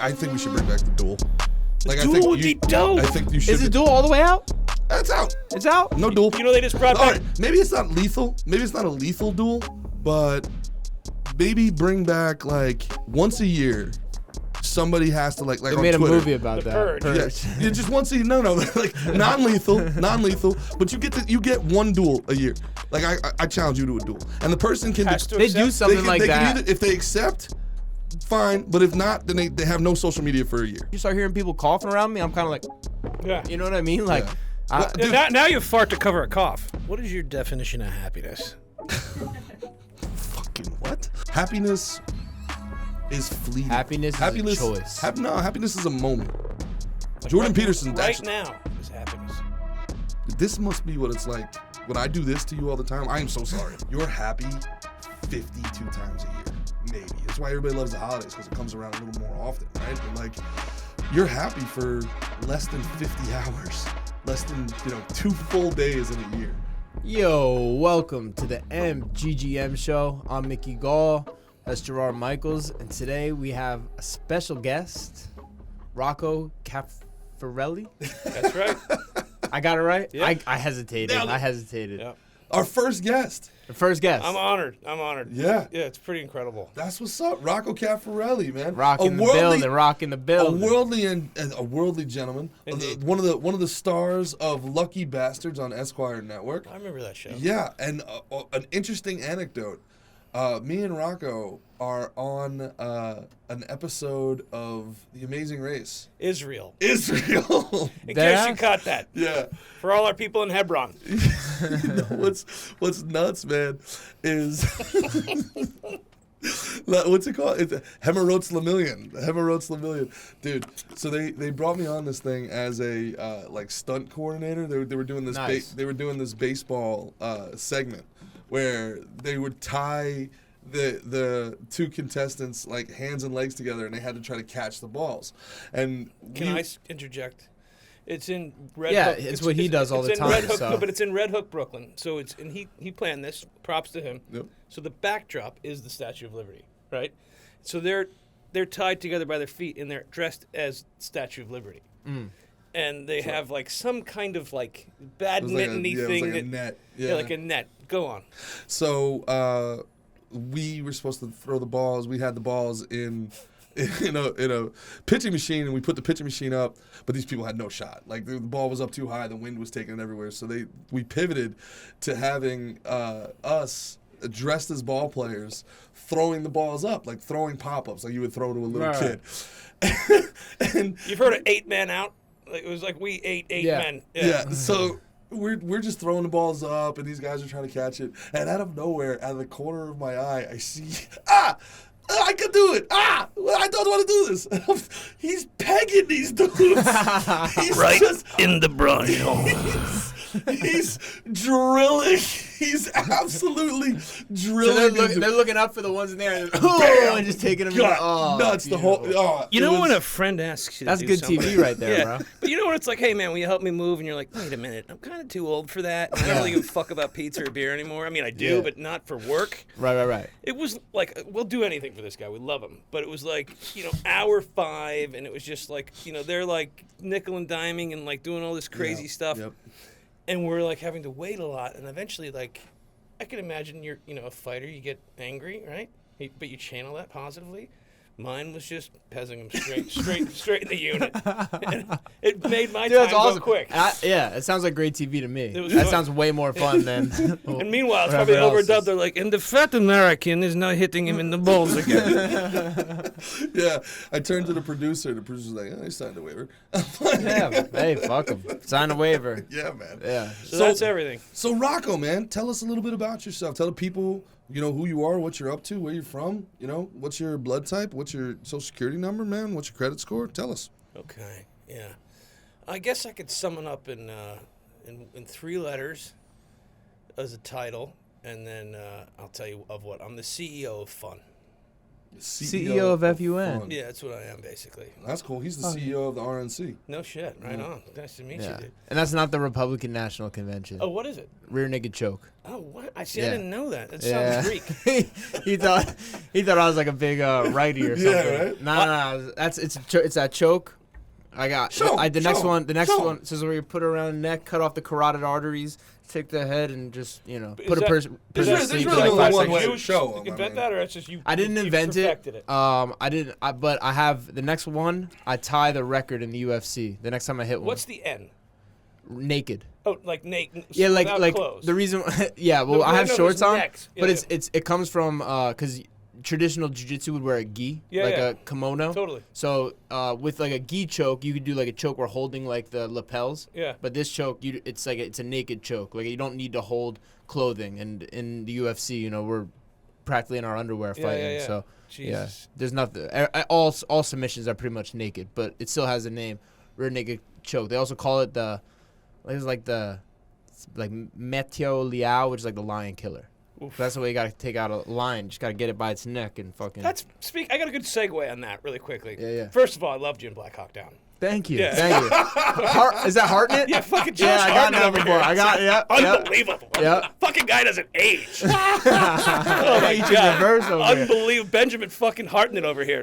I think we should bring back the duel. Like, Duel would be dope. I think you should. Is the duel all the way out? It's out. It's out? No duel. You know they just brought All back. right, maybe it's not lethal. Maybe it's not a lethal duel, but maybe bring back like once a year. Somebody has to like They on made a Twitter. movie about The that. Purge. Yeah, just once a year. No, like non-lethal. But you get one duel a year. Like I challenge you to a duel, and the person can. Has to They do accept. something like they that. Can either, if they accept, fine. But if not, then they have no social media for a year. You start hearing people coughing around me, I'm kind of like, Yeah. you know what I mean? Like, Yeah. I, Dude. Now you fart to cover a cough. What is your definition of happiness? Fucking what? Happiness is fleeting. Happiness is a choice. Happiness is a moment. Jordan Peterson. Right actually, now is happiness. this must be what it's like when I do this to you all the time. I am so sorry. You're happy 52 times a year, maybe. That's why everybody loves the holidays, because it comes around a little more often, right? But like, you're happy for less than 50 hours, less than 2 full days in a year. Yo, welcome to the MGGM Show. I'm Mickey Gall. That's Gerard Michaels. And today we have a special guest, Rocco Cafferelli. That's right. I got it right? Yeah. I hesitated. Yeah. Our first guest. The first guest. I'm honored. Yeah. Yeah, it's pretty incredible. That's what's up. Rocco Cafferelli, man. Rocking the building, rocking the A building. worldly gentleman. Indeed. One of the stars of Lucky Bastards on Esquire Network. I remember that show. Yeah, and an interesting anecdote. Me and Rocco are on an episode of The Amazing Race. Israel. Israel. In That- case you caught that. Yeah. For all our people in Hebron. What's nuts, man, is what's it called? It's Hemerotz Lemillion. Dude, so they brought me on this thing as a like stunt coordinator. They were doing this Nice. they were doing this baseball segment where they would tie the two contestants like hands and legs together, and they had to try to catch the balls. And Can I interject? It's in Red Yeah, Hook. it's what he does all the in time, Red Hook, so. no, but it's in Red Hook, Brooklyn. So it's and he planned this. Props to him. Yep. So the backdrop is the Statue of Liberty, right? So they're tied together by their feet and they're dressed as Statue of Liberty. And they have like some kind of like badminton-y it was thing like a that net. yeah, like a net. Go on. So we were supposed to throw the balls. We had the balls in a pitching machine, and we put the pitching machine up, but these people had no shot. Like the ball was up too high, the wind was taking it everywhere. So we pivoted to having us dressed as ball players throwing the balls up, like throwing pop-ups, like you would throw to a little Right. kid. And You've heard of 8 men out? Like, it was like we ate 8 Yeah. men. yeah, so we're just throwing the balls up, and these guys are trying to catch it. And out of nowhere, out of the corner of my eye, I see, I can do it. I don't want to do this. He's pegging these dudes. He's just, in the brine. he's drilling. He's absolutely So drilling. they're looking up for the ones in there and, Bam! and just taking them. God, Oh, nuts. The whole. beautiful. Oh, You it know was- when a friend asks you to That's do good something? TV right there, Yeah. bro. But you know when it's like, hey, man, will you help me move? And you're like, wait a minute, I'm kind of too old for that. And I don't really give a fuck about pizza or beer anymore. I mean, I do, Yeah. but not for work. Right. It was like, we'll do anything for this guy. We love him. But it was like, hour 5, and it was just like, they're like nickel and diming and like doing all this crazy stuff. Yep. And we're like having to wait a lot. And eventually, like, I can imagine you're, a fighter, you get angry, right? But you channel that positively. Mine was just pezzing him straight in the unit. And it made my Dude, time that's awesome. go quick. Yeah, it sounds like great TV to me. It was That fun. sounds way more fun than. And meanwhile, it's whatever probably else overdubbed. is- They're like, and the fat American is not hitting him in the balls again. Yeah, I turned to the producer. The producer's like, he signed a waiver. Yeah, hey, fuck him. Sign a waiver. Yeah, man. Yeah. So that's everything. So Rocco, man, tell us a little bit about yourself. Tell the people, who you are, what you're up to, where you're from. What's your blood type? What's your social security number, man? What's your credit score? Tell us. Okay, yeah. I guess I could sum it up in 3 letters as a title, and then I'll tell you of what. I'm the CEO of fun. CEO of FUN. Fun. Yeah, that's what I am basically. That's cool. He's the CEO of the RNC. No shit. Right on. Nice to meet you, dude. And that's not the Republican National Convention. Oh, what is it? Rear naked choke. Oh, what? I see. I Yeah. didn't know that. That sounds Greek. he thought I was like a big righty or something. Yeah, right? No. It's that choke. The next one says where you put it around the neck, cut off the carotid arteries, take the head, and just put a person to there's sleep. really for like only 5 one seconds. way to show You him, invent that, or it's just you? I didn't you invent perfected it. But I have the next one. I tie the record in the UFC. The next time I hit one. What's the N? Naked. Oh, like naked. Yeah, without like clothes. the reason. Yeah, well, No, I have no, shorts there's on, necks. but Yeah, it comes from because traditional jiu-jitsu would wear a gi, a kimono. Totally. So with like a gi choke, you could do like a choke where holding like the lapels. Yeah. But this choke, it's a naked choke. Like you don't need to hold clothing. And in the UFC, we're practically in our underwear fighting. yeah. So Jesus. there's nothing. All submissions are pretty much naked, but it still has a name, rear naked choke. They also call it Meteo Liao, which is like the lion killer. Oof. That's the way you got to take out a lion. Just got to get it by its neck and fucking. I got a good segue on that really quickly. Yeah. First of all, I loved you in Black Hawk Down. Thank you. Yeah. Thank you. Is that Hartnett? Yeah, fucking Josh Yeah, I got Hartnett that over before. here. I got it. Unbelievable. Yep. Fucking guy doesn't age. Oh my Age in God. reverse over here. Unbelievable. Benjamin fucking Hartnett over here.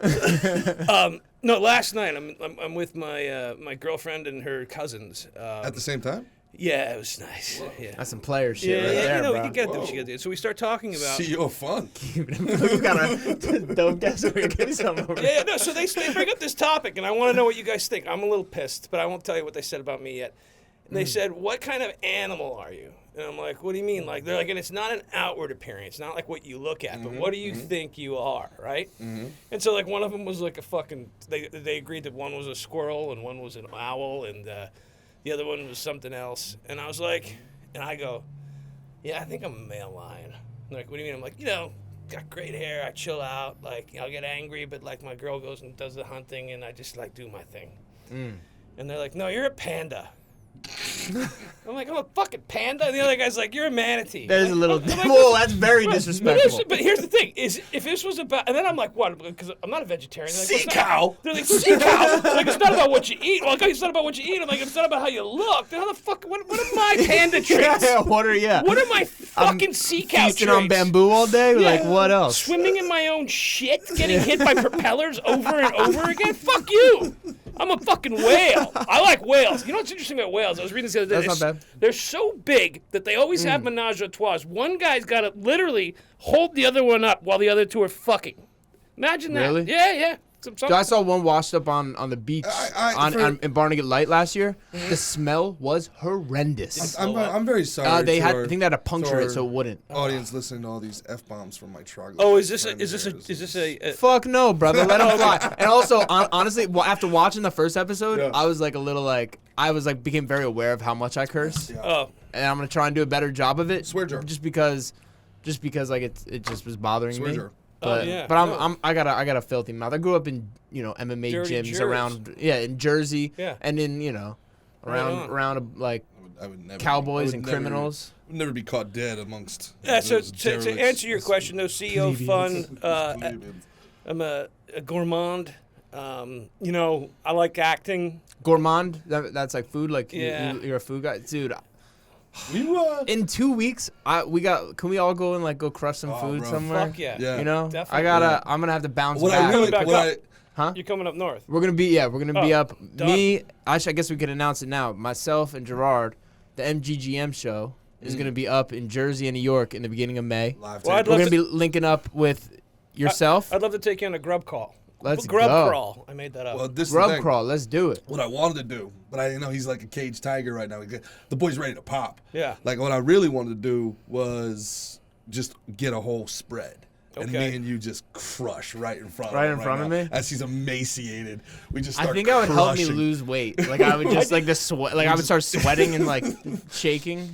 No, last night I'm with my girlfriend and her cousins. At the same time? Yeah, it was nice. Yeah. That's some player shit Yeah, right there, bro. you gotta do what you gotta do. So we start talking about. CEO of Fun. We got a dope guess. We're gonna get some over Yeah, no. So they bring up this topic, and I want to know what you guys think. I'm a little pissed, but I won't tell you what they said about me yet. And they said, "What kind of animal are you?" And I'm like, "What do you mean?" Like they're like, and it's not an outward appearance, not like what you look at, but what do you think you are, right? And so like one of them was like a fucking. They agreed that one was a squirrel and one was an owl, and the other one was something else. And I was like, and I go, "Yeah, I think I'm a male lion." They're like, "What do you mean?" I'm like, got great hair. I chill out. Like, I'll get angry, but like my girl goes and does the hunting, and I just like do my thing. And they're like, "No, you're a panda." I'm like, "I'm a fucking panda." And the other guy's like, "You're a manatee." There's a little. like, Whoa, that's very disrespectful. But here's the thing: is if this was about, and then I'm like, "What?" Because I'm not a vegetarian. They're like, Sea cow. They're like, "Sea cow." Like, it's not about what you eat. Well, it's not about what you eat. I'm like, it's not about how you look. Then how the fuck? What are my panda traits? What What are my fucking sea cow Feasting traits? on bamboo all day? Yeah. Like, what else? Swimming in my own shit, getting hit by propellers over and over again. Fuck you. I'm a fucking whale. I like whales. You know what's interesting about whales? I was reading this the other day. That's not bad. They're so big that they always have menage a trois. One guy's got to literally hold the other one up while the other two are fucking. Imagine that. Really? Yeah. So I saw one washed up on the beach in Barnegat Light last year. The smell was horrendous. I'm very sorry. I to think our- they had to puncture to it so it wouldn't. our Audience listening to all these f-bombs from my troglodyte. Oh, is this friends a here. Fuck no, brother. Let him fly. And also, honestly, after watching the first episode, Yeah. I was like became very aware of how much I curse, Oh, and I'm gonna try and do a better job of it. Swear jar. Just because like it just was bothering Swear me. jar. But yeah. I got a filthy mouth. I grew up in MMA Dirty gyms Jersey. around in Jersey, Yeah. and in around like I would never. cowboys and criminals. Would never be caught dead amongst. yeah. So those to derelicts. answer your question, no CEO Fun. Plebeians. I'm a gourmand. I like acting. Gourmand, that's like food. Like Yeah. you're a food guy, dude. In 2 weeks, can we all go and like go crush some food bro. somewhere? Fuck yeah. Yeah. Definitely. I'm gonna have to bounce what back. I really, back what up. I, You're coming up north. We're gonna be up. done. Me, I guess we could announce it now. Myself and Gerard, the MGGM show is gonna be up in Jersey and New York in the beginning of May. live Well, I'd tape. We're love gonna be linking up with yourself. I'd love to take you on a grub call. Let's grub go. crawl. I made that up. Well, this is the Grub thing. crawl. Let's do it. What I wanted to do, but I he's like a caged tiger right now. The boy's ready to pop. Yeah. Like what I really wanted to do was just get a whole spread. And Okay. me and you just crush right in front Right of him in front of now. me? As he's emaciated. We just start I think that would help me crushing. lose weight. Like I would just like the sweat. Like I would start sweating and like shaking.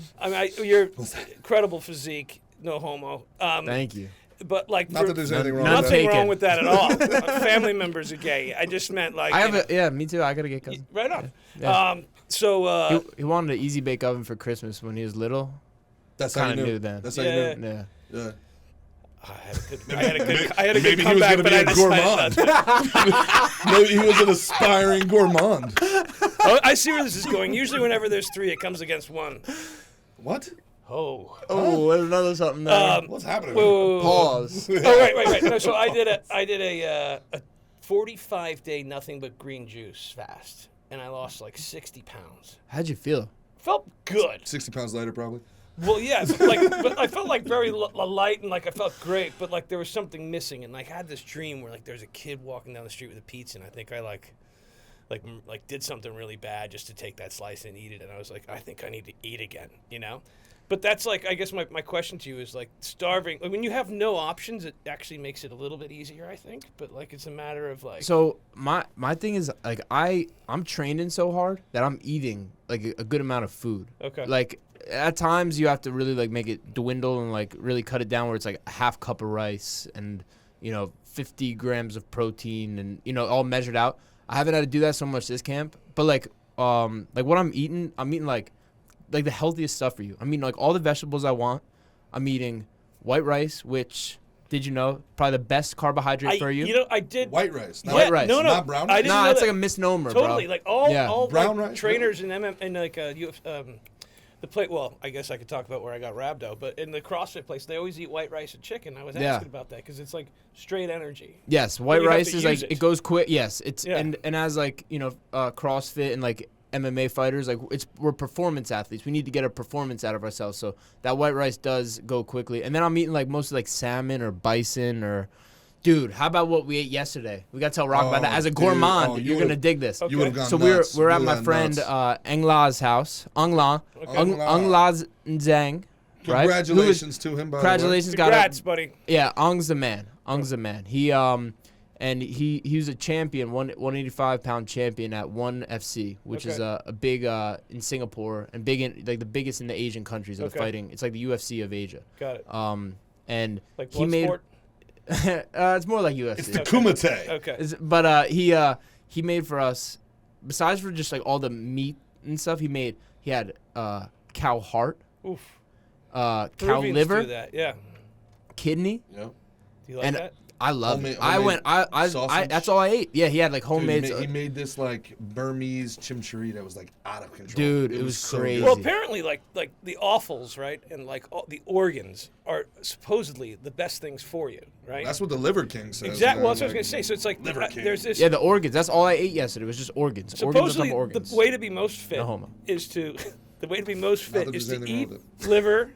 You're incredible physique. No homo. Thank you. But like, Not that there's anything wrong Not with nothing that. taken. wrong with that at all. Family members are gay. I just meant like. I have me too. I gotta get cousin. Right on. Yeah. So. He wanted an easy bake oven for Christmas when he was little. That's how you Kinda knew. knew then. That's how Yeah. you knew. Yeah. Yeah. I had a good Maybe he was comeback, going to but be I a decided gourmand. Maybe he was an aspiring gourmand. Oh, I see where this is going. Usually, whenever there's 3, it comes against 1. What? Oh. Oh, there's another something there. What's happening? Whoa. Pause. Oh, right. No, so I did a 45-day nothing but green juice fast, and I lost like 60 pounds. How'd you feel? Felt good. 60 pounds later, probably. Well, yeah, but I felt like very light and like I felt great, but like there was something missing, and like I had this dream where like there's a kid walking down the street with a pizza, and I think I like did something really bad just to take that slice and eat it, and I was like, I think I need to eat again, you know? But that's like, I guess my question to you is like starving. Like when you have no options, it actually makes it a little bit easier, I think. But like it's a matter of like. So my thing is like I'm training so hard that I'm eating like a good amount of food. Okay. Like at times you have to really like make it dwindle and like really cut it down where it's like a half cup of rice and 50 grams of protein and all measured out. I haven't had to do that so much this camp, but like what I'm eating like the healthiest stuff for you. I'm eating like all the vegetables I want. I'm eating white rice, which did you know probably the best carbohydrate for you? I did White rice. White rice. No, Not brown rice? I didn't know it's that. like a misnomer, Totally, bro. like all Brown like, rice, trainers and the plate. Well, I guess I could talk about where I got rhabdo, but in the CrossFit place, they always eat white rice and chicken. I was asking about that because it's like straight energy. Yes, white you have rice to is use like it. it goes quick. Yes, it's Yeah. and as like CrossFit and like MMA fighters, like we're performance athletes. We need to get a performance out of ourselves. So that white rice does go quickly. And then I'm eating like mostly like salmon or bison or. Dude, how about what we ate yesterday? We got to tell Rock about that. As a gourmand, you're gonna dig this. Okay. You would have gone So nuts. we're at You my would've friend gone nuts. Engla's house. Engla Zhang. Right? Congratulations to him, by Congratulations, Congrats, buddy. Yeah, Ong's the man. Ong's the man. He he was a champion, 185-pound champion at ONE FC, which is a big in Singapore and big in like the biggest in the Asian countries of fighting. It's like the UFC of Asia. Got it. And Like he made Bloodsport? it's more like UFC. It's the Kumite. Okay. But he made for us, besides for just like all the meat and stuff, he had cow heart, Oof. cow Peruvians liver, do that. Yeah. kidney. Yep. Do you like And that? I love Homemade- it. I homemade went. sausage? That's all I ate. Yeah, he had like Dude, homemade. he made this like Burmese chimichurri that was like out of control. Dude, it was so crazy. good. Well, apparently, like the offals, right, and like all the organs are supposedly the best things for you, right? That's what the Liver King says. Exactly. Well, man. that's what I was gonna say. So it's like Liver King. there's this. Yeah, the organs. That's all I ate yesterday. It was just organs. Supposedly, organs. the way to be most fit No homo. is to the way to be most Not fit that is there's to anything eat wrong with liver,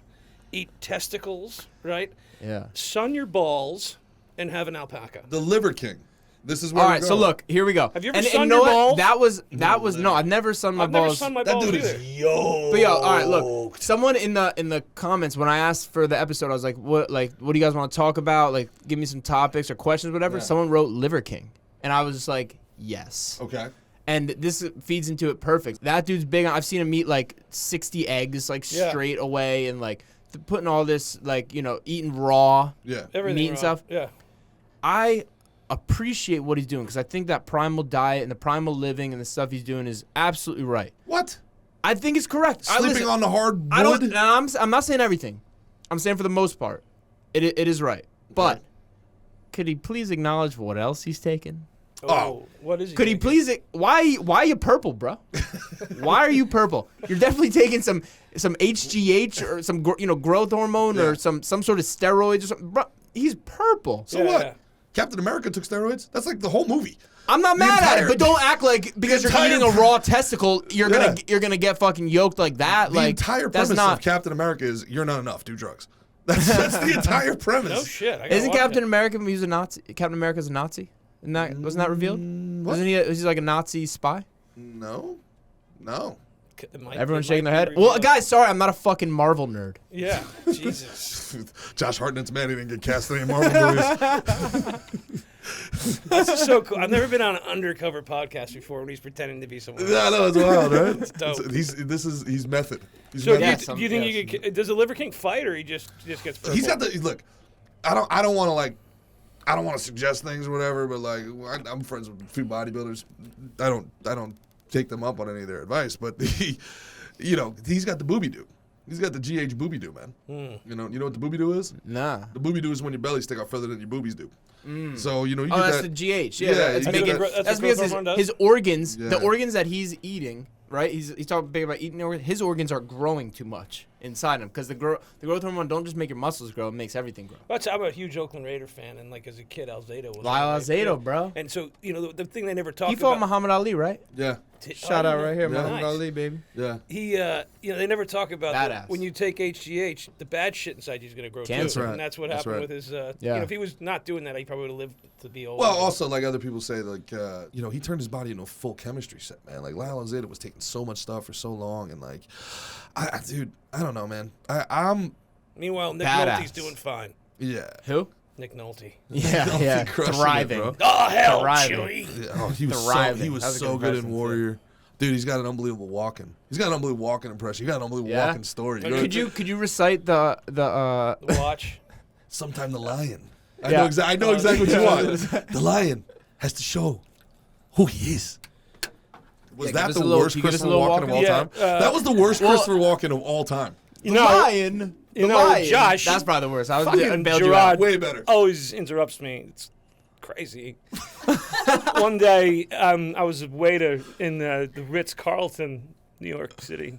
eat testicles, right? Yeah. Sun your balls, and have an alpaca. The Liver King. This is where All we're right, so going. look, here we go. Have you ever and sunned you know your what? balls? That was no. I've never sunned my I've never balls. sunned my That balls dude either. is yo. But yo, all right, look. Someone in the comments when I asked for the episode, I was like, what do you guys want to talk about? Like, give me some topics or questions, whatever. Yeah. Someone wrote Liver King, and I was just like, yes. Okay. And this feeds into it perfect. That dude's big. I've seen him eat like 60 eggs like Yeah. straight away, and like putting all this like eating raw Yeah. Everything meat and wrong. stuff. Yeah. I appreciate what he's doing because I think that primal diet and the primal living and the stuff he's doing is absolutely right. What? I think it's correct. Sleeping on the hard wood? I don't. No, I'm not saying everything. I'm saying for the most part, it is right. But could he please acknowledge what else he's taking? Oh. What is he? Could he taking? please? Why are you purple, bro? Why are you purple? You're definitely taking some HGH or some growth hormone or some sort of steroids or something. Bro, he's purple. So Yeah, what? yeah. Captain America took steroids? That's like the whole movie. I'm not mad at it, entire- but don't act like because you're entire- eating a raw testicle, you're Yeah. gonna get fucking yoked like that. The like entire that's premise not. of Captain America is you're not enough, do drugs. That's the entire premise. No shit. I gotta Isn't watch Captain it. America? He was a Nazi. Captain America's a Nazi. Wasn't that revealed? Wasn't he? Was he like a Nazi spy? No. It might- Everyone's it shaking might their be head. Well, revealed. guys, sorry, I'm not a fucking Marvel nerd. Yeah. Jesus. Josh Hartnett's man, he didn't get cast in any Marvel movies. This is so cool. I've never been on an undercover podcast before when he's pretending to be someone. Yeah, I know, it's wild, right? It's dope. He's method. He's So method. Yes, do you think yes. you could, does the Liver King fight or he just gets purple? He's got the look. I don't want to suggest things or whatever, but like I'm friends with a few bodybuilders. I don't take them up on any of their advice, but he's got the booby do. He's got the GH booby do, man. You know what the booby do is? Nah. The booby do is when your belly stick out further than your boobies do. So you know you get that's that. the GH. Yeah, Yeah, that's what because growth hormone does? his organs, Yeah. the organs that he's eating, right? He's talking big about eating organs. His organs are growing too much inside him because the growth hormone don't just make your muscles grow; it makes everything grow. I'm a huge Oakland Raider fan, and like as a kid, Alzado was. Lyle my Alzado, guy. bro. And so the thing they never talked He fought about. Muhammad Ali, right? Yeah, Shout out right here, Yeah. Muhammad Nice. Ali, baby. yeah. He, they never talk about Badass. when you take HGH, the bad shit inside you is going to grow Cancer. too, Right. and that's what That's happened right. with his. Yeah. If he was not doing that, he probably would have lived to be old. Well, also like other people say, like he turned his body into a full chemistry set, man. Like Lyle Alzado was taking so much stuff for so long, and like, dude, I don't know, man. I'm Meanwhile, Nick Badass. Nolte's doing fine. yeah. Who? Nick Nolte. Yeah, crushing it, thriving. bro. Oh hell, Thriving. Chewie. Yeah, oh, he was Thriving. he was That was a so good good in impression, too. Warrior. Dude, he's got an unbelievable walking. He's got an unbelievable walking impression. He got an unbelievable Yeah? walking story. Okay. Could you recite the The watch. Sometime the lion. I Yeah. know exactly what you want. The lion has to show who he is. Was Yeah, that give us the a little- worst can you give us a Christopher little Walken of all walking? time? Yeah, That was the worst well- Christopher Walken of all time. You know, lion? you The know, lion. Josh. That's probably the worst. I was fucking bailed you Gerard out. Way better. always interrupts me. It's crazy. One day, I was a waiter in the Ritz-Carlton, New York City,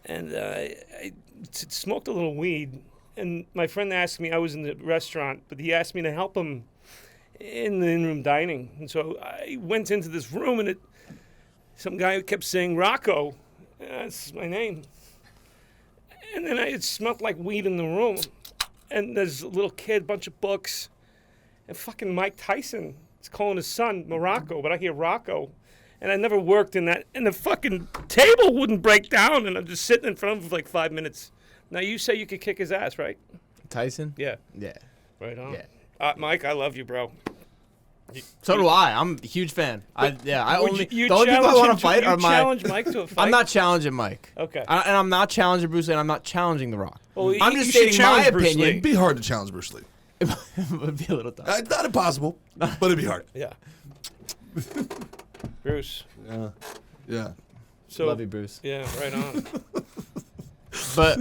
and I smoked a little weed. And my friend asked me, I was in the restaurant, but he asked me to help him in the in-room dining. And so I went into this room, and some guy kept saying, Rocco. That's my name. And then it smelled like weed in the room. And there's a little kid, bunch of books, and fucking Mike Tyson is calling his son Morocco, but I hear Rocco. And I never worked in that. And the fucking table wouldn't break down, and I'm just sitting in front of him for like 5 minutes. Now, you say you could kick his ass, right? Tyson? Yeah. Yeah. Right on. Yeah. Mike, I love you, bro. So do I. I'm a huge fan. I Would only you the only people I challenge want him to fight you are my. challenge Mike to a fight? I'm not challenging Mike. Okay. And I'm not challenging Bruce Lee. And I'm not challenging The Rock. Well, I'm you just should stating my challenge Bruce opinion. Lee. It'd be hard to challenge Bruce Lee. It would be a little tough. Not impossible, but it'd be hard. Yeah. Bruce. Yeah. Yeah. So, Love you, Bruce. Yeah, right on. But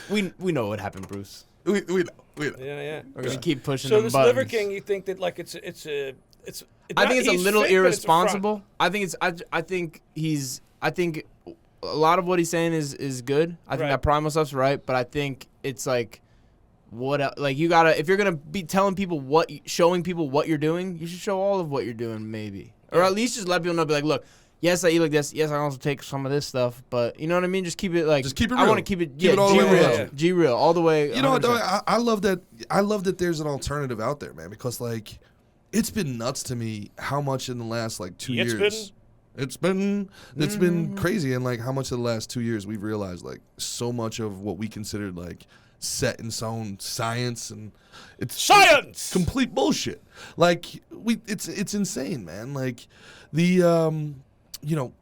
we know what happened, Bruce. We know. Yeah. We're gonna keep pushing So them this buttons. Liver King, you think that like it's I not- think it's a he's little fit, but it's a front. irresponsible. I think a lot of what he's saying is good. I think Right. that primal stuff's right, but I think it's like like you gotta, if you're gonna be telling people showing people what you're doing, you should show all of what you're doing, maybe, or at least just let people know. Be like, look, yes, I eat like this. Yes, I also take some of this stuff, but you know what I mean. Just keep it like. Just keep it I real. want to keep it. Keep it all the G way real. real. G real, all the way. You know what, though? 100%. I love that. I love that there's an alternative out there, man. Because like, it's been nuts to me how much in the last like 2 years. It's been crazy, and like how much in the last 2 years we've realized like so much of what we considered like set in stone science, and it's Science! complete bullshit. Like it's insane, man. Like the you know.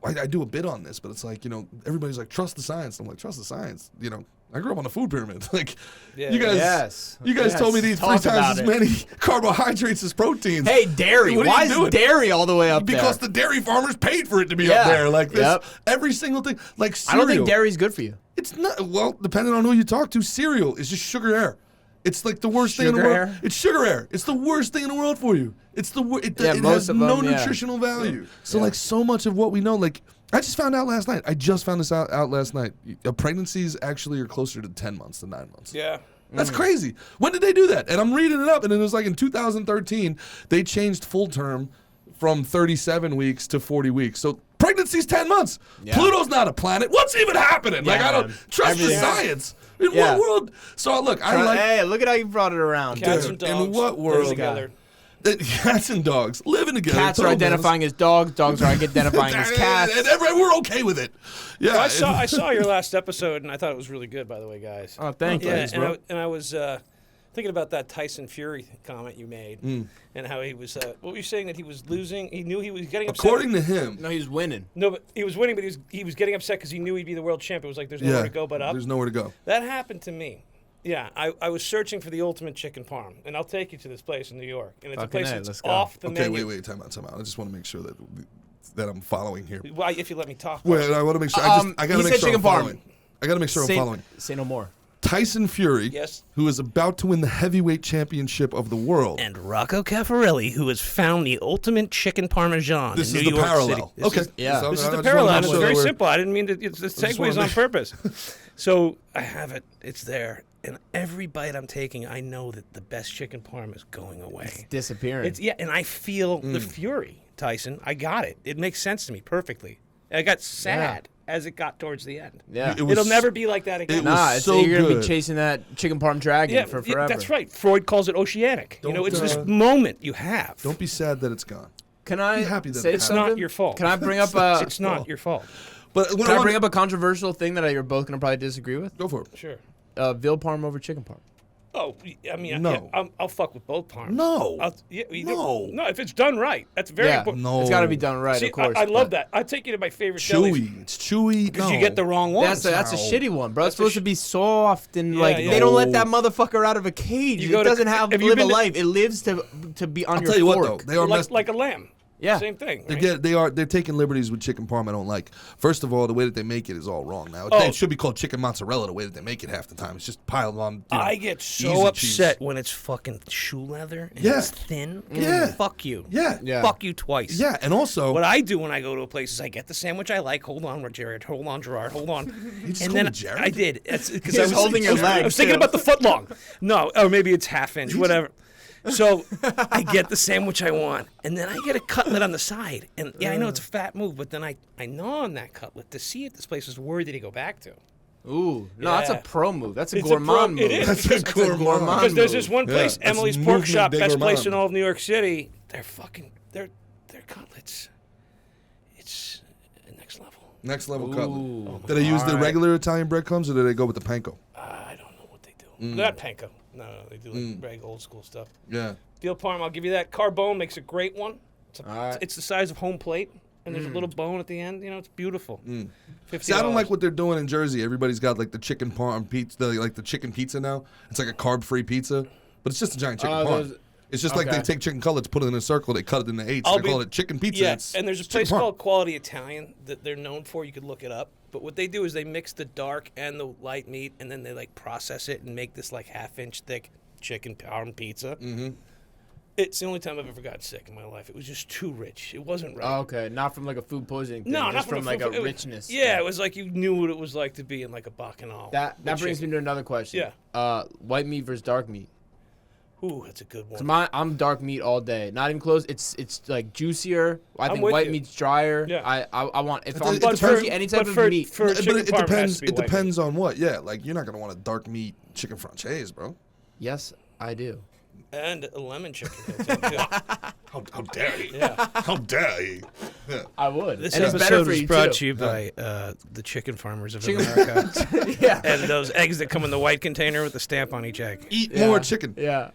I do a bit on this, but it's like, you know, everybody's like, trust the science. I'm like, trust the science. You know, I grew up on the food pyramid. Like, Yeah. you guys, Yes. you guys Yes. told me to eat Talk 3 times about as it. many carbohydrates as proteins. Hey, dairy. What are Why you is doing? dairy all the way up Because there? the dairy farmers paid for it to be Yeah. up there. Like this, Yep. every single thing. Like I cereal. don't think dairy's good for you. It's not. Well, depending on who you talk to, cereal is just sugar air. It's like the worst thing in the Sugar world. air? It's sugar air. It's the worst thing in the world for you. It's the it Yeah, it most has of no them, yeah. nutritional value. So like so much of what we know, like I just found out last night. I just found this out last night. Pregnancies actually are closer to 10 months than 9 months. Yeah. That's crazy. When did they do that? And I'm reading it up, and it was like in 2013, they changed full term from 37 weeks to 40 weeks. So pregnancy's 10 months. Yeah. Pluto's not a planet. What's even happening? Like, Yeah, I don't man. trust the Everything- science. In Yeah. what world? So look, I like Hey, look at how you brought it around. Cats Dude, and in dogs. what live world? together. cats and dogs living together. Cats are Total mess. identifying as dogs. Dogs are identifying as cats. And we're okay with it. Yeah. I saw your last episode, and I thought it was really good, by the way, guys. Oh, thank you. Yeah, Thanks, and bro. I was thinking about that Tyson Fury comment you made, and how he was. What were you saying, that he was losing? He knew he was getting upset. According to him, No, he's winning. No, but he was winning, but he was getting upset because he knew he'd be the world champion. It was like there's nowhere to go but up. There's nowhere to go. That happened to me. Yeah, I was searching for the ultimate chicken parm, and I'll take you to this place in New York, and it's a Fucking place A, that's let's go. off the Okay, menu. wait, time out. I just want to make sure that I'm following here. Why, if you let me talk? Wait, I want to make sure. I got to he make said sure chicken I'm parm. following. I got to make sure I'm following. Say no more. Tyson Fury, Yes. who is about to win the heavyweight championship of the world. And Rocco Cafferelli, who has found the ultimate chicken parmesan This in is New the York parallel. City. Okay. Yeah. So This is I the just wanna parallel. make It's sure very we're- simple. I didn't mean to. The just segues wanna on make- purpose. So I have it. It's there. And every bite I'm taking, I know that the best chicken parm is going away. Disappearing. And I feel the fury, Tyson. I got it. It makes sense to me perfectly. I got sad as it got towards the end. Yeah. It'll never be like that again. It was so you're gonna good. be chasing that chicken parm dragon for forever. that's right. Freud calls it oceanic. Don't, It's this moment you have. Don't be sad that it's gone. Can I Be happy that say it's It's something? not your fault. Can I bring up a? It's not your fault. But Can I bring up a controversial thing that you're both gonna probably disagree with? Go for it. Sure. Veal parm over chicken parm. Oh, I mean, No. I'll fuck with both parms. No. No, if it's done right, that's very important. No. It's got to be done right, See, of course. I love but that. I take you to my favorite delis Chewy. It's chewy. because No. you get the wrong one. That's a No. shitty one, bro. It's That's a supposed to be soft and Yeah, yeah. they don't let No. that motherfucker out of a cage. You It go to- doesn't have you live a been to- life. It lives to be on I'll your tell you what fork. though, they are messed. like a lamb. Yeah. Same thing. Right? They're taking liberties with chicken parm I don't like. First of all, the way that they make it is all wrong now. Oh. It should be called chicken mozzarella the way that they make it half the time. It's just piled on. I get easy so upset cheese. when it's fucking shoe leather and Yeah. it's thin. Yeah. Fuck you. Yeah. Yeah. Fuck you twice. Yeah, and also What I do when I go to a place is I get the sandwich I like. Hold on, Gerard. Hold on, Gerard. Hold on. just and called then me Gerard? I did. It's because He I was was holding your I leg, was thinking too. about the foot long. No, or maybe it's half inch, whatever. So I get the sandwich I want, and then I get a cutlet on the side. And yeah, I know it's a fat move, but then I gnaw on that cutlet to see if this place is worthy to go back to. Ooh, no, that's a Yeah. pro move. That's a It's a gourmand pro- move. it is. That's a Because- gourmand. Because there's move. this one place, Yeah, that's Emily's Pork movement Shop, de best place gourmand. in all of New York City. They're cutlets. It's next level. next level Ooh. cutlet. Do they use the Alright. regular Italian breadcrumbs or do they go with the panko? I don't know what they do. Not panko. No, they do like reg old school stuff. Yeah. Veal parm, I'll give you that. Carbone makes a great one. Alright. It's the size of home plate, and there's a little bone at the end. You know, it's beautiful. $50. See, I don't like what they're doing in Jersey. Everybody's got like the chicken parm pizza, like the chicken pizza now. It's like a carb-free pizza, but it's just a giant chicken Oh, parm. those- It's just like they okay. take chicken cutlets, put it in a circle, they cut it into eighths, I'll they be- call it chicken pizza. Yeah, It's- and there's a it's chicken place parm. called Quality Italian that they're known for. You could look it up. But what they do is they mix the dark and the light meat, and then they like process it and make this like half-inch thick chicken parm pizza. Mm-hmm. It's the only time I've ever gotten sick in my life. It was just too rich. It wasn't right. Oh, okay, not from like a food poisoning thing. No, just not from a like food- a it was- richness. Yeah, thing. it was like you knew what it was like to be in like a bacchanal. That brings me to another question. Yeah. White meat versus dark meat. Ooh, that's a good one. So I'm dark meat all day. Not even close. It's like juicier. I think with white you. meat's drier. Yeah. I want if But I'm it turkey, depends- any type of for, meat. For But chicken it parm, depends. has to be It white depends on what. Yeah, like you're not gonna want a dark meat chicken franchise, bro. Yes, I do. meat. And a lemon chicken. Too. How dare you? Yeah. How dare you? Yeah. I would. This and it's better episode for was you brought too. to you by the chicken farmers of Chicken- America. Yeah. And those eggs that come in the white container with the stamp on each egg. Eat Yeah. more chicken. Yeah.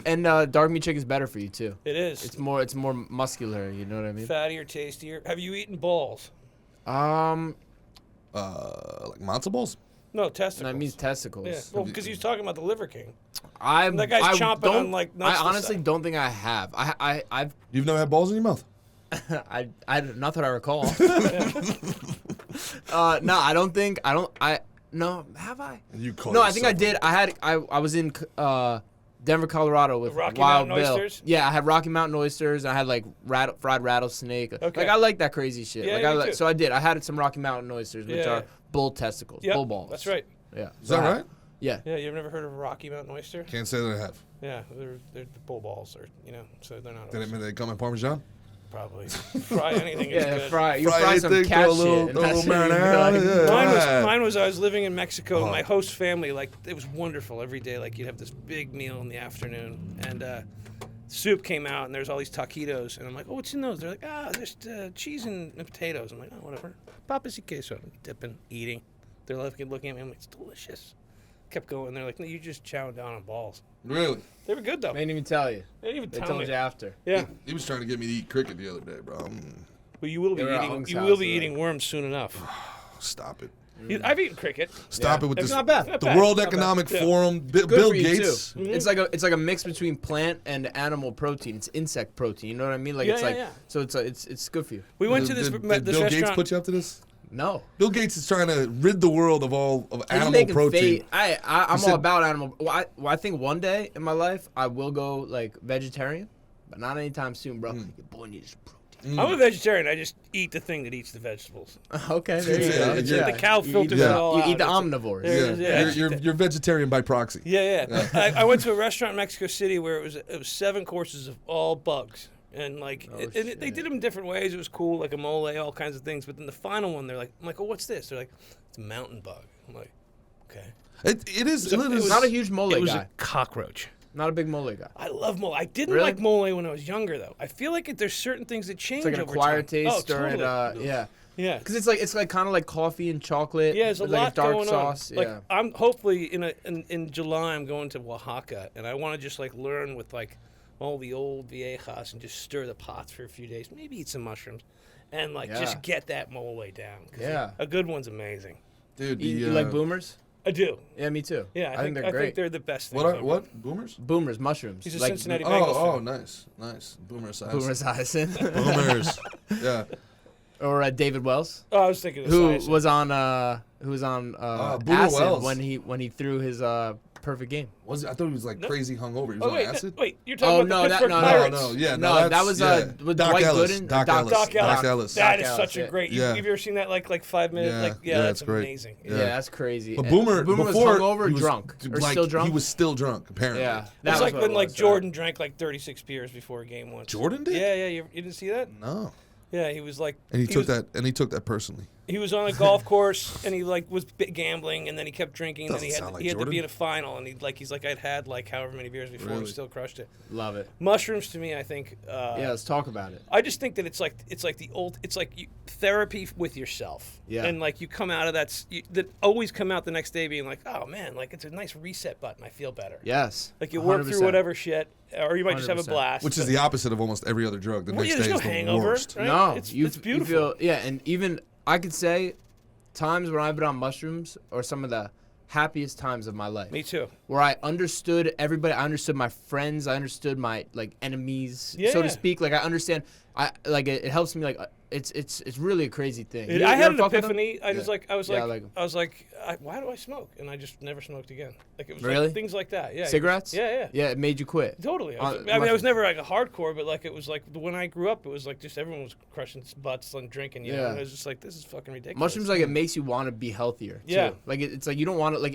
And dark meat chicken's better for you too. It is. It's more muscular. You know what I mean? fattier, tastier. Have you eaten balls? Um, Like matzo balls. No, testicles. that means testicles. Yeah, well, because he was talking about the Liver King. I'm That guy's I chomping don't- on, like, nuts I and honestly stuff. don't think I have. I've You've never had balls in your mouth. not that I recall. No, I don't think no, have I? You call No, I think I yourself did. I was in Denver, Colorado with Rocky Wild Mountain Bill. oysters? Yeah, I had Rocky Mountain oysters. I had like fried rattlesnake. Okay. Like I like that crazy shit. Yeah, like me I too. so I did. I had some Rocky Mountain oysters, which Yeah. are bull testicles, Yep, bull balls. that's right. Yeah. Is that right? Yeah. Yeah, you've never heard of Rocky Mountain oyster? Can't say that I have. Yeah, they're the bull balls, or so they're not. Did oysters. they come in Parmesan? Probably fry anything. is Yeah, good. fry. You Fry fry some anything, cat throw a little- shit. throw a and little that's it, marinara, you'd be like, yeah. Mine was I was living in Mexico. My host family, like, it was wonderful every day. Like, you'd have this big meal in the afternoon, and soup came out, and there's all these taquitos, and I'm like, oh, what's in those? They're like, there's cheese and potatoes. I'm like, oh, whatever. Papas y queso. Dipping, eating. They're looking at me. I'm like, it's delicious. Kept going. They're like, no, you just chowing down on balls. Really? They were good though. They didn't even tell you. They didn't even They tell told me. you after. Yeah. He was trying to get me to eat cricket the other day, bro. Well, you will be They were at eating. Hung's You will house, be right? eating worms soon enough. Stop it. I've eaten cricket. Stop Yeah. it with It's this. not bad. Not The bad. World Not bad. Economic Yeah. Forum, Good Bill for you, Gates. too. It's like a mix between plant and animal protein. It's insect protein. You know what I mean? Like Yeah, it's yeah, like yeah. so it's good for you. We went to this Did this Bill Gates restaurant. put you up to this? No. Bill Gates is trying to rid the world of all of He's animal making protein. I'm all about animal. Well, I think one day in my life I will go like vegetarian, but not anytime soon, bro. Your boy needs protein. I'm a vegetarian. I just eat the thing that eats the vegetables. Okay, there you go. It's Yeah. like the cow filters it it all You out. eat the It's omnivores. There it is, yeah. You're vegetarian by proxy. Yeah. I went to a restaurant in Mexico City where it was 7 courses of all bugs. And like, they did them in different ways. It was cool, like a mole, all kinds of things. But then the final one, I'm like, oh, what's this? They're like, it's a mountain bug. I'm like, okay. It is. It was not a huge mole It was guy. a cockroach. Not a big mole guy. I love mole. I didn't Really? like mole when I was younger, though. I feel like there's certain things that change It's like an over acquired time. taste, Oh, or totally. yeah. Yeah. Because it's like kind of like coffee and chocolate. Yeah, there's a with like lot a dark going sauce. on. Like Yeah. I'm hopefully in July I'm going to Oaxaca, and I want to just like learn with like all the old viejas and just stir the pots for a few days. Maybe eat some mushrooms, and like Yeah. just get that mole down. 'Cause Yeah. a good one's amazing. Dude, You like boomers? I do. Yeah, me too. Yeah, I think they're great. they're the best thing. what boomers? Boomers, mushrooms. He's a like, Cincinnati Bengals fan. Nice. Boomer size. Boomer Esiason. Boomers. Yeah. Or David Wells, Oh, I was thinking of who Esiason. was on Boomer acid Wells. when he threw his perfect game. Was it? I thought he was like crazy hungover. He was Oh on wait, acid. wait, you're Oh, talking no, about the Pittsburgh no. Pirates. No, that was, with Doc Dwight Ellis. Gooden- Doc Doc- Ellis. Doc Ellis. Doc Ellis. That Doc is Ellis, such a yeah. great. Yeah. Have you ever seen that like 5 minute? Yeah, Like yeah, that's it's great. amazing. Yeah, that's crazy. But And Boomer was before hungover, he was, drunk, or like, still drunk. He was still drunk apparently. Yeah, That was was like what when it like was, Jordan drank like 36 beers before a game once. Jordan did? Yeah. You didn't see that? No. Yeah, he was like. And he took was, that personally. He was on a golf course and he like was gambling and then he kept drinking and then Doesn't sound like he had to Jordan. be in a final and he's like I'd had like however many beers before and Really? still crushed it. Love it. Mushrooms to me, I think. Yeah, let's talk about it. I just think that it's like therapy with yourself. Yeah. And like you come out of that always come out the next day being like, oh man, like it's a nice reset button. I feel better. Yes. Like you work 100%. through whatever shit, or you might just have a 100%. blast. Which is the opposite of almost every other drug. The Well, next yeah, day there's is no the hangover. worst. Right? No, it's you beautiful. feel, yeah, and even I could say times when I've been on mushrooms are some of the happiest times of my life. Me too. Where I understood everybody, I understood my friends, I understood my like enemies, so to Yeah. speak. Like I understand, it helps me. Like it's really a crazy thing. I had an fuck with them? epiphany. I was Yeah, like, why do I smoke? And I just never smoked again. Like it was Really? like things like that. Yeah. Cigarettes? Yeah. Yeah, it made you quit. Totally. I was mushrooms. never like a hardcore, but like it was like when I grew up, it was like just everyone was crushing butts and drinking. You know, Yeah. and it was just like this is fucking ridiculous. Mushrooms, like, it makes you want to be healthier. Yeah. Too. Like it's like you don't want to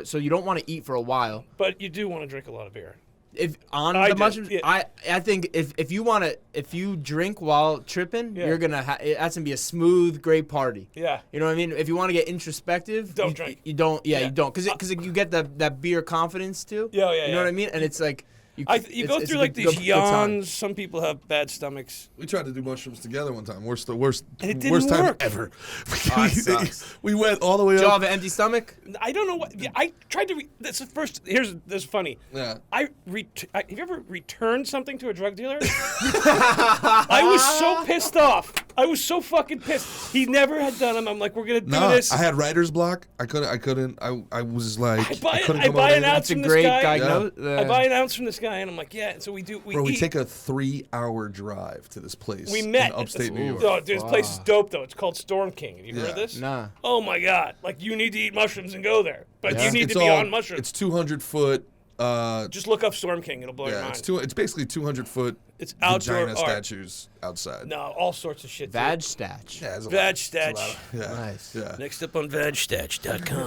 so you don't want to eat for a while. But you do want to drink a lot of beer. If on I the do, mushrooms, yeah. I think if you drink while tripping, Yeah. you're gonna that's gonna be a smooth, great party. Yeah. You know what I mean? If you want to get introspective, Don't you, drink. You don't. Yeah, Yeah. you don't, because you get that beer confidence too. Yeah. You know what I mean? And it's like you go it's through a like good- these good time. yawns. Some people have bad stomachs. We tried to do mushrooms together one time. Worst And it worst didn't time work. ever. Oh, it sucks. We went all the way Do you up. have an empty stomach? I don't know what. Yeah, I tried to. That's the first. This is funny. Yeah. Have you ever returned something to a drug dealer? I was so pissed off. I was so fucking pissed. He never had done them. I'm like, we're gonna do No, this. I had writer's block. I couldn't. I was like, I couldn't buy come up with an anything. ounce That's a from this great guy. diagnosis. I buy an ounce from this guy, and I'm like, yeah. So we do. Bro, we eat. take a 3-hour drive to this place. We met in upstate New York. Oh, this place is dope though. It's called Storm King. Have you heard Yeah. of this? Nah. Oh my god! Like you need to eat mushrooms and go there, but you need It's to be all- on mushrooms. It's 200 foot. Just look up Storm King. It'll blow your Yeah, mind. it's basically 200 foot. It's outdoor vagina art. statues outside. No, all sorts of shit. Vag statch. Yeah, it's a Vag lot. It's a Statch. lot of- Yeah. Nice. Yeah. Next up on vagstatch.com.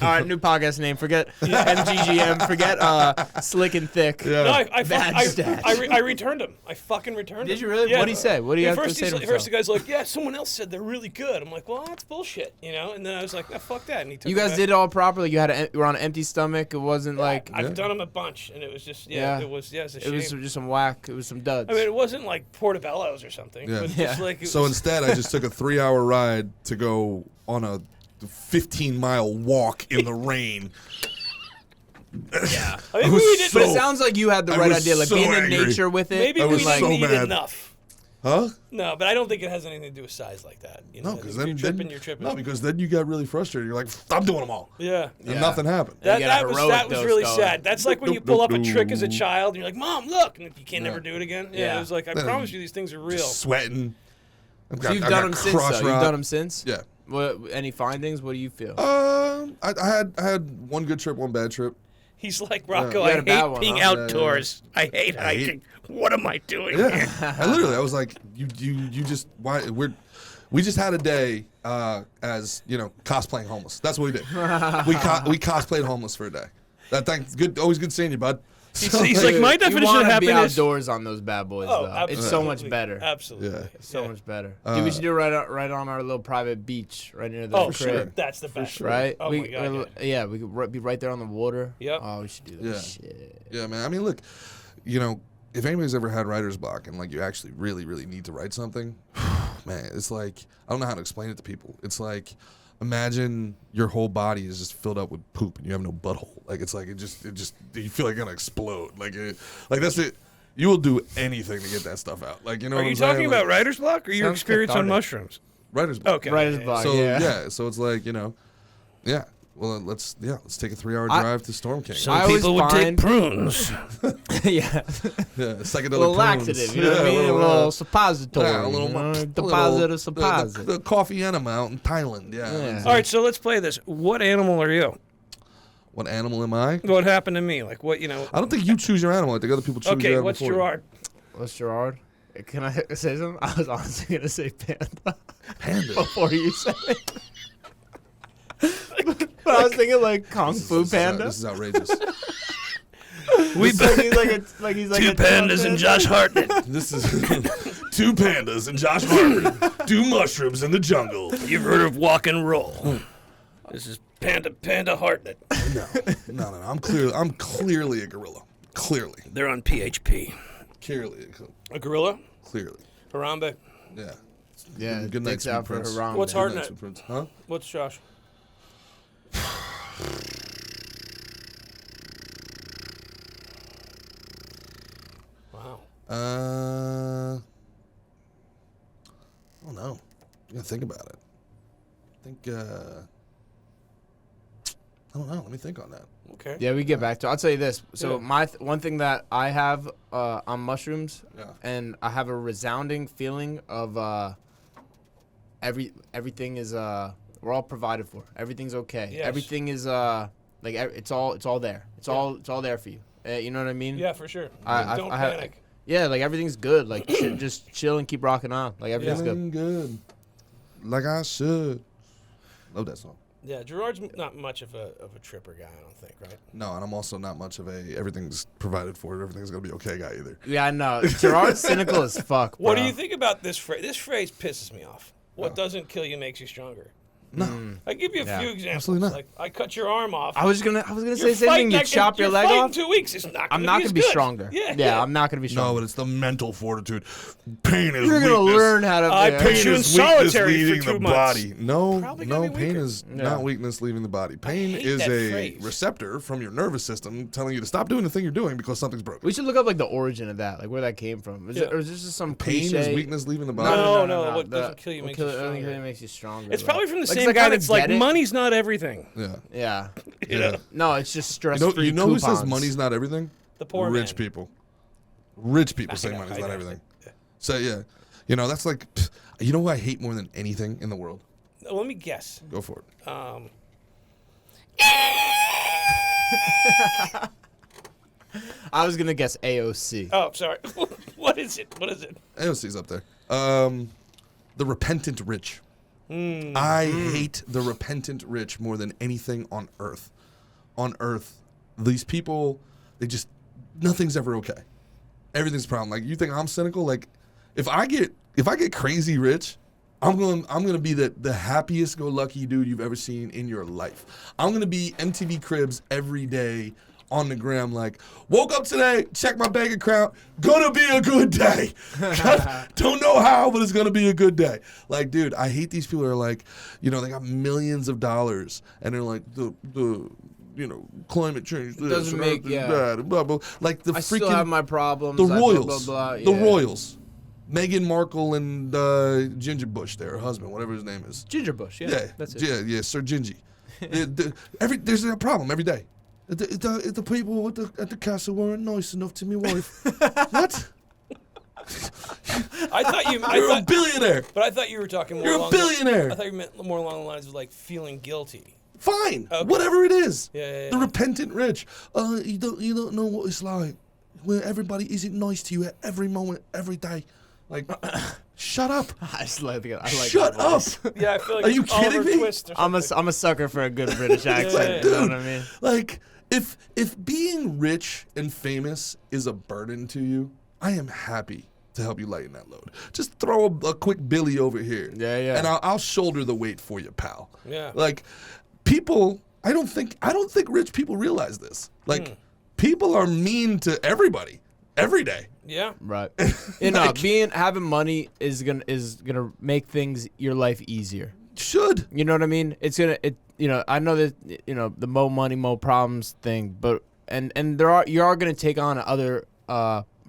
All right, new podcast name. Forget MGGM. Forget Slick and Thick. Yeah. No, Vag Statch. I returned them. I fucking returned them. Did you really? Yeah. What'd he say? What do you have to first say to First himself? the guy's like, yeah, someone else said they're really good. I'm like, well, that's bullshit, you know? And then I was like, oh, fuck that. And he took You them guys back. did it all properly. You were on an empty stomach. It wasn't like I've done them a bunch, and it was just, it was a it shame. was just some whack. It was some duds. I mean, it wasn't like Portobello's or something. Yeah. But Yeah. just like, it So was, instead, I just took a 3-hour ride to go on a 15-mile walk in the rain. yeah. I mean, I was we did, But it so- sounds like you had the I right was idea, like so being in angry. nature with it. maybe I we was didn't so eat mad. enough. Huh? No, but I don't think it has anything to do with size like that. You know, No, because if then you're tripping. No, because then you got really frustrated. You're like, I'm doing them all, Yeah. and Yeah. nothing happened. You got a That heroic was dose really going. sad. That's like when you Nope, pull nope, up a trick as a nope. child and you're like, Mom, look, and you can never Yeah. do it again. Yeah, Yeah. it was like, I Then promise you these things are real. Just sweating. So you've done them since, though. You've done them since? Yeah. What? Any findings? What do you feel? I had one good trip, one bad trip. He's like, Rocco, You had I a bad hate one, being huh? outdoors. I hate hiking. What am I doing Yeah. here? I was like, you just we just had a day as cosplaying homeless. That's what we did. we cosplayed homeless for a day. Thanks. Good. Always good seeing you, bud. He's like, my You definition want of to be happiness. outdoors on those bad boys, Oh, though. absolutely. It's so much better. Absolutely. Yeah. It's so much better. Dude, we should do it right on our little private beach, right near the Oh, crib. sure. That's the best. Right? Oh, my God. Yeah, we could be right there on the water. Yep. Oh, we should do that. Yeah. Shit. Yeah, man. I mean, look, if anybody's ever had writer's block and like you actually really, really need to write something, man, it's like I don't know how to explain it to people. It's like imagine your whole body is just filled up with poop and you have no butthole. Like it's like it just you feel like you're gonna explode. Like that's it. You will do anything to get that stuff out. Like Are what you I'm talking saying? about writer's block or your Sounds experience on cathartic. mushrooms? Writer's block. Okay. Writer's block. So yeah. so it's like yeah. Well, let's take a 3-hour drive to Storm King. Some I always people would take find- prunes. Yeah. Psychedelic A little prunes. laxative, you know what I mean? A little suppository. Yeah, a little deposit of suppository. the coffee enema out in Thailand. Yeah. Yeah. All right, so let's play this. What animal are you? What animal am I? What happened to me? Like what, I don't think you choose your animal. I think other people choose your Okay, animal what's for you. Gerard? What's Gerard? Can I say something? I was honestly going to say panda. Panda. Before you said it. But I was thinking like Kung Fu Panda. This is outrageous. We've He's like two a pandas and Josh Hartnett. This is 2 pandas and Josh Hartnett do mushrooms in the jungle. You've heard of walk and roll. This is Panda Hartnett. No. I'm clearly a gorilla. Clearly. They're on PHP. A gorilla? Clearly. Harambe. Yeah. Yeah, Good night, dicks out sweet for prince. Harambe. What's Good night, Hartnett? sweet prince. Huh? What's Josh? Wow. I don't know. You gotta think about it. I don't know. Let me think on that. Okay. Yeah, we get back to. I'll tell you this. So Yeah. one thing that I have on mushrooms, Yeah. and I have a resounding feeling of everything is we're all provided for. Everything's okay. Yes. Everything is it's all there. It's all there for you. You know what I mean? Yeah, for sure. I Don't have- panic. Yeah, like everything's good. Like just chill and keep rocking on. Like everything's good. Feeling good. Like I should. Love that song. Yeah, Gerard's not much of a tripper guy, I don't think, right? No, and I'm also not much of everything's provided for, everything's gonna be okay guy either. Yeah, I know. Gerard's cynical as fuck. What bro. do you think about this phrase? This phrase pisses me off. What doesn't kill you makes you stronger. No. I give you a Yeah. few examples. Absolutely not. Like I cut your arm off. I was gonna say You're the same thing. fighting You like- chop your you're leg fighting off. 2 weeks. It's not. I'm gonna not be gonna as be good. stronger. Yeah. I'm not gonna be stronger. No, but it's the mental fortitude. Pain is You're gonna weakness. learn how to. I yeah. put Pain you in is weakness solitary for leaving 2 the months. body. No, Probably gonna be pain weaker. is Yeah. not weakness leaving the body. Pain hate is that a phrase. receptor from your nervous system telling you to stop doing the thing you're doing because something's broken. We should look up like the origin of that, like where that came from. Is Yeah. it, or is this just some Pain cliche? is weakness leaving the body. No. What doesn't kill you makes you only stronger. makes you stronger. It's bro. probably from the Like, same I guy kinda that's like, get it. money's not everything. Yeah. Yeah. You know? No, it's just stress You free. know who says money's not everything? The poor Rich man. people. Rich people say know, money's I not know. everything. So yeah, that's like, you know who I hate more than anything in the world? Let me guess. Go for it. I was gonna guess AOC. Oh, sorry. What is it? AOC's up there. The repentant rich. I hate the repentant rich more than anything on earth. On earth, these people, nothing's ever okay. Everything's a problem. Like, you think I'm cynical? Like, if I get crazy rich, I'm gonna be the happiest go lucky dude you've ever seen in your life. I'm gonna be MTV Cribs every day on the gram, like, woke up today, check my bank account, gonna be a good day. Don't know how, but it's gonna be a good day. Like, dude, I hate these people who are like, they got millions of dollars and they're like the climate change this, Doesn't and make- yeah. that, blah, blah. Like the I freaking still have my problems. the I blah, royals, blah, blah, the yeah. royals, Meghan Markle and Ginger Bush, her husband, whatever his name is. Ginger Bush. Yeah, that's it. Yeah, Sir Gingy. There's a problem every day. The people at the castle weren't nice enough to my wife. What? I thought you. You're a billionaire. But I thought you were talking more. You're a billionaire. I thought you meant more along the lines of like feeling guilty. Fine, Okay. whatever it is. Yeah. The repentant rich. You don't know what it's like when everybody isn't nice to you at every moment, every day. Like, shut up. I just like Shut that up. voice. Yeah, I feel like Are you it's Oliver kidding me? Twist or I'm something. a sucker for a good British accent. yeah. You know Dude, what I mean? like, if being rich and famous is a burden to you, I am happy to help you lighten that load. Just throw a quick Billy over here. Yeah. And I'll shoulder the weight for you, pal. Yeah. Like, people, I don't think rich people realize this. Like, people are mean to everybody every day. Yeah. Right. Having money is gonna make your life easier. Should. You know what I mean? I know that the mo money, mo problems thing, but and you are gonna take on other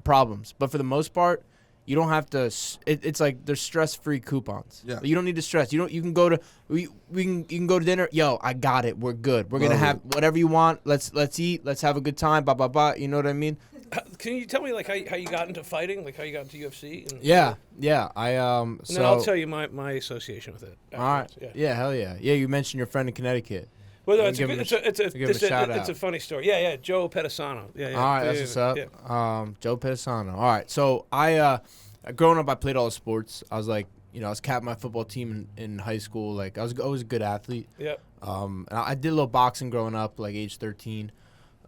problems, but for the most part, you don't have to. It's like there's stress-free coupons. Yeah. You don't need to stress. You can go to you can go to dinner. Yo, I got it. We're good. We're gonna have whatever you want. Let's eat. Let's have a good time. Blah blah blah. You know what I mean? Can you tell me like how you got into fighting, like how you got into UFC? And, Yeah. I And then I'll tell you my association with it. All right. afterwards. Yeah. Hell yeah. Yeah. You mentioned your friend in Connecticut. Well, no, Give him a shout it's a out. funny story. Yeah, Joe Pedisano. Yeah. All right, that's what's up. Yeah. Joe Pedisano. All right, so growing up, I played all the sports. I was like, I was captain of my football team in high school. Like, I was always a good athlete. Yep. And I did a little boxing growing up, like age 13.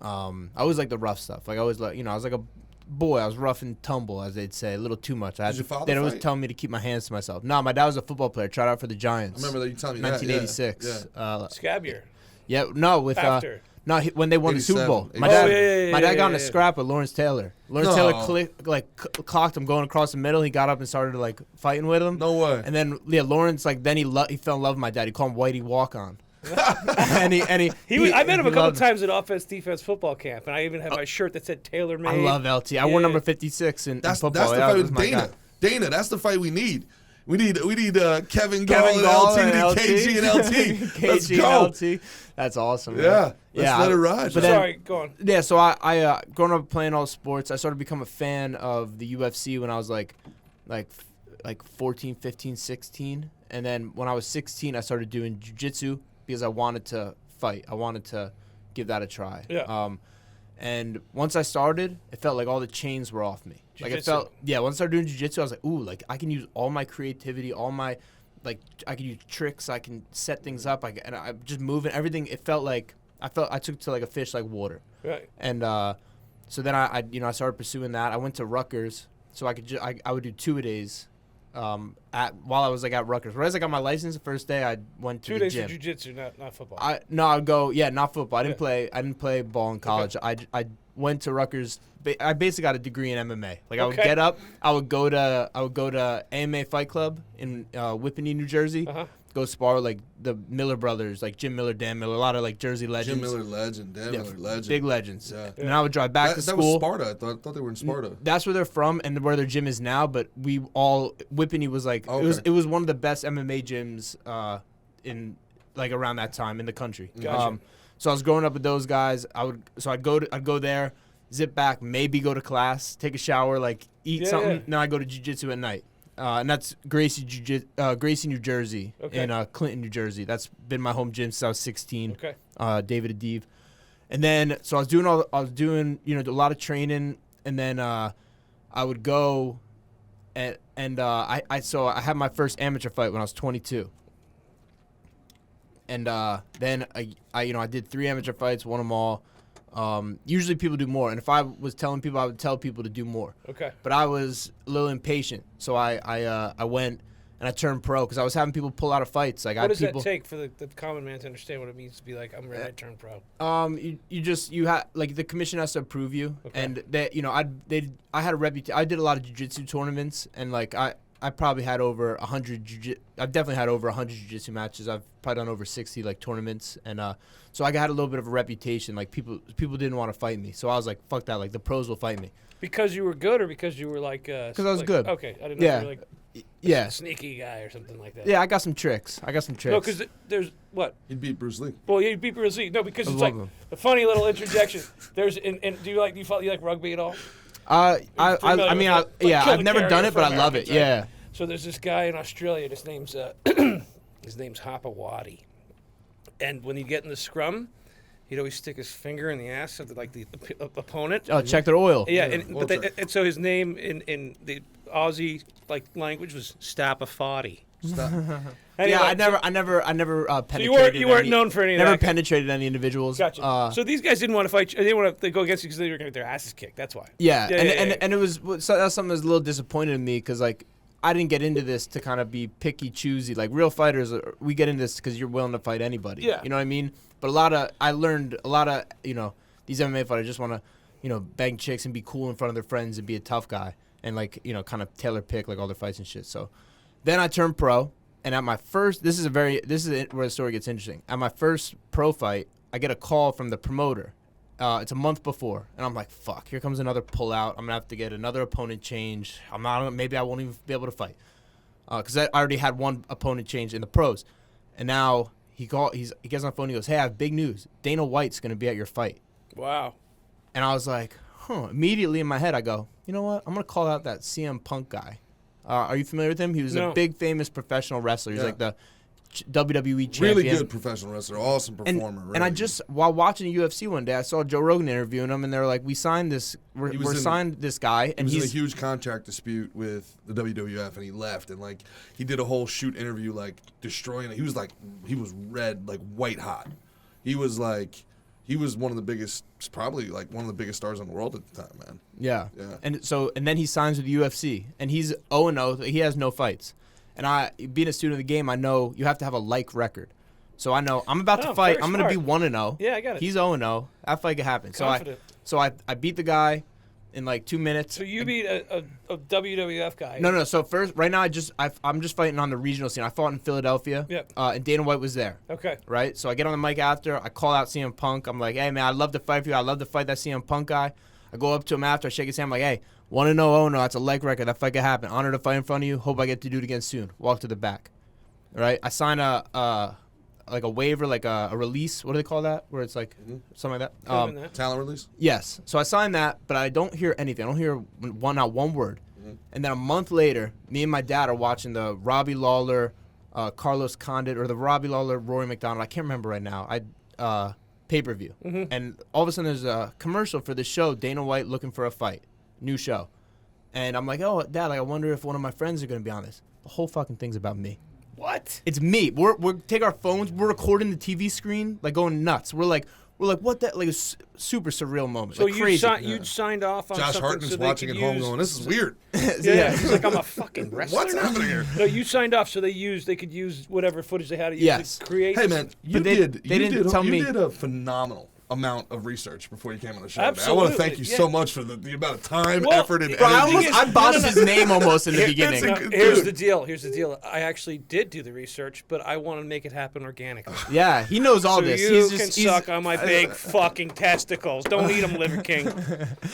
I always like the rough stuff. Like, I was like, I was like a boy. I was rough and tumble, as they'd say, a little too much. Did your father They'd always fight? tell me to keep my hands to myself. No, my dad was a football player. Tried out for the Giants. I remember that you telling me 1986. Yeah. Scab year. Yeah, no, with After. when they won the Super 87, Bowl. 87. My dad, yeah, my dad got in a yeah. scrap with Lawrence Taylor. Lawrence No. Taylor clocked him going across the middle. He got up and started like fighting with him. No way. And then Lawrence he fell in love with my dad. He called him Whitey Walk On. and he I met him a couple loved times at offense-defense football camp, and I even had my shirt that said Taylor Made. I love LT. I wore number 56 in football. That's the Yeah, fight that with was my Dana. guy. Dana, that's the fight we need. We need Kevin Gall Kevin and Gall LT. We and need LT. KG and LT. Let's KG go. and LT. That's awesome. Man. Yeah. Let's let it ride. But then- Sorry, go on. Yeah, so I growing up playing all sports, I started to become a fan of the UFC when I was like 14, 15, 16. And then when I was 16, I started doing jiu-jitsu because I wanted to fight. I wanted to give that a try. Yeah. And once I started, it felt like all the chains were off me. Like it Jiu-jitsu. felt, once I started doing jiu-jitsu, I was like, ooh, like I can use all my creativity, all my, like I can use tricks, I can set things up, and I'm just moving everything. It felt like I took it to like a fish like water. Right. And so then I started pursuing that. I went to Rutgers, so I would do 2-a-days while I was like at Rutgers. Whereas I got my license the first day, I went to 2 the days gym. of jiu-jitsu, not football. I'd go, not football. I didn't Yeah. play ball in college. I went to Rutgers. I basically got a degree in MMA. Like I would Okay. get up, I would go to AMA Fight Club in Whippany, New Jersey. Uh-huh. Go spar with, like the Miller brothers, like Jim Miller, Dan Miller, a lot of like Jersey legends. Jim Miller legend, Dan Miller legend. Big legends. Yeah. And I would drive back to That school. was Sparta. I thought they were in Sparta. That's where they're from and where their gym is now. But Whippany was like Okay. it was one of the best MMA gyms in like around that time in the country. Gotcha. So I was growing up with those guys. I'd go there, zip back, maybe go to class, take a shower, like eat Yeah, something. yeah. Then I go to jiu-jitsu at night. And that's Gracie, New Jersey, Okay. in Clinton, New Jersey. That's been my home gym since I was 16. Okay. David Adib. And then, so I was doing a lot of training, and then I would go, I had my first amateur fight when I was 22. And then I did 3 amateur fights, won them all. Usually people do more, and if I was telling people, I would tell people to do more. Okay. But I was a little impatient, so I went and I turned pro because I was having people pull out of fights. Like What does people, that take for the common man to understand what it means to be like, I'm ready to turn pro? you have like the commission has to approve you, Okay. and that I had a reputation. I did a lot of jiu-jitsu tournaments, and like I probably had over 100 I've definitely had over 100 jiu-jitsu matches. I've probably done over 60 like tournaments, and so I had a little bit of a reputation. Like people didn't want to fight me, so I was like, fuck that. Like the pros will fight me. Because you were good, or because you were like? Because I was good. Okay, I didn't know Yeah. if you were like Yeah, a sneaky guy or something like that. yeah. I got some tricks. No, because there's what? He'd beat Bruce Lee. Well, you beat Bruce Lee. No, because I it's love like him. a funny little interjection. There's and do you like rugby at all? I mean, I've never done it, but I love it. Right? Yeah. So there's this guy in Australia. His name's Hapawadi, and when you get in the scrum, he'd always stick his finger in the ass of the opponent. Oh, check their oil. Yeah, and so his name in the Aussie language was Stoppages. Anyway, Yeah, I never penetrated. So you weren't known for any of that. Never penetrated any individuals. Gotcha. So these guys didn't want to fight. They didn't want to go against you because they were going to get their asses kicked. That's why. Yeah, and it was so that's something that was a little disappointed in me because I didn't get into this to kind of be picky, choosy. Like real fighters, we get into this because you're willing to fight anybody. Yeah. You know what I mean? But I learned a lot of these MMA fighters just want to bang chicks and be cool in front of their friends and be a tough guy and kind of tailor pick all their fights and shit. So then I turned pro. And at my first, this is where the story gets interesting. At my first pro fight, I get a call from the promoter. It's a month before, and I'm like, "Fuck! Here comes another pullout. I'm gonna have to get another opponent change. Maybe I won't even be able to fight because I already had one opponent change in the pros." And now he gets on the phone. And he goes, "Hey, I have big news. Dana White's gonna be at your fight." Wow. And I was like, "Huh." Immediately in my head, I go, "You know what? I'm gonna call out that CM Punk guy." Are you familiar with him? He was a big, famous professional wrestler. He's like the WWE champion. Really good professional wrestler. Awesome performer. And I just, while watching the UFC one day, I saw Joe Rogan interviewing him, and they were like, we signed this guy. And he's in a huge contract dispute with the WWF, and he left. And, he did a whole shoot interview, destroying it. He was red, white hot. He was one of the biggest, probably one of the biggest stars in the world at the time, man. Yeah. And then he signs with the UFC, and he's 0-0. He has no fights. And being a student of the game, I know you have to have a record. So I know I'm about to fight. I'm going to be 1-0. Yeah, I got it. He's 0-0. That fight could happen. Confident. So I beat the guy in 2 minutes. So you beat a WWF guy. No. So first, right now, I'm just fighting on the regional scene. I fought in Philadelphia. Yep. And Dana White was there. Okay. Right. So I get on the mic after. I call out CM Punk. I'm like, "Hey man, I'd love to fight for you. I'd love to fight that CM Punk guy." I go up to him after. I shake his hand. I'm like, "Hey, 1-0, 0-0. That's a record. That fight could happen. Honored to fight in front of you. Hope I get to do it again soon." Walk to the back. Right. I sign a waiver, a release. What do they call that? Where it's something like that. Talent release? Yes. So I signed that, but I don't hear anything. I don't hear not one word. Mm-hmm. And then a month later, me and my dad are watching the Robbie Lawler, Carlos Condit, or the Robbie Lawler, Rory McDonald. I can't remember right now. Pay-per-view. Mm-hmm. And all of a sudden there's a commercial for the show, Dana White looking for a fight. New show. And I'm like, "Oh, Dad, I wonder if one of my friends are going to be on this." The whole fucking thing's about me. What? It's me. We're take our phones. We're recording the TV screen, going nuts. We're like, what that? A super surreal moment. So crazy. You signed off on Josh something Hartman's so watching at home going, "This is weird." Yeah. He's like, "I'm a fucking wrestler." What's happening here? No, you signed off so they could use whatever footage they had to use to create. Hey man, you they did a a phenomenal amount of research before you came on the show. Absolutely. Man. I want to thank you so much for the amount of time, effort, and bro, energy. I bossed his name almost in the beginning. Here's the deal. I actually did do the research, but I want to make it happen organically. Yeah, he knows all so this. You can suck on my big fucking testicles. Don't eat them, Liver King.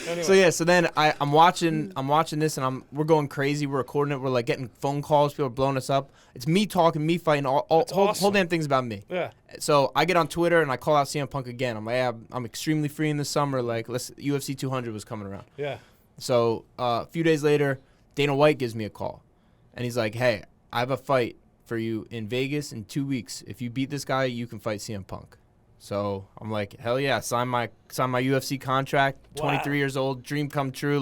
Anyway. So then I'm watching this, and we're going crazy. We're recording it. We're getting phone calls. People are blowing us up. It's me talking, me fighting. Whole damn thing's about me. Yeah. So I get on Twitter and I call out CM Punk again. I'm like, "Yeah, I'm extremely free in the summer. UFC 200 was coming around." Yeah. So a few days later, Dana White gives me a call, and he's like, "Hey, I have a fight for you in Vegas in 2 weeks. If you beat this guy, you can fight CM Punk." So I'm like, "Hell yeah!" Sign my UFC contract. Wow. 23 years old, dream come true.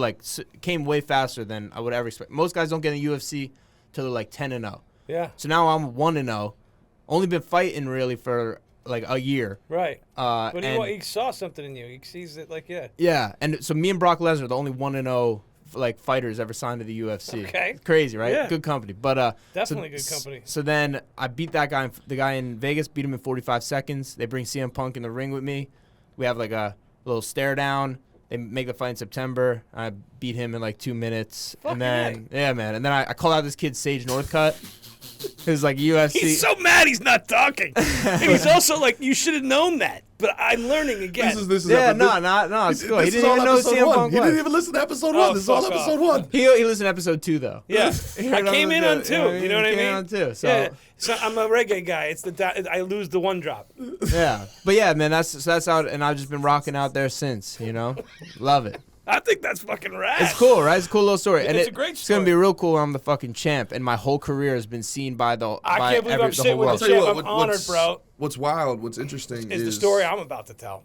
Came way faster than I would ever expect. Most guys don't get in the UFC till they're 10-0. Yeah. So now I'm 1-0. Only been fighting really for a year. Right. But and he saw something in you. He sees it Yeah. Yeah, and so me and Brock Lesnar are the only 1-0 fighters ever signed to the UFC. Okay. Crazy, right? Yeah. Good company. But definitely good company. So then I beat the guy in Vegas, beat him in 45 seconds. They bring CM Punk in the ring with me. We have a little stare down. They make the fight in September. I beat him in 2 minutes. Fucking and then yeah, man. And then I call out this kid Sage Northcutt. Who's UFC. He's so mad he's not talking. And he's also you should have known that. But I'm learning again. This is no, it's cool. He didn't even know CM Punk He was. didn't even listen to episode 1. This is all episode 1. He listened to episode 2 though. Yeah. I came in on 2. You know what I mean? Came on 2. So. Yeah. So I'm a reggae guy. I lose the one drop. Yeah. But yeah, man, that's out, and I've just been rocking out there since, Love it. I think that's fucking rad. It's cool, right? It's a cool little story. And It's a great It's gonna story. be real cool when I'm the fucking champ, and my whole career has been seen by I can't believe I'm the sitting whole with world. the I'll tell you champ. what, I'm honored, bro. What's wild, what's interesting Is the is story I'm about to tell.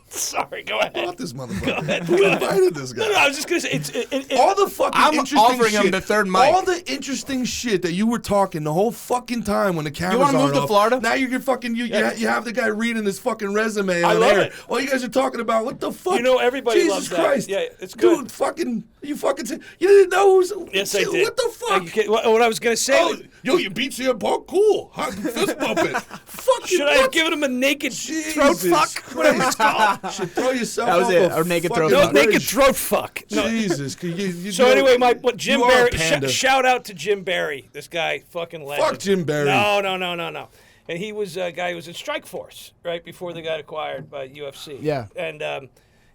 Sorry, go ahead. Fuck this motherfucker. Who invited this guy? No, I was just gonna say All the fucking I'm interesting offering shit. him the third mic. All the interesting shit that you were talking the whole fucking time when the cameras wanna move aren't to off. Florida? Now you're fucking you have the guy reading his fucking resume I on love air. it. All you guys are talking about what the fuck? You know everybody Jesus loves that. Christ. Yeah, it's good. Dude, fucking you fucking you didn't know who's Yes, I did. What the fuck? What I was gonna say. Oh, yo, you beat CM Punk? Cool. Hot fist bumping. Fucking Should I have what? given him a naked throat Jesus fuck? Whatever it's called. Should throw yourself That was off it, a or naked fucking throat No, fuck. bridge. naked throat fuck. No. Jesus. So anyway, Jim you are a Barry. panda. Shout out to Jim Barry. This guy, fucking legend. Fuck Jim Barry. No. And he was a guy who was in Strike Force right before they got acquired by UFC. Yeah. And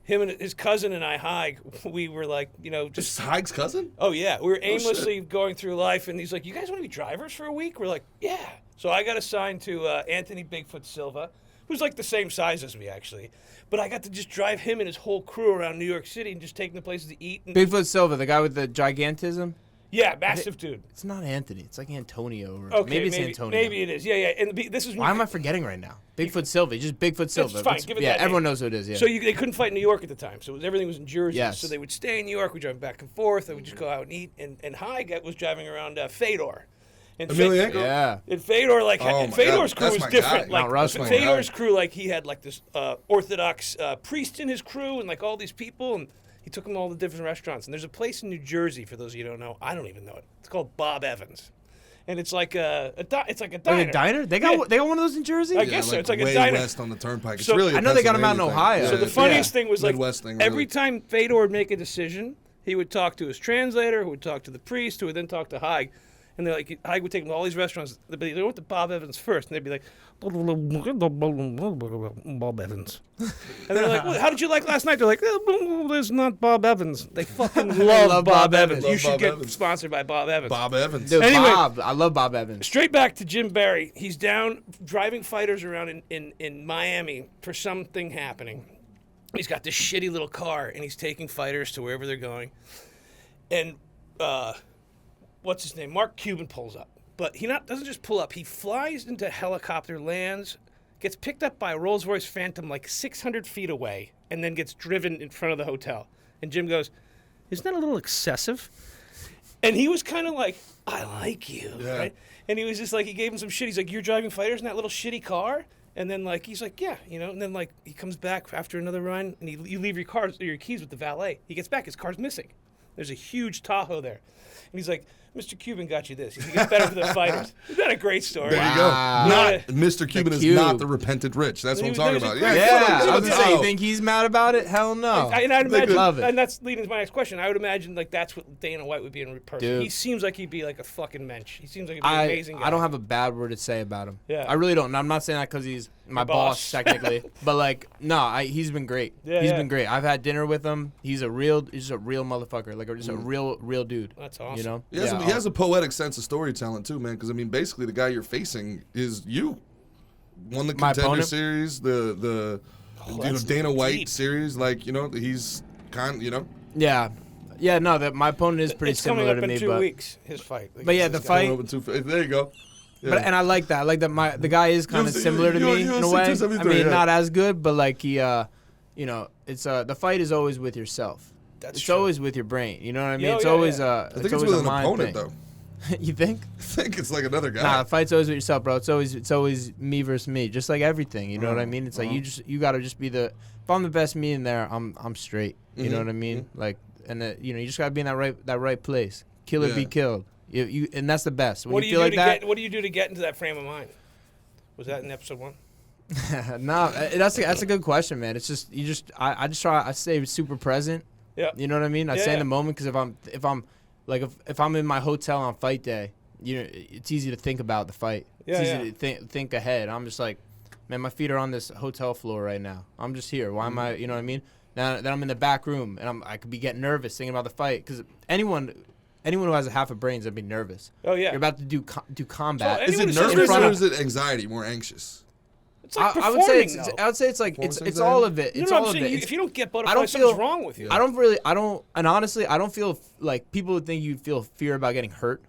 him and his cousin and I, Haig, we were like, Just Haig's cousin? oh yeah, we were shit. aimlessly going through life, and he's like, "You guys want to be drivers for a week?" We're like, "Yeah." So I got assigned to Anthony Bigfoot Silva, who's like the same size as me actually, but I got to just drive him and his whole crew around New York City and just take them to places to eat. And, Bigfoot Silva, the guy with the gigantism. yeah, massive dude. It's not Anthony. It's like Antonio. Or Okay, maybe it's Antonio. Maybe it is. Yeah. And this is Why am I forgetting right now? Bigfoot Silva. Just Bigfoot Silva. fine, give it yeah, that everyone name. knows who it is. Yeah. So they couldn't fight in New York at the time, so everything was in Jersey. Yes. So they would stay in New York. We drive back and forth. They would just go out and eat. And Haig was driving around Fedor. And Emelianenko? yeah. And Fedor, like, Oh and my Fedor's God, crew that's was my different. guy. Like, Mount Rushmore. Fedor's crew, like, he had like this Orthodox priest in his crew, and like all these people, and he took them all to different restaurants. And there's a place in New Jersey, for those of you who don't know, I don't even know it. It's called Bob Evans, and it's like it's like a diner. Like a diner? They got one of those in Jersey? I guess so. It's like a way diner. west on the turnpike. It's So- really a I know they got 'em out in Pennsylvania Ohio. thing. So the it's- funniest thing was like Midwest thing, every really. time Fedor would make a decision, he would talk to his translator, who would talk to the priest, who would then talk to Haig. And they're like, Haig would take them to all these restaurants, but they went to Bob Evans first, and they'd be like, Bob Evans. And they're like, well, how did you like last night? They're like, there's not Bob Evans. They fucking love Bob Evans. Love You should Bob get Evans. sponsored by Bob Evans. Bob Evans. Dude, Anyway. Bob. I love Bob Evans. Straight back to Jim Barry. He's down driving fighters around in Miami for something happening. He's got this shitty little car, and he's taking fighters to wherever they're going. And what's his name? Mark Cuban pulls up. But he doesn't just pull up. He flies into a helicopter, lands, gets picked up by a Rolls-Royce Phantom like 600 feet away, and then gets driven in front of the hotel. And Jim goes, isn't that a little excessive? And he was kind of like, I like you, Yeah. right? And he was just like, he gave him some shit. He's like, you're driving fighters in that little shitty car? And then like, he's like, yeah, and then like, he comes back after another run, and you leave your keys with the valet. He gets back, his car's missing. There's a huge Tahoe there. And he's like, Mr. Cuban got you this. He gets better for the fighters. Isn't that a great story? There you go. Wow. Not Yeah. Mr. Cuban is Cube. not the repentant rich. That's what I'm talking about. Yeah, Yeah, I was gonna say, you Oh. think he's mad about it? Hell no. And I'd imagine, love it. and that's leading to my next question. I would imagine like that's what Dana White would be in person. Dude. He seems like he'd be like a fucking mensch. He seems like he'd be an amazing guy. I don't have a bad word to say about him. Yeah. I really don't. And I'm not saying that because he's my Your boss, boss. technically. But like, no, he's been great. Yeah, He's yeah. been great. I've had dinner with him. He's just a real motherfucker. Like just a real dude. That's awesome. You know? He has a poetic sense of storytelling too, man. Because I mean, basically, the guy you're facing is you. Won the My Contender opponent? Series, the that's Dana White deep. series. Like he's Yeah. Yeah, no, my opponent is pretty It's coming similar up to in me, 2 but weeks. His fight. But yeah, against the this guy. fight- There you go. Yeah. But, and I like that. I like that the guy is kind of see- similar to you- me you'll in a see way. 273, I mean, yeah. not as good, but like he it's the fight is always with yourself. That's It's true. always with your brain. You know what I mean? Yeah, It's yeah, always yeah. I it's think it's always with a an mind opponent thing. though. You think? I think it's like another guy. Nah, the fight's always with yourself, bro. It's always me versus me, just like everything. You know what I mean? It's like you gotta just be the. If I'm the best me in there, I'm straight. You know what I mean? Like, and you just gotta be in that right place. Kill or Yeah. be killed. You and that's the best. When What do you you feel do like to that, get? What do you do to get into that frame of mind? Was that in episode 1? no, that's a good question, man. It's just I just try. I stay super present. Yeah. You know what I mean? I Yeah, stay in yeah. the moment because if I'm in my hotel on fight day, it's easy to think about the fight. Yeah, It's yeah. easy to think ahead. I'm just like, man, my feet are on this hotel floor right now. I'm just here. Why am I? You know what I mean? Now that I'm in the back room and I could be getting nervous thinking about the fight because anyone who has a half a brain is gonna be nervous. Oh yeah. You're about to do combat. So Is it Anyone who says nervous front or of- is it anxiety? More anxious. It's like I would say performing, I would say it's like it's Performance all of it. You It's know what all I'm of saying? it. If you don't get I butterflies, don't something's feel wrong with you. and honestly, I don't feel like people would think you feel fear about getting hurt.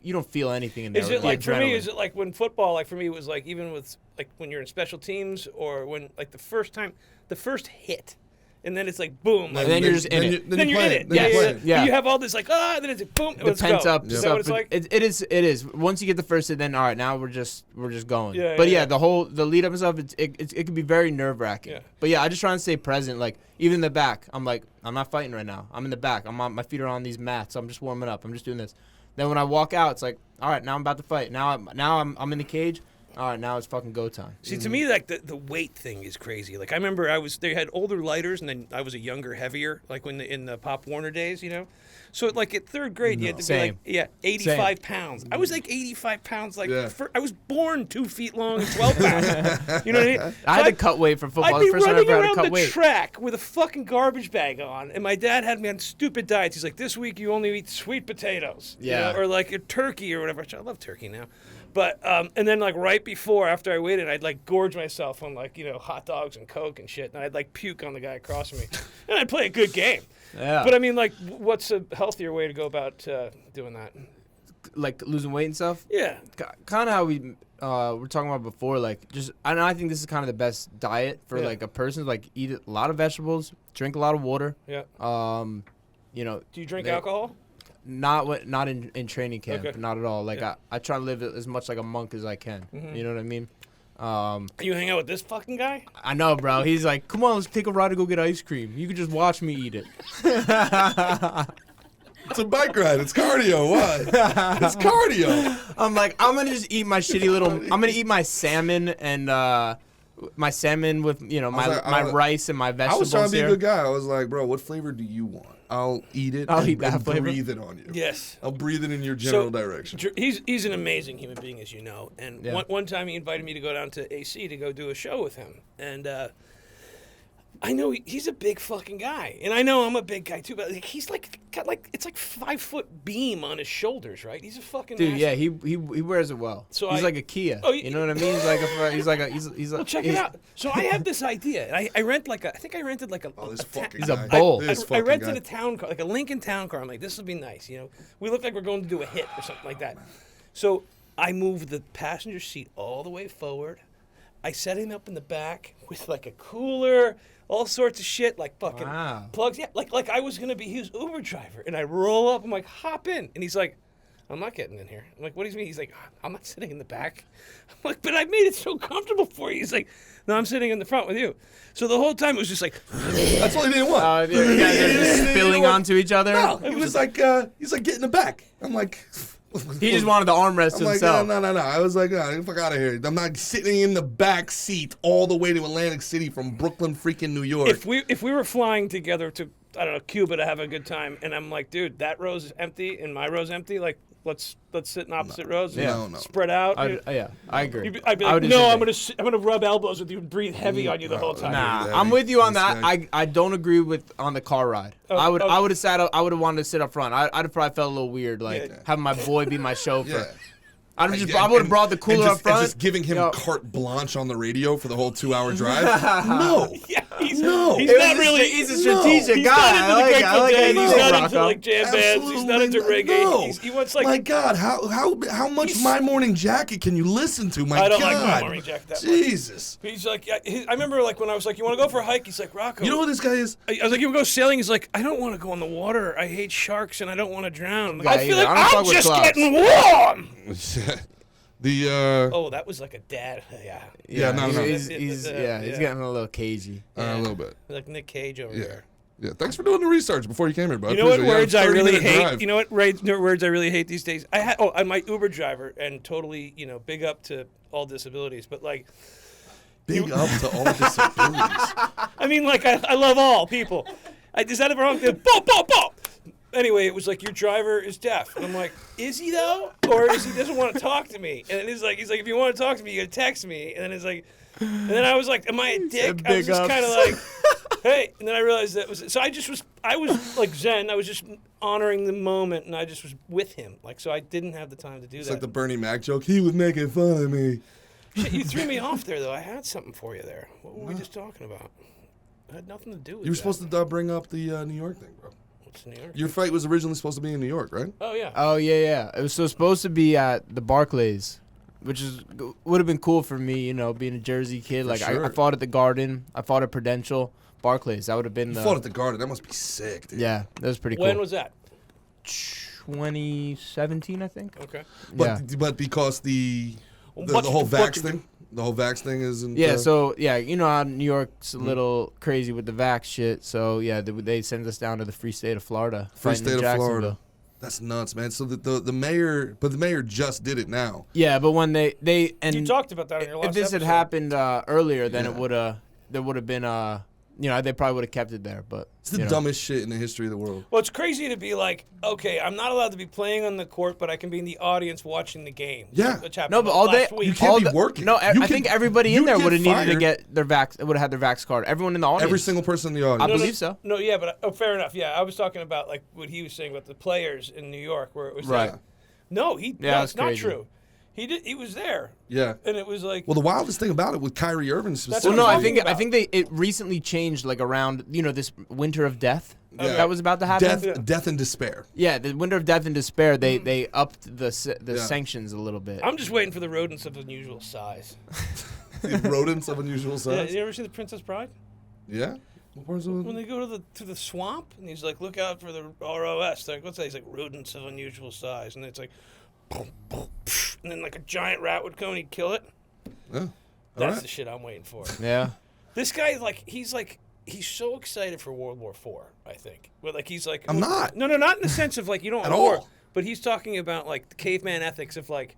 You don't feel anything in there. Is with it the like for me? adrenaline. Is it like when football? Like for me, it was like even with like when you're in special teams or when like the first hit, and then it's like boom. Like, And then you're just in it. then you're in it. Then you play it. Yeah. You have all this like then it's like, boom. the Let's pent go. up Is stuff. that what it's like? It is. Once you get the first hit, then all right, now we're just going. Yeah, but yeah. the lead up and stuff, it can be very nerve wracking. Yeah. But yeah, I just try and stay present. Like even in the back, I'm like, I'm not fighting right now. I'm in the back. My feet are on these mats. I'm just warming up. I'm just doing this. Then when I walk out, it's like, all right, now I'm about to fight. Now I'm in the cage. All right, now it's fucking go time. See, to me, like the weight thing is crazy. Like I remember they had older lighters, and then I was a younger, heavier. Like in the Pop Warner days, you know. So like at third grade, you had to Same. be like 85 pounds. I was like 85 pounds. Like Yeah. I was born 2 feet long and 12 pounds. You know what I mean? I had to cut weight for football. I'd The be first time I running ever had to around cut the weight. track with a fucking garbage bag on, and my dad had me on stupid diets. He's like, "This week you only eat sweet potatoes, you Yeah. know, or like a turkey or whatever." Which I love turkey now, but and then like right before after I waited, I'd like gorge myself on like hot dogs and Coke and shit, and I'd like puke on the guy across from me, and I'd play a good game. Yeah. But I mean, like, what's a healthier way to go about doing that? Like losing weight and stuff. Yeah, Kind of how we were talking about before. Like just I think this is kind of the best diet for Yeah. like a person. Like eat a lot of vegetables, drink a lot of water. yeah. Do Do you drink they- alcohol? Not in training camp, Okay. not at all. Like Yeah. I try to live as much like a monk as I can. Mhm. You know what I mean? You hang out with this fucking guy? I know, bro. He's like, come on, let's take a ride to go get ice cream. You could just watch me eat it. It's a bike ride. It's cardio. Why? It's cardio. I'm like, I'm gonna just eat my shitty little. I'm gonna eat my salmon and my salmon with my rice and my I vegetables. was trying to be a here. good guy. I was like, bro, what flavor do you want? I'll eat it. I'll and, eat that and flavor. breathe it on you. Yes. I'll breathe it in your general direction. He's an amazing human being, as you know. And Yeah. one time he invited me to go down to AC to go do a show with him. And I know he's a big fucking guy, and I know I'm a big guy too. But like, he's like got like it's like 5-foot beam on his shoulders, right? He's a fucking Dude, massive- yeah, he wears it well. So he's I- like a Kia. Oh, You know what I mean? He's like Well, check it out. So I have this idea. I rent like I think I rented like Oh, this a fucking He's a guy. bull. This I fucking rented guy. a town car, like a Lincoln town car. I'm like, this will be nice. You know, we look like we're going to do a hit or something like that. So I moved the passenger seat all the way forward. I set him up in the back with like a cooler, all sorts of shit, like fucking Wow. plugs. Yeah, like I was gonna be his Uber driver. And I roll up. I'm like, hop in. And he's like, I'm not getting in here. I'm like, what do you mean? He's like, I'm not sitting in the back. I'm like, but I made it so comfortable for you. He's like, no, I'm sitting in the front with you. So the whole time it was just like, That's what he didn't want. You guys are just spilling onto each other. No, he was like, he's like, get in the back. I'm like, He just wanted the armrest I'm to like, himself. no. I was like, no, get the fuck out of here. I'm not sitting in the back seat all the way to Atlantic City from Brooklyn, freaking New York. if we were flying together to, I don't know, Cuba to have a good time, and I'm like, dude, that row's empty and my row's empty, like, let's sit in opposite rows. No. Spread out. Yeah, I agree. I'd be I like, would no, just I'm gonna rub elbows with you and breathe heavy on you the whole time. Nah, Yeah, I'm with you on this that. guy. I don't agree with on the car ride. I would have sat up. I would have wanted to sit up front. I'd have probably felt a little weird, like Yeah. having my boy be my chauffeur. Yeah. I would have brought the cooler up front. And just giving him Yo. carte blanche on the radio for the whole 2-hour drive. No. Yeah, he's No. He's It not really. He's a strategic He's guy. not into the Grateful Dead. He's not into Rocco. like jam bands. He's not into Absolutely reggae. no. He wants like. My God, how much My Morning Jacket can you listen to? My I don't God. like My Morning Jacket that much. Jesus. He's like, I remember like when I was like, you want to go for a hike? He's like, Rocco. You know who this guy is? I was like, you want to go sailing? He's like, I don't want to go in the water. I hate sharks and I don't want to drown. Like, Yeah, I feel either. like I don't I'm fuck with just clubs. getting warm. The Oh, that was like a dad. Yeah. Yeah, no. He's Yeah. getting a little cagey. a little bit. Like Nick Cage over Yeah. there. Yeah. Thanks for doing the research before you came here, bud. You know what Appreciate it. words I really 30-minute hate? drive. You know what words I really hate these days? I'm my Uber driver and totally, big up to all disabilities, but like, Big up to all disabilities. I mean, like, I love all people. Is that wrong? Boom. Anyway, it was like, your driver is deaf. And I'm like, is he though? Or is he doesn't want to talk to me? And he's like, if you want to talk to me, you got to text me. And then it's like, and then I was like, am I a dick? I was big just ups. kind of like, hey. And then I realized that was, so I was like Zen. I was just honoring the moment and I just was with him. Like, so I didn't have the time to do It's that. like the Bernie Mac joke. He was making fun of me. Shit, you threw me off there, though. I had something for you there. What were we just talking about? It had nothing to do with You were supposed to bring up the New York thing, bro. What's New York? Your fight was originally supposed to be in New York, right? Oh, yeah. Oh yeah. It was supposed to be at the Barclays, which would have been cool for me, you know, being a Jersey kid. Like sure. I fought at the Garden, I fought at Prudential, Barclays. That would have been You fought at the Garden. That must be sick, dude. Yeah, that was pretty cool. When was that? 2017, I think. Okay. But because the whole vax thing, the whole vax thing isn't. Yeah, so yeah, you know how New York's a little crazy with the vax shit. So yeah, they send us down to the free state of Florida. Free fighting in state of Florida. Jacksonville. That's nuts, man. So the mayor just did it now. Yeah, but when they and You talked about that in your last if this had episode. happened earlier, then Yeah. there would have been you know, they probably would have kept it there. But It's the you know. dumbest shit in the history of the world. Well, it's crazy to be like, okay, I'm not allowed to be playing on the court, but I can be in the audience watching the game. Yeah. Which happened No, but all day last week. You can't all be the- working. No, You I think can- everybody in you there get would have needed to fired. get their vax. Would have had their vax card. Everyone in the audience. Every single person in the I audience. believe so. No, yeah, but fair enough. Yeah, I was talking about like what he was saying about the players in New York, where it was Right. like, no, Yeah, no, that's it's not crazy. true. He was there, Yeah. and it was like, Well, the wildest thing about it with Kyrie Irving what specifically. Well, no, I'm I think talking I about. think it recently changed like around this winter of death Yeah. that was about to happen. death and despair. Yeah, the winter of death and despair. They upped the Yeah. sanctions a little bit. I'm just waiting for the rodents of unusual size. The rodents of unusual Yeah, size. you ever see the Princess Bride? Yeah. What parts of When they go to the swamp, and he's like, look out for the ROS. They're like, what's that? He's like, rodents of unusual size, and it's like, boom, boom, psh, and then like a giant rat would come and he'd kill it. Yeah. All That's right. the shit I'm waiting for. Yeah. This guy, he's so excited for World War IV, I think. But he's like, I'm not. No, not in the sense of like you don't At want war, all. but he's talking about like the caveman ethics of like,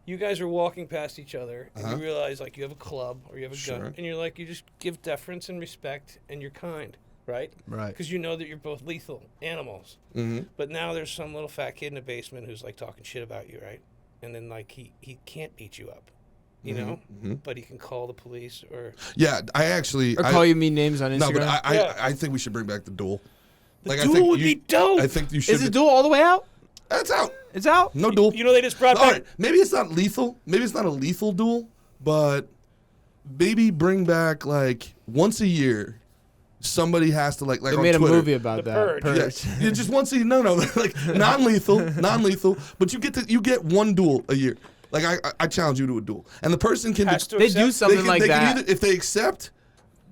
you guys are walking past each other and you realize like you have a club or you have a Sure. gun, and you're like, you just give deference and respect and you're kind, right? Right. Because you know that you're both lethal animals. Mm-hmm. But now there's some little fat kid in the basement who's like talking shit about you, right? And then like he can't beat you up, you know, but he can call the police or Yeah, I actually. Or call you mean names on Instagram. No, but Yeah. I think we should bring back the duel. I duel think would be dope. I think you should. Is the duel all the way out? That's out. It's out. No duel. You know they just brought All back. right, maybe it's not lethal. Maybe it's not a lethal duel, but maybe bring back like once a year. Somebody has to like They on made Twitter. a movie about The that. Purge. Yeah, just once a year. No, like non-lethal. But you get one duel a year. Like I challenge you to a duel, and the person can. Has to They accept- do something like they that. Can either, if they accept,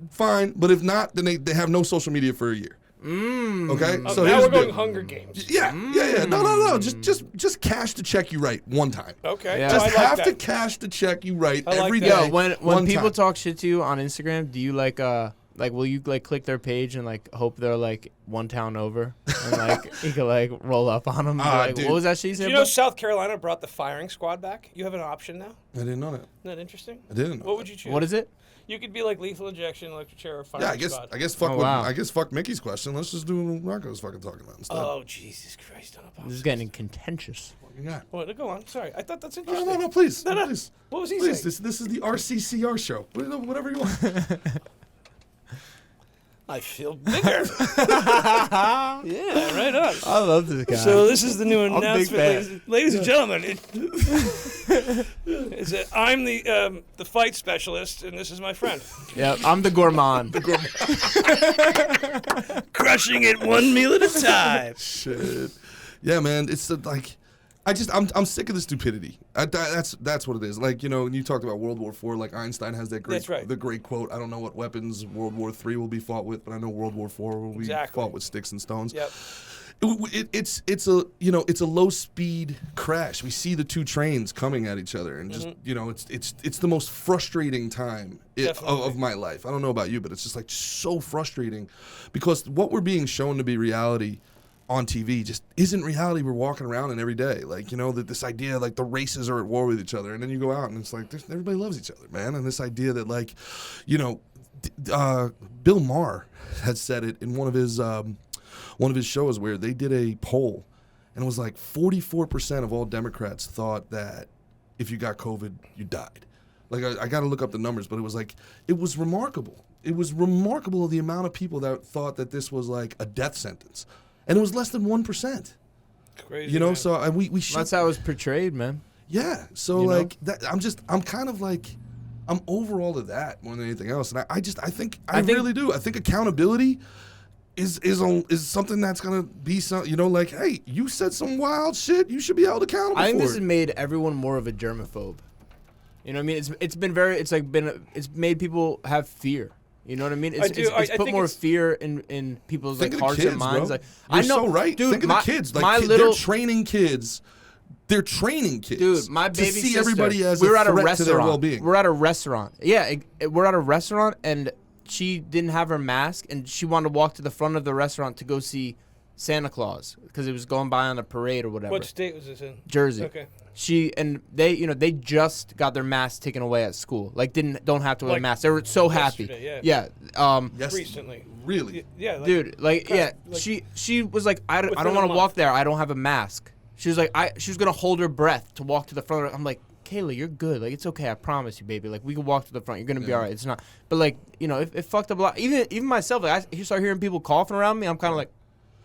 fine. But if not, then they have no social media for a year. Okay. Oh, So now here's we're the going deal. Hunger Games. Yeah. No. Just cash the check you write one time. Okay. Yeah. No, Just I like have that. to cash the check you write I like every that. day. Yo, when one people time. talk shit to you on Instagram, do you like will you like click their page and like hope they're like one town over and like you can like roll up on them? Like, dude. what was that she Do said? you know South Carolina brought the firing squad back? You have an option now. I didn't know that. Isn't that interesting? I didn't know What that. would you choose? What is it? You could be like lethal injection, electric chair, or firing Yeah, squad. I guess fuck. Oh, what, wow. I guess fuck Mickey's question. Let's just do what Rocco's fucking talking about instead. Oh Jesus Christ! On a This podcast. is getting contentious. Fucking God. Well, go on. Sorry, I thought that's No, interesting. please. No. Please. What was he Please, saying? this is the RCCR show. Whatever you want. I feel bigger. Yeah, right on. I love this guy. So this is the new a big announcement, fan. ladies and gentlemen. Is that I'm the fight specialist, and this is my friend. Yeah, I'm the gourmand. Crushing it one meal at a time. Shit. Yeah, man. It's like, I'm sick of the stupidity. That's what it is. Like, and you talked about World War IV. Like Einstein has that great, That's right. the great quote. I don't know what weapons World War III will be fought with, but I know World War IV will be Exactly. fought with sticks and stones. Yep. It's a low speed crash. We see the two trains coming at each other, and just it's the most frustrating time of my life. I don't know about you, but it's just like so frustrating because what we're being shown to be reality on TV just isn't reality. We're walking around in every day, like that this idea like the races are at war with each other, and then you go out and it's like everybody loves each other, man. And this idea that like, Bill Maher had said it in one of his shows where they did a poll, and it was like 44% of all Democrats thought that if you got COVID, you died. Like I got to look up the numbers, but it was remarkable. It was remarkable the amount of people that thought that this was like a death sentence. And it was less than 1%. Crazy. Man. So we should. That's how it was portrayed, man. Yeah. So You know? like that, I'm kind of like, I'm over all of that more than anything else. And I think really do. I think accountability is something that's gonna be some, like, hey, you said some wild shit, you should be held accountable I think for this it. has made everyone more of a germaphobe. You know what I mean? It's made people have fear. You know what I mean? It's put more fear in people's Think like of the hearts kids, and minds. bro. Like You're I know, so right. dude. Think of the kids. Like my they're little training kids. They're training kids. dude, my baby to see sister, everybody as we were a at a threat to their restaurant. well-being. We're at a restaurant. Yeah, we're at a restaurant, and she didn't have her mask, and she wanted to walk to the front of the restaurant to go see Santa Claus because it was going by on a parade or whatever. What state was this in? Jersey. Okay. They just got their masks taken away at school. Like don't have to wear Like masks. They were so happy. yesterday, Yeah. Yes, Recently. really. Yeah. Like, Dude, like Like- she was like I don't within a want to month. walk there. I don't have a mask. She was like she was gonna hold her breath to walk to the front. I'm like, Kayla, you're good. Like, it's okay. I promise you, baby. Like, we can walk to the front. You're gonna be all right. It's not. But like, it fucked up a lot. Even myself. Like, I start hearing people coughing around me. I'm kind of like,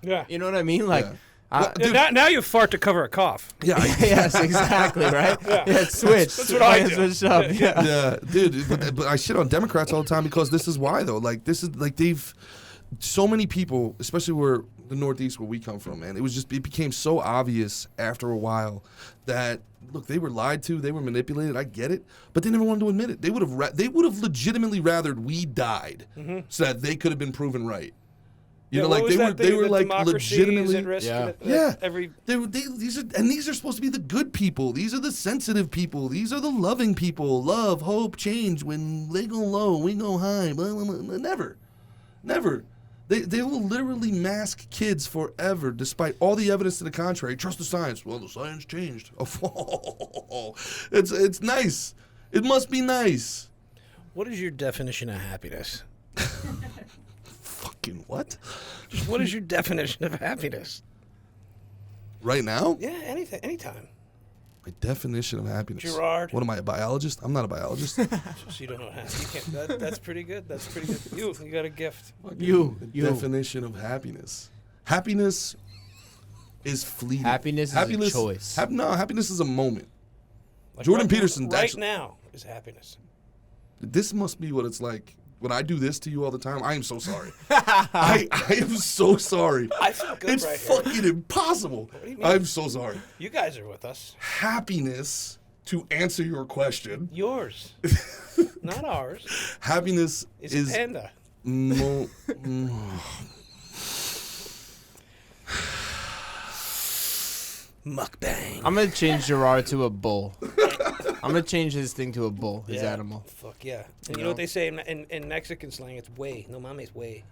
Yeah. you know what I mean? Like, Well, Yeah, dude, now you fart to cover a cough. yeah, yes, exactly, right? Yeah, switch. That's what I do. Switch up. Yeah. yeah, dude. But I shit on Democrats all the time because this is why though. Like this is like so many people, especially where the Northeast where we come from, man. It became so obvious after a while that look, they were lied to, they were manipulated. I get it, but they never wanted to admit it. They would have legitimately rathered we died so that they could have been proven right. You know, what like was that they thing were that like democracy legitimately. is at risk Yeah. Yeah, every these are supposed to be the good people. These are the sensitive people. These are the loving people. Love, hope, change. When they go low, we go high. Blah, blah, blah. Never. They will literally mask kids forever, despite all the evidence to the contrary. Trust the science. Well, the science changed. Oh, it's nice. It must be nice. What is your definition of happiness? Fucking what? Just what is your definition of happiness? Right now? Yeah, anytime. My definition of happiness. Gerard. What am I, a biologist? I'm not a biologist. So you don't know how. You can't. That's pretty good. That's pretty good. You got a gift. You. Definition of happiness. Happiness is fleeting. Happiness is a choice. Happiness is a moment. Like Jordan right, Peterson, right actually- now is happiness. This must be what it's like when I do this to you all the time. I am so sorry. I am so sorry. I feel good It's right here. fucking impossible. do you mean? I'm so sorry. You guys are with us. Happiness, to answer your question, Yours, not ours. happiness Is is panda. Mukbang. I'm gonna change Gerard to a bull. I'm gonna change his thing to a bull. His Yeah. animal. Fuck yeah. And you know what they say in Mexican slang? It's way. No mames, way.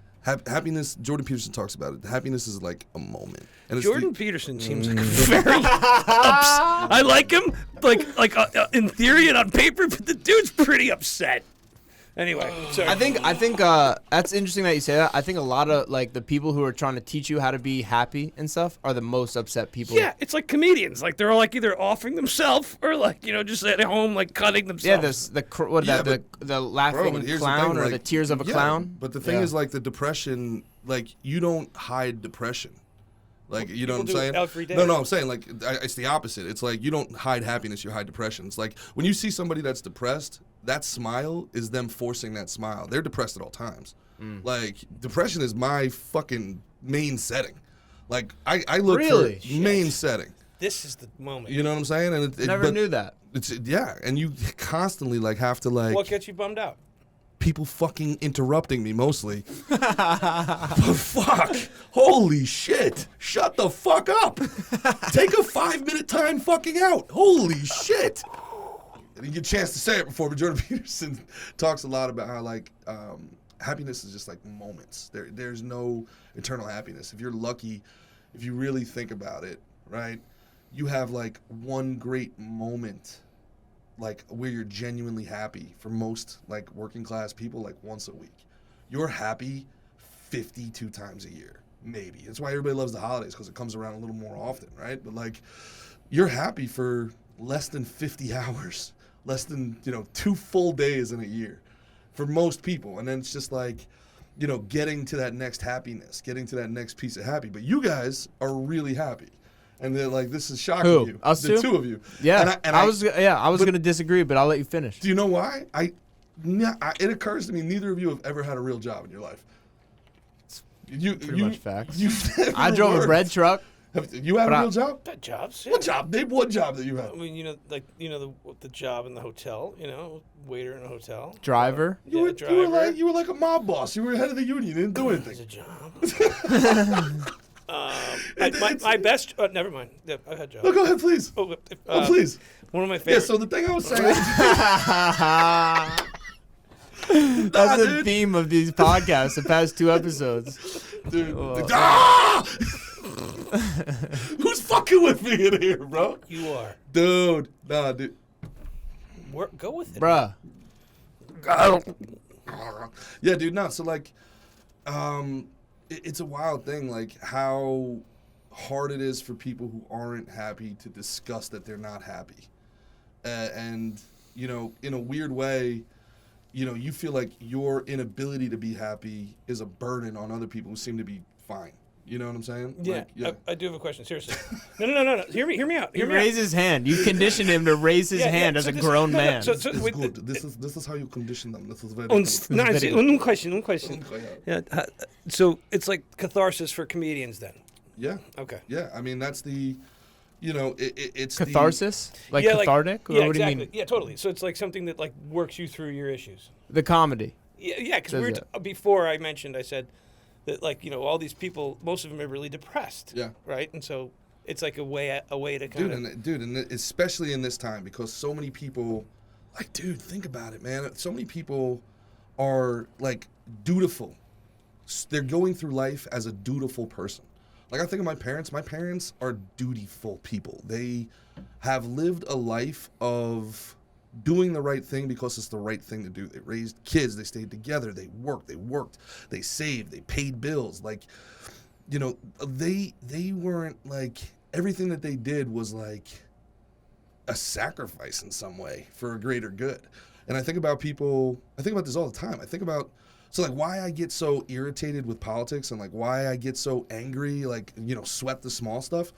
happiness. Jordan Peterson talks about it. Happiness is like a moment. And it's Jordan Peterson seems like very I like him, like in theory and on paper, but the dude's pretty upset. Anyway, sorry. I think that's interesting that you say that. I think a lot of like the people who are trying to teach you how to be happy and stuff are the most upset people. Yeah, it's like comedians. Like they're all like either offering themselves or like just at home like cutting Yeah, themselves. the laughing but here's the clown thing, or like, the tears of a yeah, clown. But the thing is, like, the depression, like, you don't hide depression. Like, you know what I'm People do it saying? every day. No, I'm saying, like, it's the opposite. It's like you don't hide happiness, you hide depression. It's like when you see somebody that's depressed, that smile is them forcing that smile. They're depressed at all times. Like, depression is my fucking main setting. Like, I look Really? for main setting. This is the moment. You know what I'm saying? And Never knew that. It's and you constantly like have to like What gets you bummed out? people fucking interrupting me mostly. But fuck, holy shit! Shut the fuck up. Take a 5-minute time fucking out. Holy shit! I didn't get a chance to say it before, but Jordan Peterson talks a lot about how like happiness is just like moments. There's no eternal happiness. If you're lucky, if you really think about it, right? You have like one great moment, like where you're genuinely happy. For most like working class people, like once a week. You're happy 52 times a year, maybe. That's why everybody loves the holidays, because it comes around a little more often, right? But like, you're happy for less than 50 hours, less than 2 full days in a year, for most people. And then it's just like, getting to that next happiness, getting to that next piece of happy. But you guys are really happy. And they're like, this is shocking Who? you. Us the two? two of you. Yeah, And I was going to disagree, but I'll let you finish. Do you know why? It occurs to me neither of you have ever had a real job in your life. Pretty much facts. You've I drove a bread truck. You have a real job? Got jobs. Yeah. What job? Name one job that you had. I mean, the job in the hotel. Waiter in a hotel. Driver. Driver. You were like a mob boss. You were head of the union. You didn't do It's anything. a job. My best. Never mind. Yeah, I've had jobs. No, go ahead, please. Please. One of my Yeah. favorite. So the thing I was saying. That's the theme of these podcasts, the past 2 episodes. Dude. Who's fucking with me in here, bro? You are. Dude. Nah, dude. Go with it. Bruh. Yeah, dude. No, so like, it's a wild thing, like how hard it is for people who aren't happy to discuss that they're not happy, and in a weird way, you feel like your inability to be happy is a burden on other people who seem to be fine. You know what I'm saying? Yeah, Like, I do have a question. Seriously. No. Hear me out. He raised his hand. You conditioned him to raise his hand as a grown man. This is good. This is how you condition them. This is very One question. Yeah. Yeah. So it's like catharsis for comedians then. Yeah. Okay. Yeah. I mean, that's the, it's Catharsis? Like Yeah, cathartic? Or yeah, what exactly. do you mean? Yeah, totally. So it's like something that like works you through your issues. The comedy. Yeah, because Says before I said that all these people, most of them are really depressed. Yeah. Right, and so it's like a way to kind of. And especially in this time, because so many people, like, dude, think about it, man. So many people are like dutiful. They're going through life as a dutiful person. Like, I think of my parents. My parents are dutiful people. They have lived a life of doing the right thing because it's the right thing to do. They raised kids. They stayed together. They worked. They saved. They paid bills. Like, they weren't like, everything that they did was like a sacrifice in some way for a greater good. And I think about this all the time. So like why I get so irritated with politics and like why I get so angry, like, sweat the small stuff.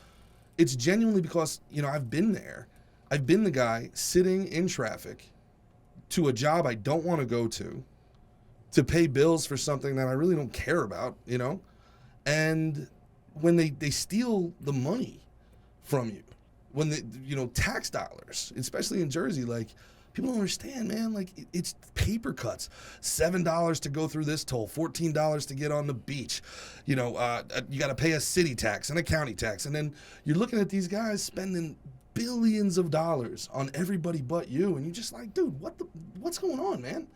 It's genuinely because, I've been there. I've been the guy sitting in traffic to a job I don't want to go to pay bills for something that I really don't care about, And when they steal the money from you, when tax dollars, especially in Jersey, like, people don't understand, man. Like, it's paper cuts. $7 to go through this toll, $14 to get on the beach. You got to pay a city tax and a county tax. And then you're looking at these guys spending billions of dollars on everybody but you. And you're just like, dude, what's going on, man?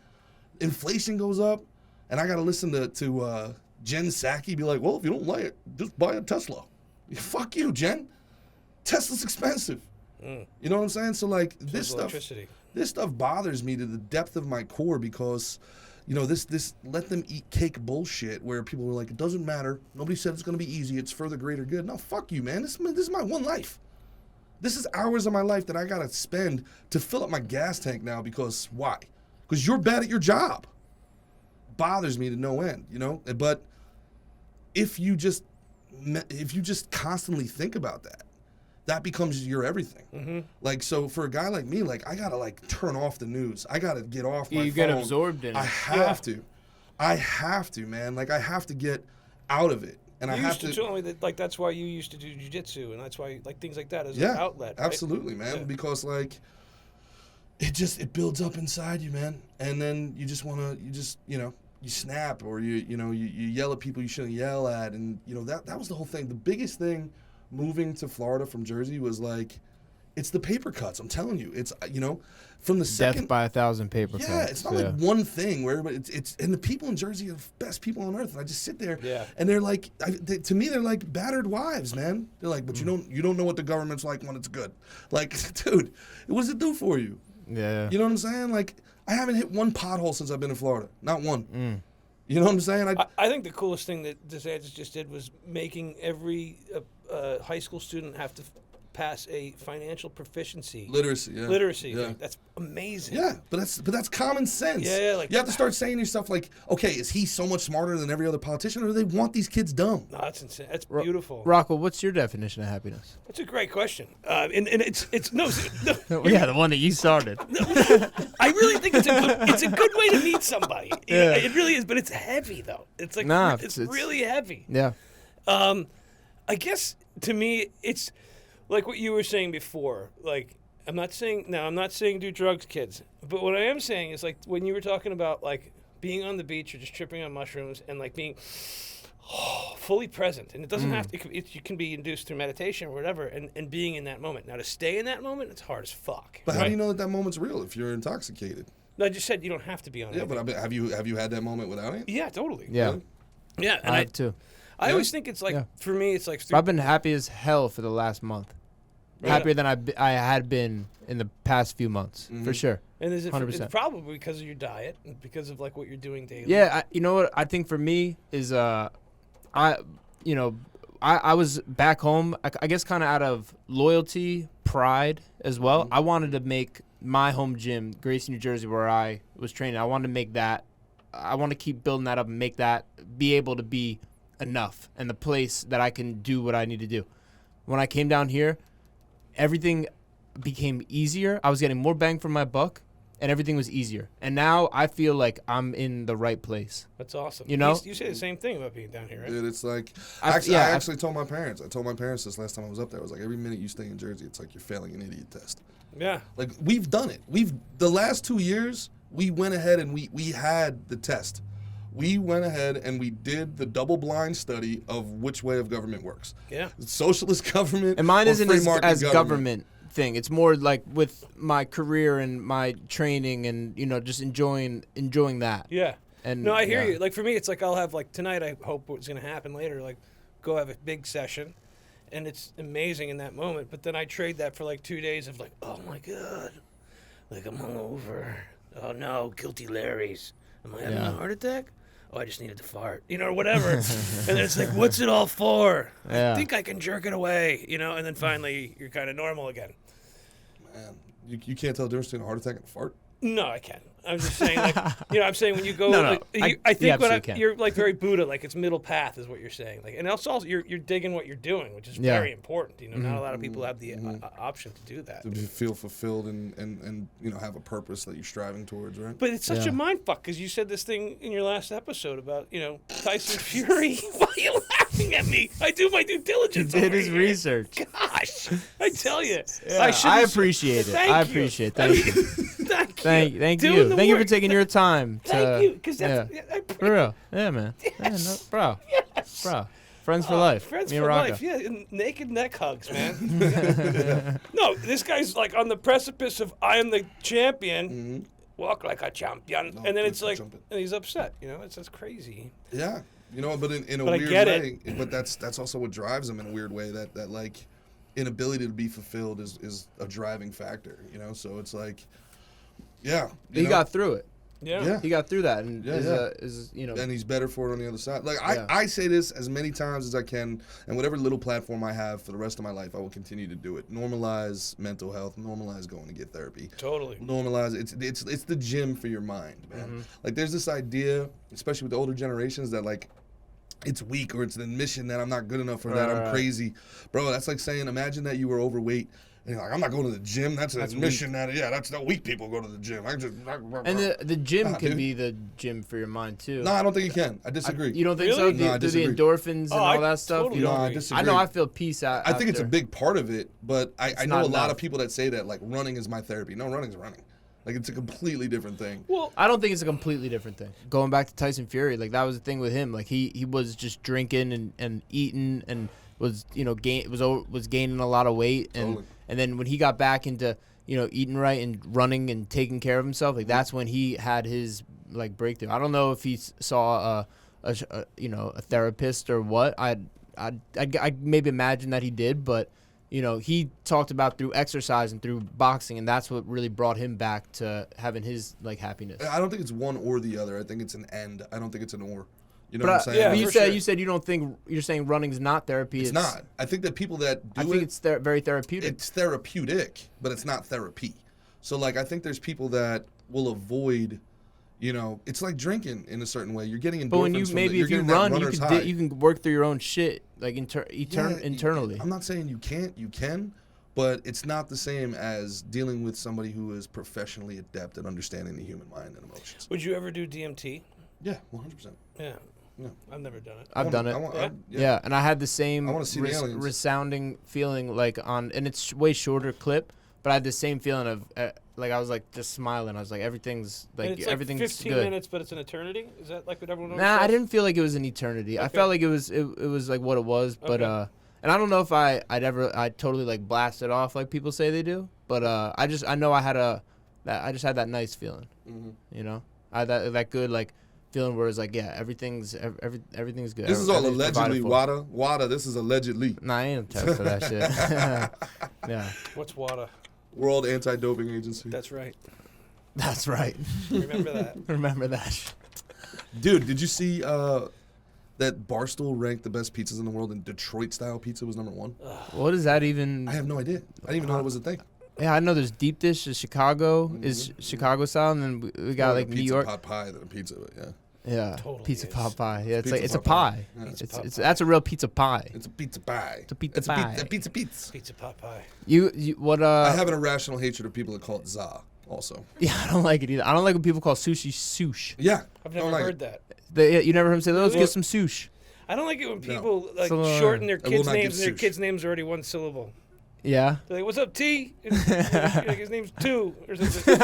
Inflation goes up. And I got to listen to Jen Psaki be like, well, if you don't like it, just buy a Tesla. Fuck you, Jen. Tesla's expensive. You know what I'm saying? So, like, this stuff bothers me to the depth of my core because, this let them eat cake bullshit where people are like, it doesn't matter. Nobody said it's going to be easy. It's for the greater good. No, fuck you, man. This is my one life. This is hours of my life that I got to spend to fill up my gas tank now because why? Because you're bad at your job. Bothers me to no end, But if you just constantly think about that becomes your everything. Mm-hmm. Like, so for a guy like me, like, I gotta like turn off the news. I gotta get off my phone. You get absorbed in it. I have to, man. Like, I have to get out of it. And you I have used to tell me that, like, that's why you used to do jiu-jitsu, and that's why, like, things like that as an outlet. Right? Absolutely, man. Yeah. Because, like, it builds up inside you, man. And then you just wanna, you snap, or you yell at people you shouldn't yell at, and that was the whole thing. The biggest thing moving to Florida from Jersey was like, it's the paper cuts. I'm telling you, it's from the second death by 1,000 paper cuts. Yeah, it's not like one thing where it's and the people in Jersey are the best people on earth. And I just sit there, and they're like, to me, they're like battered wives, man. They're like, but you don't know what the government's like when it's good. Like, dude, what does it do for you? Yeah, you know what I'm saying? Like, I haven't hit one pothole since I've been in Florida, not one. You know what I'm saying? I think the coolest thing that DeSantis just did was making every high school student have to pass a financial proficiency. Literacy. Yeah. Thing. That's amazing. Yeah, but that's common sense. Yeah, like you have to start saying to yourself, like, okay, is he so much smarter than every other politician, or do they want these kids dumb? No, that's insane. That's beautiful. Rocco, what's your definition of happiness? That's a great question. And it's no, Yeah, the one that you started. I really think it's a good way to meet somebody. Yeah. It really is, but it's heavy though. It's like it's really heavy. Yeah. I guess to me it's like what you were saying before. Like I'm not saying do drugs, kids. But what I am saying is like when you were talking about like being on the beach or just tripping on mushrooms and like being fully present, and it doesn't have to. You can be induced through meditation or whatever, and being in that moment. Now to stay in that moment, it's hard as fuck. But how do you know that moment's real if you're intoxicated? No, I just said you don't have to be on it. Yeah, but have you had that moment without it? Yeah, totally. Yeah. Yeah, and I have too. I always think it's like for me, it's like I've been happy as hell for the last month. Yeah. Happier than I had been in the past few months, for sure. And is it 100%. It's probably because of your diet and because of like what you're doing daily. Yeah, you know what I think for me is I was back home. I guess kind of out of loyalty, pride as well. I wanted to make my home gym, Gracie, New Jersey, where I was training. I wanted to make that. I want to keep building that up and make that be able to be enough and the place that I can do what I need to do. When I came down here, everything became easier. I was getting more bang for my buck, and everything was easier. And now I feel like I'm in the right place. That's awesome. You know? You say the same thing about being down here, right? Dude, it's like I actually told my parents. I told my parents this last time I was up there. I was like, every minute you stay in Jersey, it's like you're failing an idiot test. Yeah. Like we've done it. The last 2 years, we went ahead and we had the test. We went ahead and we did the double-blind study of which way of government works. Yeah. Socialist government And mine or isn't free market as government thing. It's more like with my career and my training and, just enjoying that. Yeah. And no, I hear you. Like for me, it's like I'll have like tonight. I hope what's going to happen later. Like, go have a big session, and it's amazing in that moment. But then I trade that for like 2 days of like, oh my god, like I'm hungover. Oh no, guilty Larry's. Am I having a heart attack? Oh, I just needed to fart, or whatever. And then it's like, what's it all for? Yeah. I think I can jerk it away, and then finally you're kind of normal again. Man, you can't tell the difference between a heart attack and a fart? No, I can. I'm just saying, like, I'm saying when you go, No, like, I think absolutely can. you're like very Buddha, like it's middle path is what you're saying, like, and also you're digging what you're doing, which is very important. Not a lot of people have the option to do that. To feel fulfilled and have a purpose that you're striving towards, right? But it's such a mind fuck because you said this thing in your last episode about Tyson Fury. Why are you laughing at me? I do my due diligence. He did over his here. research. Gosh, I tell you, I appreciate it. Thank I you. appreciate it. Thank you. Thank you. Thank Doing you. the Thank you for work. taking your time. Thank you, because that's For real. Yeah, man. Yes. Yeah, no, bro. Yes. Bro. Friends for life. Friends Me for and Rocco. life. Yeah, and naked neck hugs, man. No, this guy's like on the precipice of I am the champion. Walk like a champion. No, and then it's like, jumping. and he's upset. That's crazy. Yeah, but in a But I weird get way. But that's also what drives him in a weird way. That like inability to be fulfilled is a driving factor. So it's like, yeah, He got through it. Yeah. He got through that, and Yeah, is and he's better for it on the other side. Like Yeah. I say this as many times as I can, and whatever little platform I have for the rest of my life, I will continue to do it. Normalize mental health. Normalize going to get therapy. Totally. Normalize it's the gym for your mind, man. Like there's this idea, especially with the older generations, that like it's weak or it's an admission that I'm not good enough or that I'm crazy, bro. That's like saying, imagine that you were overweight. And you're like, I'm not going to the gym. That's an admission that, that's not weak people go to the gym. And the gym can be the gym for your mind, too. No, I don't think it can. I disagree. You don't think Really? so? No, I Do the disagree. endorphins and all that stuff? totally You No, don't? I disagree. I know I feel peace out. I think it's a after. big part of it, but I know not a lot enough. of people that say that, like, running is my therapy. No, running's running. Like, it's a completely different thing. Well, I don't think it's a completely different thing. Going back to Tyson Fury, like that was the thing with him. Like he was just drinking and eating and was was gaining a lot of weight Totally. and then when he got back into eating right and running and taking care of himself, like that's when he had his like breakthrough. I don't know if he saw a therapist or what. I'd maybe imagine that he did, but he talked about through exercise and through boxing, and that's what really brought him back to having his like happiness. I don't think it's one or the other. I think it's an and. I don't think it's an or. You know what I'm saying? yeah, But for sure. you said you don't think you're saying running's not therapy. It's not. I think that people that do I think it's very therapeutic. it's therapeutic, but it's not therapy. So like I think there's people that will avoid, you know, it's like drinking in a certain way. You're getting endorphins But when you from maybe you're if you getting that run, runner's high. you can work through your own shit like Yeah, internally. I'm not saying you can't, you can, but it's not the same as dealing with somebody who is professionally adept at understanding the human mind and emotions. Would you ever do DMT? Yeah, 100%. Yeah. Yeah. I've never done it. I've done it. Yeah? And I had the same I wanna see the aliens. resounding feeling like and it's way shorter clip, but I had the same feeling of like I was like just smiling. I was like everything's And like it's everything's 15 good. minutes, but it's an eternity? Is that like what everyone always Nah, I says? didn't feel like it was an eternity. I Okay. felt like it was like what it was, but Okay. and I don't know if I'd totally like blast it off like people say they do, but I know I just had that nice feeling. Mm-hmm. You know, I had that good like feeling where it's like yeah, everything's everything's good. This is all Everything's allegedly, provided for. Wada. This is allegedly. Nah, I ain't test for that shit. Yeah, What's WADA? World Anti-Doping Agency. That's right. that's right. Remember that. Remember that. Dude, did you see that Barstool ranked the best pizzas in the world and Detroit-style pizza was number 1? What is that even? I have no idea. I didn't even know it was a thing. Yeah, I know there's deep dish. Chicago is Chicago style, and then we got More like a New York. pizza pot pie than a pizza, but yeah. Yeah, Totally pizza is. pot pie. Yeah, it's Pizza like it's a pot pie. pie. Yeah. Pizza pot It's pie. that's a real pizza pie. It's a pizza pie. It's a pizza It's pie. a pizza. Pizza pot pie. You what? I have an irrational hatred of people that call it za. Also. Yeah, I don't like it either. I don't like when people call sushi sush. Yeah. I've Don't never like heard it. that. You never heard them say, "Let's Really? get some sush." I don't like it when people like So, shorten their I will kids' not names give and their sush. kids' names are already one syllable. Yeah. They're like, "What's up, T?" And, like, his name's Two or something.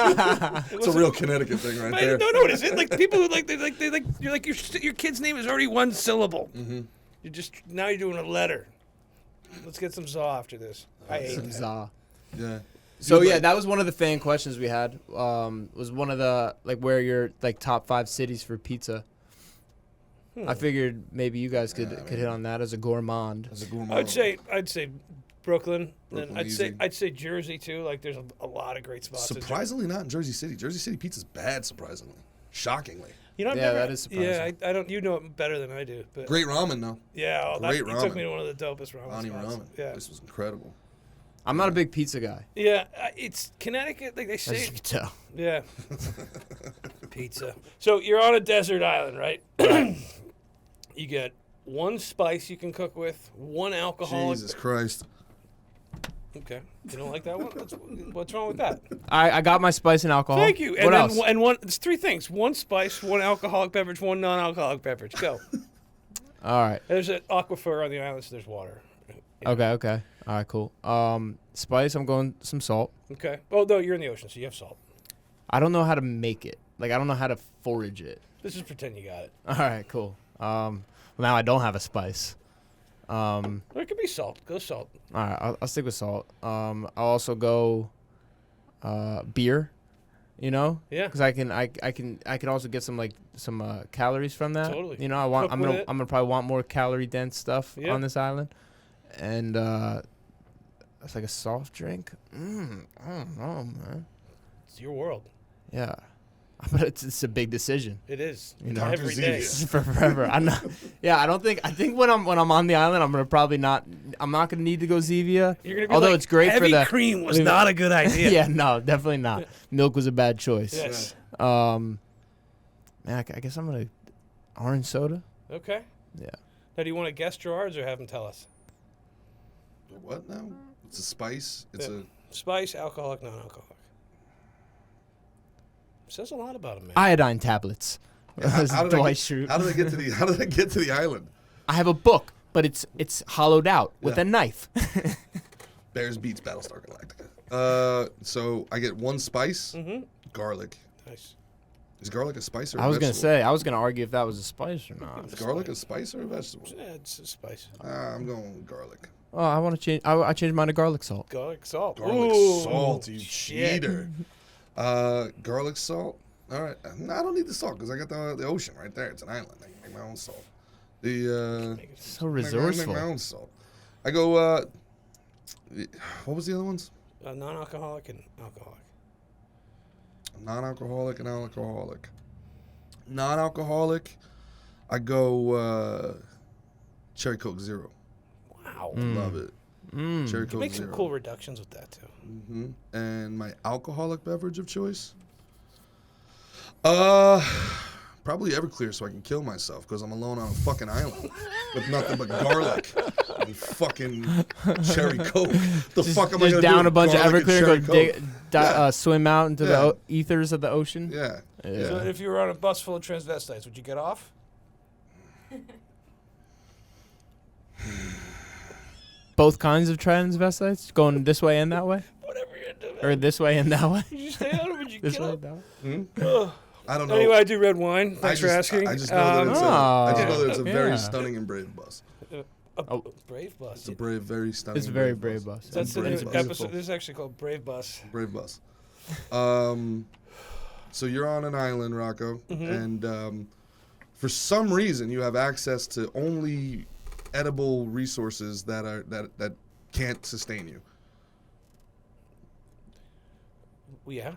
It's a real Connecticut thing right there. No, it isn't. Like people who like you're like your kid's name is already one syllable. Mm-hmm. You're just now you're doing a letter. Let's get some za after this. I hate Some that. za. Yeah. So Dude, yeah, like- that was one of the fan questions we had. Was one of the like where your like top 5 cities for pizza. I figured maybe you guys could hit on that as a gourmand. As a gourmand. I'd say Brooklyn. Brooklyn, Then easy. I'd say Jersey too. Like there's a lot of great spots. in Jersey. Surprisingly not in Jersey City. Jersey City pizza's bad, surprisingly. Shockingly. You know, I've Yeah, never, that is surprising. Yeah, I don't. You know it better than I do. But Great ramen, though. yeah, great you took ramen. me to one of the dopest ramen Ani spots. ramen. Yeah, This was incredible. I'm not a big pizza guy, yeah. It's Connecticut. Like they as say. you can tell. Yeah. Pizza. So you're on a desert island, right? You get one spice you can cook with, one alcoholic. Jesus Christ. Okay. You don't like that one? What's wrong with that? I got my spice and alcohol. Thank you. And What then else? And one. It's 3 things: one spice, one alcoholic beverage, one non-alcoholic beverage. Go. All right. There's an aquifer on the island, so there's water. Yeah. Okay. All right. Cool. Spice. I'm going some salt. Okay. Oh no, you're in the ocean, so you have salt. I don't know how to make it. Like I don't know how to forage it. Let's just pretend you got it. All right. Cool. Well, now I don't have a spice. Or it could be salt. Go salt. All right, I'll stick with salt. I'll also go beer, you know, Yeah. because I can also get some calories from that. Totally. You know, Cook I'm with gonna it. I'm gonna probably want more calorie dense stuff Yeah. on this island, and it's like a soft drink. I don't know, man. It's your world. Yeah, but it's a big decision. It is. You know, Every day. Zevia. for forever. I'm not. Yeah, I think when I'm on the island, I'm not gonna need to go Zevia. You're gonna be Although like, it's great for heavy the cream was not a good idea. yeah, no, definitely not. Milk was a bad choice. Yes. Man, I guess I'm gonna orange soda. Okay. Yeah. Now, do you want to guess Gerard's or have him tell us? What now? It's a spice. It's Yeah. Spice, alcoholic, non-alcoholic. Says a lot about him, man. Iodine tablets. How did I Dwight get- Schrute. How did I get to the island? I have a book, but it's hollowed out with Yeah. a knife. Bears beats Battlestar Galactica. So I get one spice. Mm-hmm. Garlic. Nice. Is garlic a spice or a I was vegetable? gonna argue if that was a spice or not. Is garlic a spice or a vegetable? Yeah, it's a spice. I'm going with garlic. Oh, I want to change. I changed mine to garlic salt. Garlic salt. Garlic Ooh, salt, you shit. cheater. Garlic salt. All right. No, I don't need the salt because I got the ocean right there. It's an island. I can make my own salt. So I resourceful. make my own salt. I go. What was the other ones? Non-alcoholic and alcoholic. Non-alcoholic and alcoholic. Non-alcoholic. I go cherry Coke Zero. Wow. Love it. Cherry You Coke make some Zero. cool reductions with that too. And my alcoholic beverage of choice? Probably Everclear so I can kill myself because I'm alone on a fucking island with nothing but garlic and fucking cherry Coke. The fuck am I Just gonna down do a bunch of with Everclear, garlic go and cherry Coke? swim out into Yeah. the ethers of the ocean. Yeah. So if you were on a bus full of transvestites, would you get off? Both kinds of transvestites, going this way and that way, Whatever you're doing. or this way and that way. Would you stay on or would you This get way, up? that way. Ugh. I don't know. Anyway, I do red wine. Thanks for asking. I just know that it's a yeah. very stunning and brave bus. A brave bus. It's a brave, very stunning. It's a very brave bus. That's the brave new bus. episode. This is actually called Brave Bus. Brave bus. So you're on an island, Rocco, and for some reason you have access to only edible resources that can't sustain you. Yeah.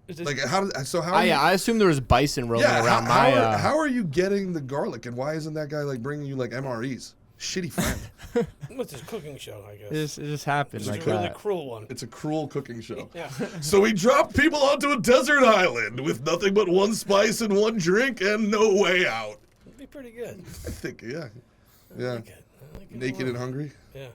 Is this, Like how are you, I assume there was bison roaming yeah, around how are you getting the garlic, and why isn't that guy like bringing you like MREs? Shitty friend. what's this cooking show? I guess. It just happened It's like a really that. cruel one. It's a cruel cooking show. Yeah. So we drop people onto a desert island with nothing but one spice and one drink and no way out. It'd be pretty good. I think, yeah. I like it a Naked lot. and hungry. Yeah.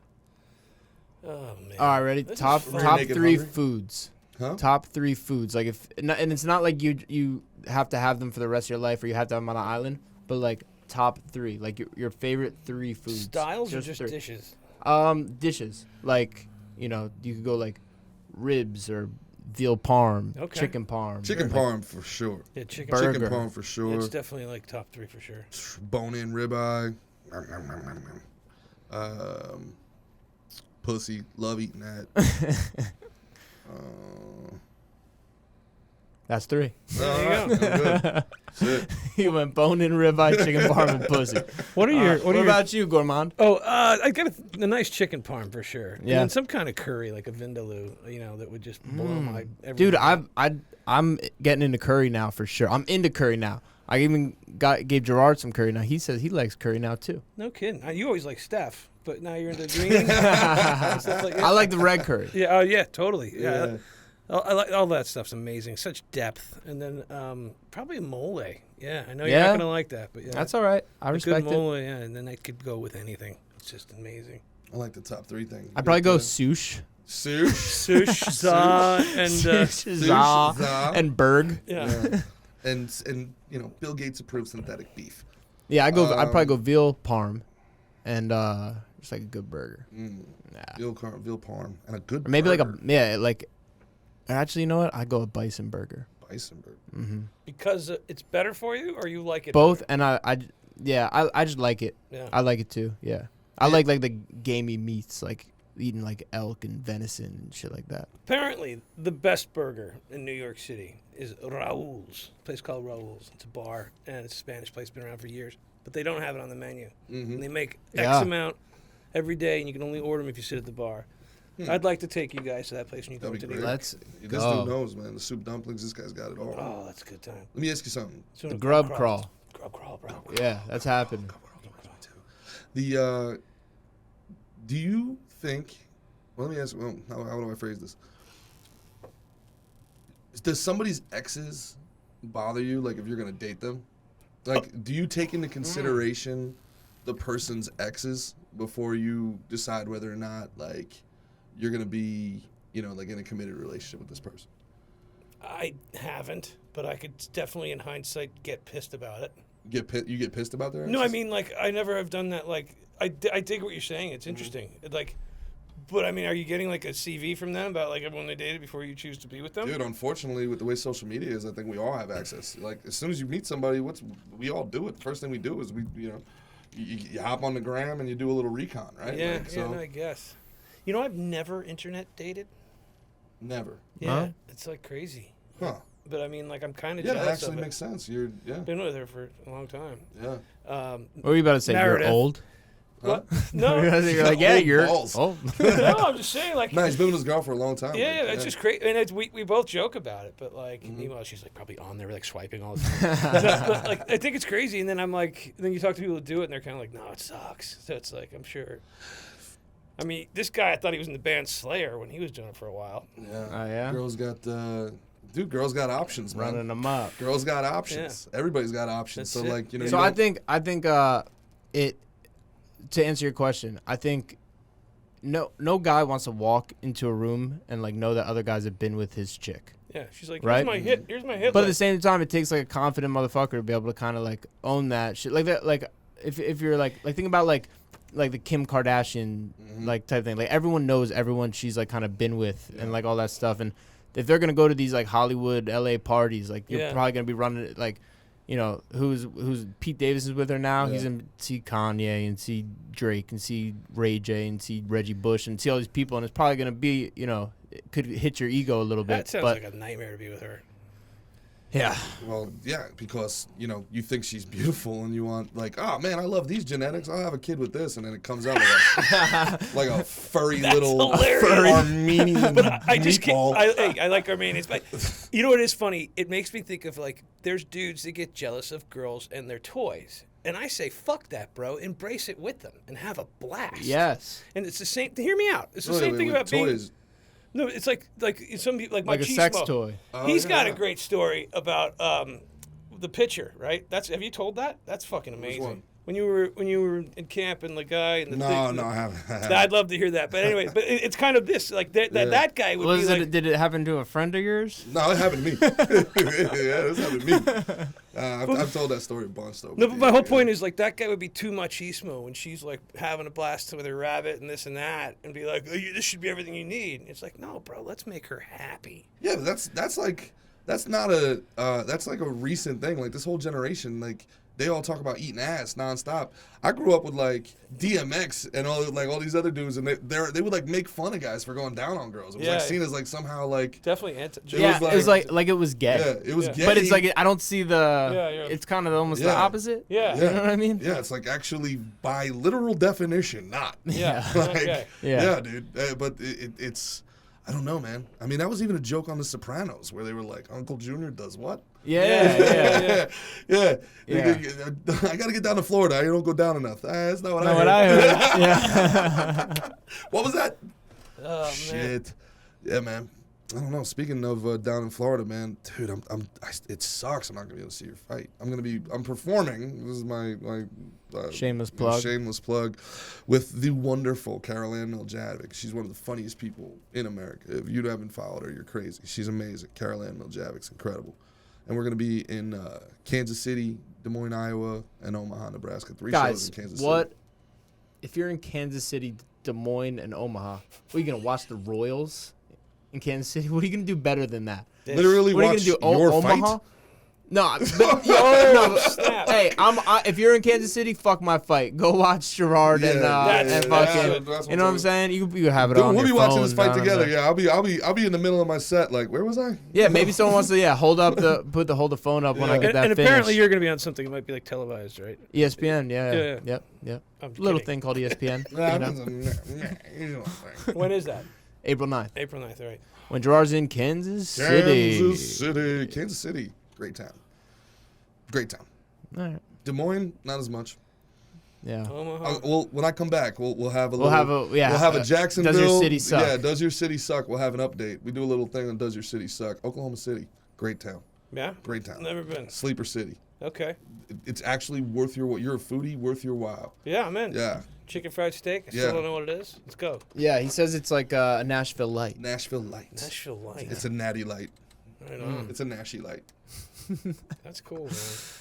Oh man. All right, ready? This is Top fun. top Naked 3 hungry? foods. Huh? Top 3 foods. Like and it's not like you have to have them for the rest of your life or you have to have them on an island, but like top 3, like your favorite 3 foods. Styles or just 3. dishes? Dishes. Like, you could go like ribs or veal parm, Okay. chicken parm. Chicken parm for sure. Yeah, chicken. Burger. Chicken parm for Yeah, sure. it's definitely like top 3 for sure. Bone-in ribeye. Pussy. Love eating that. That's 3. There you Good. Shit. He went bone in ribeye, chicken parm, and pussy. What are your What about you, Gourmand? Oh, I got a nice chicken parm for sure. Yeah. And some kind of curry, like a vindaloo, that would just blow my. Dude, everything. I'm getting into curry now for sure. I'm into curry now. I even gave Gerard some curry now. He says he likes curry now too. No kidding. You always like Steph, but now you're into green. Stuff like that. I like the red curry. Yeah. Oh yeah. Totally. Yeah. Yeah. I like all that stuff's amazing. Such depth, and then probably a mole. Yeah, I know you're not Yeah. gonna like that, but yeah, That's all right. I a respect good it. mole. Yeah, and then I could go with anything. It's just amazing. I like the top 3 things. I'd probably go sush. Sush. Sush, za, and Sush, za, za. and berg. yeah. And Bill Gates approved synthetic beef. Yeah, I'd probably go veal parm, and just like a good burger. Nah. Veal parm and a good Or maybe burger. actually, you know what? I'd go a bison burger. Bison burger. Mm-hmm. Because it's better for you, or you like it. Both, better? and I just like it. Yeah. I like it too. Yeah, I like the gamey meats, like eating like elk and venison and shit like that. Apparently, the best burger in New York City is Raoul's. A place called Raoul's. It's a bar, and it's a Spanish place, been around for years. But they don't have it on the menu. And they make X Yeah. amount every day, and you can only order them if you sit at the bar. I'd like to take you guys to that place when you go That'd to be New great. York. Let's This go. dude knows, man. The soup dumplings, this guy's got it all. Oh, that's a good time. Let me ask you something. The grub crawl. Grub crawl, bro. Yeah, that's happening. The do you think? Well, let me ask. Well, how do I phrase this? Does somebody's exes bother you? Like, if you're gonna date them, like, do you take into consideration the person's exes before you decide whether or not like you're gonna be, like in a committed relationship with this person? I haven't, but I could definitely, in hindsight, get pissed about it. You get pissed about their exes? No, I mean, like, I never have done that. Like, I dig what you're saying. It's interesting. Like, but I mean, are you getting like a CV from them about like everyone they dated before you choose to be with them? Dude, unfortunately, with the way social media is, I think we all have access. Like, as soon as you meet somebody, we all do it. The first thing we do is you hop on the gram and you do a little recon, right? Yeah, Like, so, I guess. I've never internet dated. never. Yeah, Huh? it's like crazy. Huh. But I mean, like, I'm kind of Yeah, that jealous actually of makes sense. You're, yeah, Been with her for a long time. yeah. What were you about to say? Meredith. You're old? What? No, You're like, yeah, Old you're. balls. Oh. no, I'm just saying, like, Nah, he's been with his girl for a long time. yeah, like, it's just crazy. And we both joke about it, but like, meanwhile, she's like probably on there, like swiping all the time. But like, I think it's crazy. And then I'm like, then you talk to people who do it, and they're kind of like, no, it sucks. So it's like, I'm sure. I mean, this guy, I thought he was in the band Slayer when he was doing it for a while. Yeah. Oh, yeah? Girls got, girls got options, man. Running them up. Girls got options. Everybody's got options. That's so, it. like, you know. So you I don't- think it. To answer your question, I think no guy wants to walk into a room and like know that other guys have been with his chick. Yeah, she's like, Right? here's my hit But at the list. same time, it takes like a confident motherfucker to be able to kind of like own that shit. Like that, like if you're like think about like the Kim Kardashian like type thing. Like everyone knows everyone she's like kind of been with and like all that stuff. And if they're gonna go to these like Hollywood, LA parties, like you're Yeah. probably gonna be running it like. You know, who's Pete Davis is with her now. Yeah. He's in see Kanye and see Drake and see Ray J and see Reggie Bush and see all these people, and it's probably gonna be, you know, it could hit your ego a little bit. That sounds but like a nightmare to be with her. yeah, Well, yeah, because, you know, you think she's beautiful and you want, like, oh, man, I love these genetics. I'll have a kid with this. And then it comes out like a furry little hilarious. Armenian I just meatball. can't. I like Armenians, but you know what is funny? It makes me think of like there's dudes that get jealous of girls and their toys, and I say fuck that, bro. Embrace it with them and have a blast. yes, And it's the same. Hear me out. It's the Wait, same wait, thing wait, about being. toys. No, it's like some people like like a Machismo. sex toy. Oh, He's got yeah. a great story about the pitcher, right? Have you told that? That's fucking amazing. one? When you were in camp and the guy and the No, thing, I haven't. I'd love to hear that. But anyway, it's kind of this like that guy would Was be it? like. Did it happen to a friend of yours? No, it happened to me. Yeah, this happened to me. I've told that story a bunch, though. No, but my whole point is like that guy would be too machismo when she's like having a blast with her rabbit and this and that, and be like, oh, this should be everything you need. It's like, no, bro, let's make her happy. Yeah, but that's like that's not a that's like a recent thing. Like this whole generation, like they all talk about eating ass nonstop. I grew up with like DMX and all these other dudes, and they would like make fun of guys for going down on girls. It was like Yeah. seen as like somehow like Definitely anti. It Yeah, was it was like it was gay. yeah, it was Yeah. gay. But it's like I don't see the. Yeah, yeah. It's kind of almost the Yeah. opposite. Yeah. You know what I mean? yeah, it's like actually by literal definition not. Yeah. like, Okay. Yeah. dude. But it's I don't know, man. I mean, that was even a joke on The Sopranos where they were like, Uncle Junior does what? Yeah. yeah. Yeah. I got to get down to Florida. I don't go down enough. That's not what Know I what heard. I heard? Yeah. What was that? Oh man. Shit. Yeah, man. I don't know. Speaking of down in Florida, man, dude, it sucks. I'm not gonna be able to see your fight. I'm performing. This is my Shameless plug. Shameless plug, with the wonderful Carol Ann Miljavic. She's one of the funniest people in America. If you haven't followed her, you're crazy. She's amazing. Carol Ann Miljavic's incredible. And we're gonna be in Kansas City, Des Moines, Iowa, and Omaha, Nebraska. 3 shows Guys, in Kansas what City. if you're in Kansas City, Des Moines, and Omaha? What are you gonna watch the Royals in Kansas City? What are you gonna do better than that? Literally What are watch you gonna do? your Omaha? fight. No, but, no. Snap. Hey, if you're in Kansas City, fuck my fight. Go watch Gerard and that's fucking. that's You know what I'm saying? You have it Dude, on we'll your be watching phone, this fight you know what I'm together. saying? Yeah, I'll be in the middle of my set. Like, where was I? Yeah, maybe someone wants to hold the phone up when I get that And finished. apparently you're going to be on something that might be like televised, right? ESPN, yeah. Yeah. Yep. I'm Little kidding. thing called ESPN. you know? When is that? April 9th. April 9th, all right. When Gerard's in Kansas City. Kansas City, great town. Great town. All right. Des Moines, not as much. Yeah. Omaha. Well, when I come back, we'll have a We'll little. have a Jacksonville. Does your city suck? Yeah, does your city suck? We'll have an update. We do a little thing on does your city suck. Oklahoma City, great town. Yeah? Great town. Never been. Sleeper city. Okay. It's actually worth your. You're a foodie, worth your while. Yeah, I'm in. Yeah. Chicken fried steak. I Yeah. still don't know what it is. Let's go. Yeah, he says it's like a Nashville light. Nashville Light. Nashville Light. It's a natty light. Right on. It's a Nashy light. That's cool, man.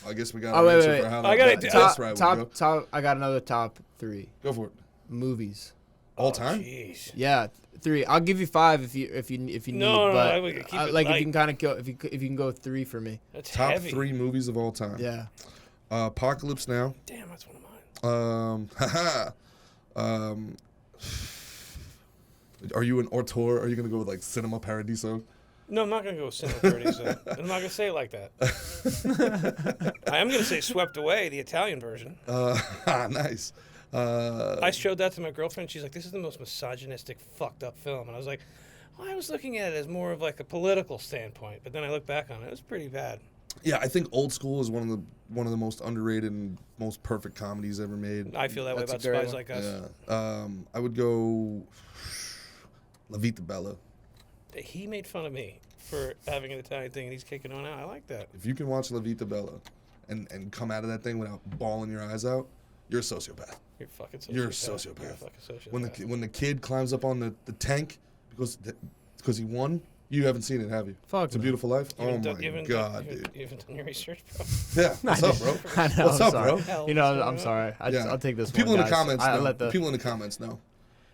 I guess we got Oh, an wait, answer wait, for how I that gotta that do- test ride would go. top. I got another top 3 Go for it. movies. All time? Jeez. Yeah, 3. I'll give you 5 if you need. No, but I would keep it like if light. you can kind of go if you can go 3 for me. That's Top heavy. 3 movies of all time. Yeah. Apocalypse Now. Damn, that's one of mine. Are you an auteur? Are you gonna go with like Cinema Paradiso? No, I'm not going to go with Cinema Paradiso. I'm not going to say it like that. I am going to say Swept Away, the Italian version. Nice. I showed that to my girlfriend. She's like, "This is the most misogynistic, fucked up film." And I was like, well, I was looking at it as more of like a political standpoint. But then I look back on it; it was pretty bad. Yeah, I think Old School is one of the most underrated and most perfect comedies ever made. I feel that way about Spies Like Us. Yeah. I would go La Vita Bella. He made fun of me for having an Italian thing, and he's kicking on out. I like that. If you can watch La Vita Bella and come out of that thing without bawling your eyes out, you're a sociopath. You're a fucking sociopath. You're a sociopath. You're a fucking sociopath. When the kid climbs up on the tank because he won, you haven't seen it, have you? Fuck It's a no. Beautiful Life. You haven't Oh done- my you haven't God, done, dude. You haven't done your research, bro. Yeah, what's up, bro? I know, What's I'm up, sorry. bro? Hell, You know, what's I'm going sorry. I'll take this People one, in the guys. comments I know. let the People in the comments know.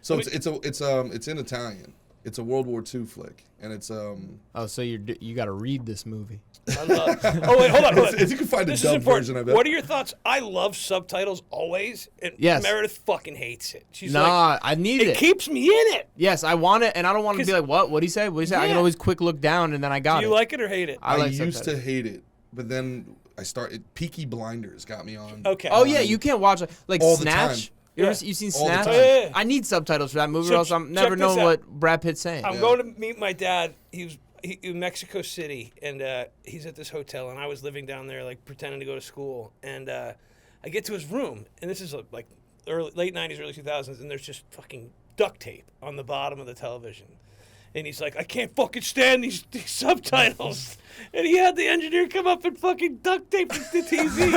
So it's in Italian. It's a World War II flick, and it's Oh, so you got to read this movie. I love. Oh wait, hold on. If you can find a This is dub important. version, I bet. What are your thoughts? I love subtitles always, and Yes. Meredith fucking hates it. She's Nah, like, I need it it. keeps me in it. Yes, I want it, and I don't want to be 'Cause- like, what? What'd he say? What'd he say? I can Yeah. always quick look down, and then I got Do it. you like it or hate it? I like used to subtitles. hate it, but then I started. Peaky Blinders got me on. Okay. Oh yeah, you can't watch like All the Snatch. time. You seen All the Snatch? time. Yeah. I need subtitles for that movie, So or else I'm check never this knowing out. what Brad Pitt's saying. I'm Yeah. going to meet my dad. He was in Mexico City, and he's at this hotel, and I was living down there, like pretending to go to school. And I get to his room, and this is like late '90s, early 2000s, and there's just fucking duct tape on the bottom of the television. And he's like, I can't fucking stand these subtitles. And he had the engineer come up and fucking duct tape the TV.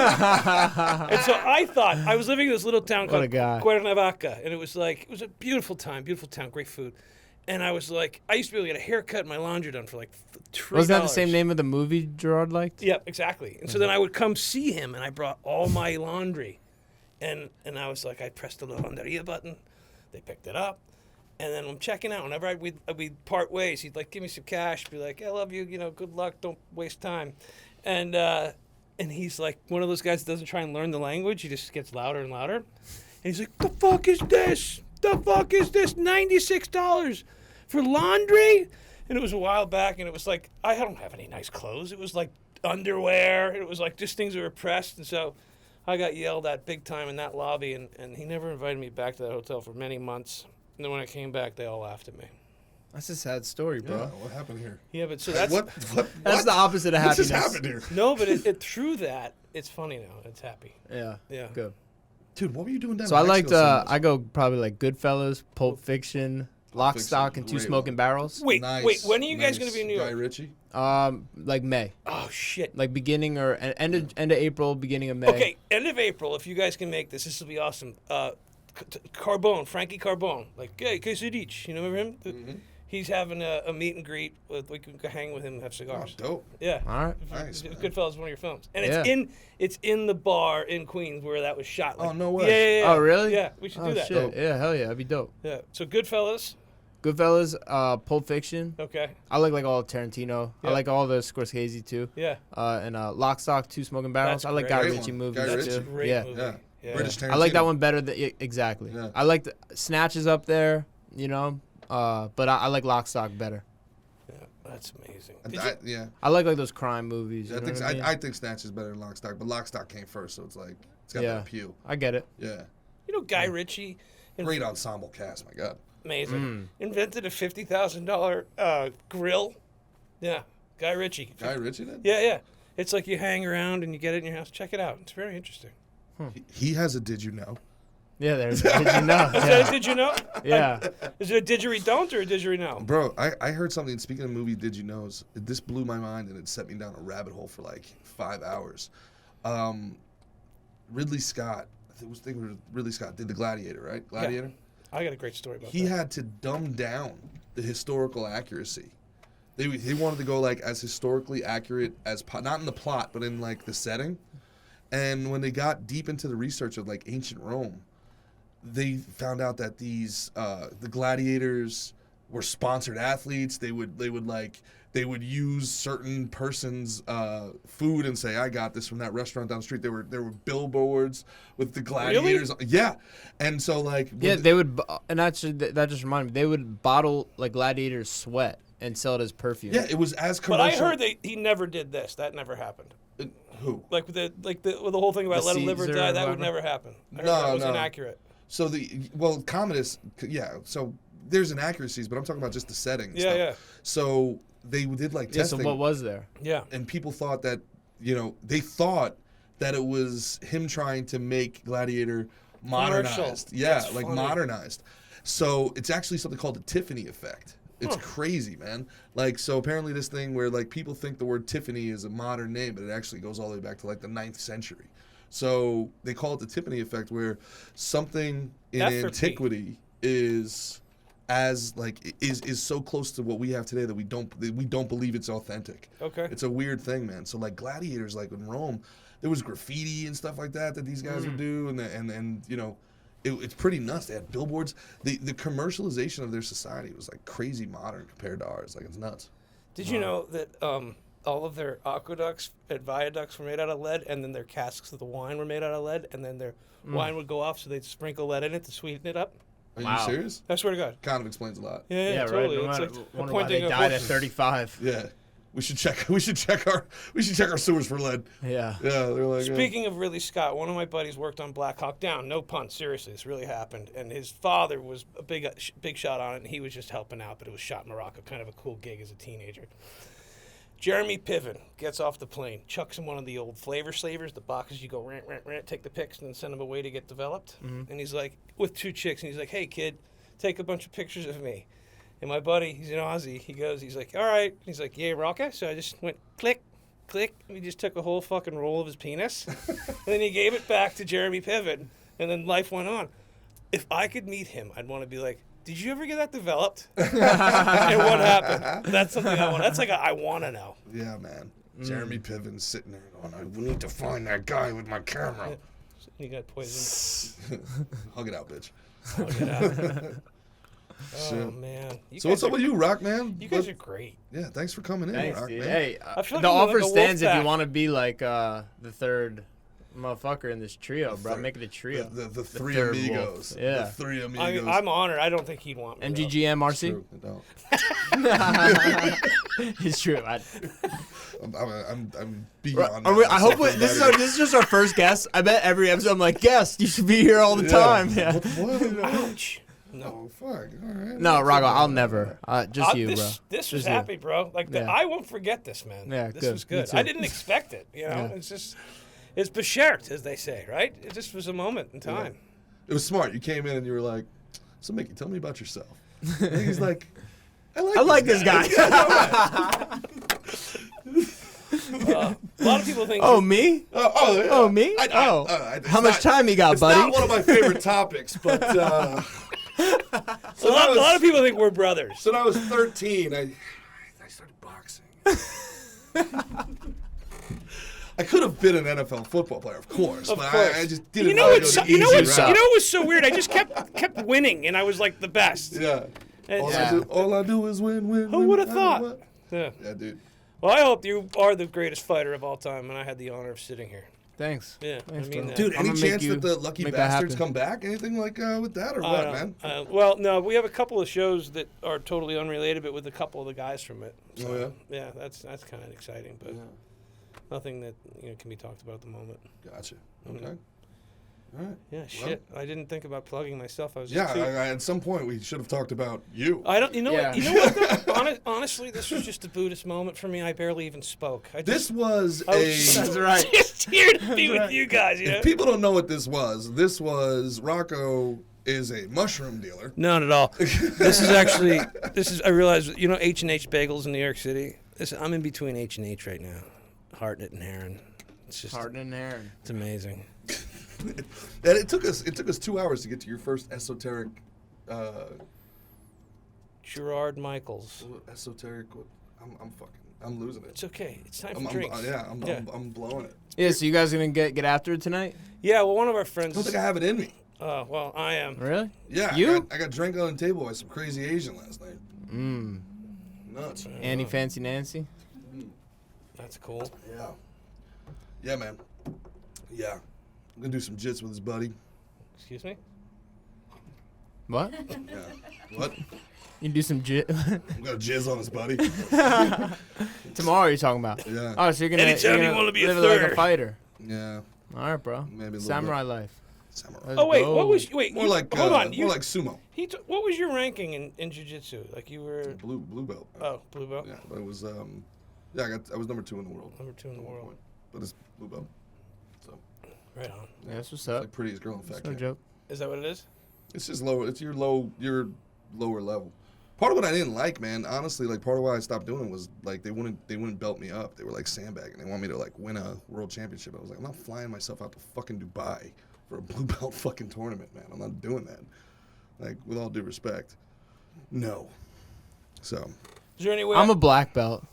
And so I thought, I was living in this little town What a called guy. Cuernavaca, and it was a beautiful town, great food. And I was like, I used to be able to get a haircut and my laundry done for like $3. Was that the same name of the movie Gerard liked? Yep, exactly. And so then I would come see him, and I brought all my laundry. And I was like, I pressed the lavanderia button. They picked it up. And then I'm checking out. Whenever we'd part ways, he'd like give me some cash, be like, I love you, good luck, don't waste time. And he's like one of those guys that doesn't try and learn the language. He just gets louder and louder. And he's like, the fuck is this? The fuck is this? $96 for laundry? And it was a while back, and it was like, I don't have any nice clothes. It was like underwear. It was like just things that were pressed. And so I got yelled at big time in that lobby, and he never invited me back to that hotel for many months. And then when I came back, they all laughed at me. That's a sad story, Yeah, bro. what happened here? Yeah, but so that's What? That's the opposite of What happiness. just happened here? no, but it through that, it's funny now. It's happy. Yeah. Yeah. Good. Dude, what were you doing down So in I liked. Mexico so much? I go probably like Goodfellas, Pulp Fiction, Lock, Fiction, Stock, and Two great Smoking one. Barrels. Wait, Nice, when are you guys nice. going to be in New Guy York? Ritchie? Like May, Oh shit. like beginning or end of April, beginning of May. Okay, end of April. If you guys can make this will be awesome. Carbone, Frankie Carbone, like, hey, que se dice? You remember him? Mm-hmm. He's having a meet and greet. We can go hang with him and have Oh, cigars. dope. Yeah. All right. Nice, man. Goodfellas is one of your films, and Yeah. it's in the bar in Queens where that was shot. Oh, Like, no way. Yeah. Oh, really? Yeah, we should Oh do that. shit! Dope. Yeah, hell yeah, that'd be dope. Yeah. So Goodfellas. Goodfellas, Pulp Fiction. Okay. I like all of Tarantino. Yeah. I like all the Scorsese too. Yeah. And Lock, Stock, Two Smoking Barrels. That's I like great. Guy Great Ritchie one. movies Guy too. Ritchie. Great Yeah. movie. Yeah. Yeah. British Tarantino. I like that one better than exactly. Yeah. I like Snatch is up there, but I like Lock, Stock better. Yeah. That's amazing. I- Did I- you- yeah. I like those crime movies. I think I think Snatch is better than Lock, Stock, but Lock, Stock came first, so it's like it's got Yeah. that appeal. I get it. Yeah. Guy Ritchie. Great ensemble cast, my God. Amazing. Invented a $50,000 grill. Yeah. Guy Ritchie. Guy Ritchie did? Yeah. It's like you hang around and you get it in your house. Check it out. It's very interesting. He has a Did You Know? Yeah, there's. Did you know? Is that a did you know? Yeah. Is it a didgeridoo or a didgeridoo? Bro, I heard something, speaking of movie Did You Knows, this blew my mind and it set me down a rabbit hole for like 5 hours. Ridley Scott, I was thinking Ridley Scott did The Gladiator, right? Gladiator? I got a great story about He that. had to dumb down the historical accuracy. They wanted to go like as historically accurate as not in the plot, but in like the setting. And when they got deep into the research of like ancient Rome, they found out that these the gladiators were sponsored athletes. They would use certain person's food and say, "I got this from that restaurant down the street." There were billboards with the gladiators. Really? Yeah, and so like Yeah, they would, and that just reminded me. They would bottle like gladiators' sweat and sell it as perfume. yeah, it was as But commercial. I heard he never did this. That never happened. Who? Like the whole thing about The let him live or Caesar die, or that would whatever? never happen. I heard No, that was no. inaccurate. So Commodus, yeah. So there's inaccuracies, but I'm talking about just the setting. Yeah, yeah. So they did like Yeah, so testing. what was there? Yeah. And people thought that, they thought that it was him trying to make Gladiator modernized. Commercial. Yeah, That's like funny. modernized. So it's actually something called the Tiffany effect. It's crazy, man. Like, so apparently this thing where like people think the word Tiffany is a modern name, but it actually goes all the way back to like the 9th century. So they call it the Tiffany effect, where something in antiquity is so close to what we have today that we don't believe it's authentic. Okay. It's a weird thing, man. So like gladiators, like in Rome, there was graffiti and stuff like that these guys would do, and it's pretty nuts. They had billboards. The commercialization of their society was like crazy modern compared to ours. Like, it's nuts. Did you know that all of their aqueducts and viaducts were made out of lead, and then their casks of the wine were made out of lead, and then their wine would go off, so they'd sprinkle lead in it to sweeten it up? Are you serious? I swear to God. Kind of explains a lot. Yeah, totally. Right. It's like Wonder why they appointing a died at horse. 35. Yeah. We should check our sewers for lead. Yeah. Yeah, they're like. Speaking of Ridley Scott, one of my buddies worked on Black Hawk Down. No pun, seriously, this really happened. And his father was a big shot on it, and he was just helping out, but it was shot in Morocco. Kind of a cool gig as a teenager. Jeremy Piven gets off the plane, chucks him one of the old flavor slavers, the boxes you go rant, take the pics, and then send them away to get developed. And he's like, with 2 chicks, and he's like, hey, kid, take a bunch of pictures of me. And my buddy, he's an Aussie, he's like, all right. He's like, yeah, Rocco. So I just went click, click, and he just took a whole fucking roll of his penis. And then he gave it back to Jeremy Piven, and then life went on. If I could meet him, I'd want to be like, did you ever get that developed? And what happened? That's something I want. That's like I want to know. Yeah, man. Jeremy Piven's sitting there going, we need to find that guy with my camera. He got poisoned. Hug it out, bitch. Hug it out. Oh, Shit. man. So what's up with you, Rock, man? You guys are great. Yeah, thanks for coming in, Thanks, Rock, dude. man. Hey, I feel like the I'm offer like a stands if wolf you pack. want to be like the third motherfucker in this trio, bro. third- Make it a trio. The three third amigos. wolf. Yeah. The three I amigos. mean, I'm honored. I don't think he'd want me. though. MGGM RC? True, I don't. It's true. I'm beyond Are we, that. I hope Something this better. is just our first guest. I bet every episode I'm like, guest, you should be here all the time. Yeah. What? Ouch. No. Oh, fuck. All right. No, Rocco, I'll never. Just you, bro. This was Just you. happy, bro. Like, Yeah. I won't forget this, man. Yeah, this good. was Me good. too. I didn't expect it. Yeah. It's beschert, as they say, right? It just was a moment in time. It was smart. You came in and you were like, so Mickey, tell me about yourself. And he's like, I like this guy. A lot of people think. Oh, me? Yeah. Oh, me? It's How much not- time you got, It's buddy? not one of my favorite topics, but a lot of people think we're brothers. so when I was 13, I started boxing. I could have been an NFL football player, of course, Of but course. I just didn't You know want to what's go the you know easy what's route. you know what was so weird? I just kept winning, and I was like the best. Yeah. And- All I do is win. Who would have no matter thought? what. Yeah. Yeah, dude. Well, I hope you are the greatest fighter of all time, and I had the honor of sitting here. Thanks. Yeah, Thanks, I mean bro. that. Dude, I'm any gonna make chance you- that the Lucky make that Bastards happen. come back? Anything like with that or I what, don't- man? well, no, we have a couple of shows that are totally unrelated, but with a couple of the guys from it. So, Oh, yeah, that's kind of exciting, but nothing that can be talked about at the moment. Gotcha. Okay. All right. Yeah, shit. I didn't think about plugging myself. I was Yeah, just too, at some point we should have talked about you. I don't. You know Yeah. what? You know what? Though? Honestly, this was just a Buddhist moment for me. I barely even spoke. This was I was That's right. just here to be with you guys. You know? If people don't know what this was Rocco is a mushroom dealer. Not at all. This is actually. I realize. H&H Bagels in New York City. I'm in between H&H right now. Hartnett and Heron. It's just. Harden and Aaron. It's amazing. And it took us 2 hours to get to your first esoteric Gerard Michaels. I'm losing it. It's okay. It's time for drinks. I'm blowing it. Yeah, so you guys gonna get after it tonight? Yeah. Well, one of our I friends. don't think I have it in me. Well, I am. Really? Yeah, You? I got drank on the table by some crazy Asian last night. Nuts. Annie Fancy Nancy? That's cool. Yeah. Yeah, man. Yeah. I'm gonna do some jits with his buddy. Excuse me. What? Yeah. What? You do some jit I'm gonna jizz on his buddy. tomorrow. You're talking about? Yeah. Oh, so you're gonna Anytime you're you gonna wanna be a live like third. a fighter. Yeah. All right, bro. Maybe a little Samurai life. Samurai. Oh wait, go. what was More you, like hold on? more like sumo. What was your ranking in jiu-jitsu? Like you were Blue belt. blue belt. Yeah, but it was I was number 2 in the world. Number 2 in the world. But it's blue belt. So Right on. Yeah, that's what's it's up. like prettiest girl in fat No camp. joke. Is that what it is? It's just lower. It's your lower level. Part of what I didn't like, man, honestly, like part of why I stopped doing it was like they wouldn't belt me up. They were like sandbagging. They want me to like win a world championship. I was like, I'm not flying myself out to fucking Dubai for a blue belt fucking tournament, man. I'm not doing that. Like, with all due respect, no. So Is there any way? I'm a black belt.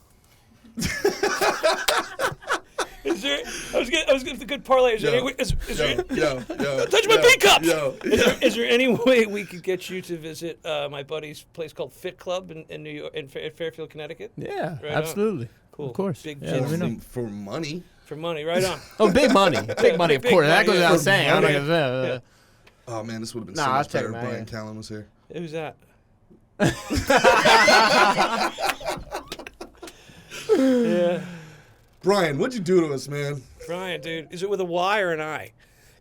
Is there? I was getting the good parlay. Is there any way? Is there? yo, Touch my B cups. Yo, Is there any way we could get you to visit my buddy's place called Fit Club in New York, in Fairfield, Connecticut? Yeah, Right on. absolutely. Cool. Of course. Big Yeah, gym. let me know. for money. For money, right on. Oh, big money. Big money, of big course. That money, goes yeah. without saying. I'm not Yeah. gonna say. Oh man, this would have been Nah, so I'll much check better if him out, Brian yeah. Callen was here. Who's that? Yeah. Brian, what'd you do to us, man? Brian, dude. Is it with a Y or an I?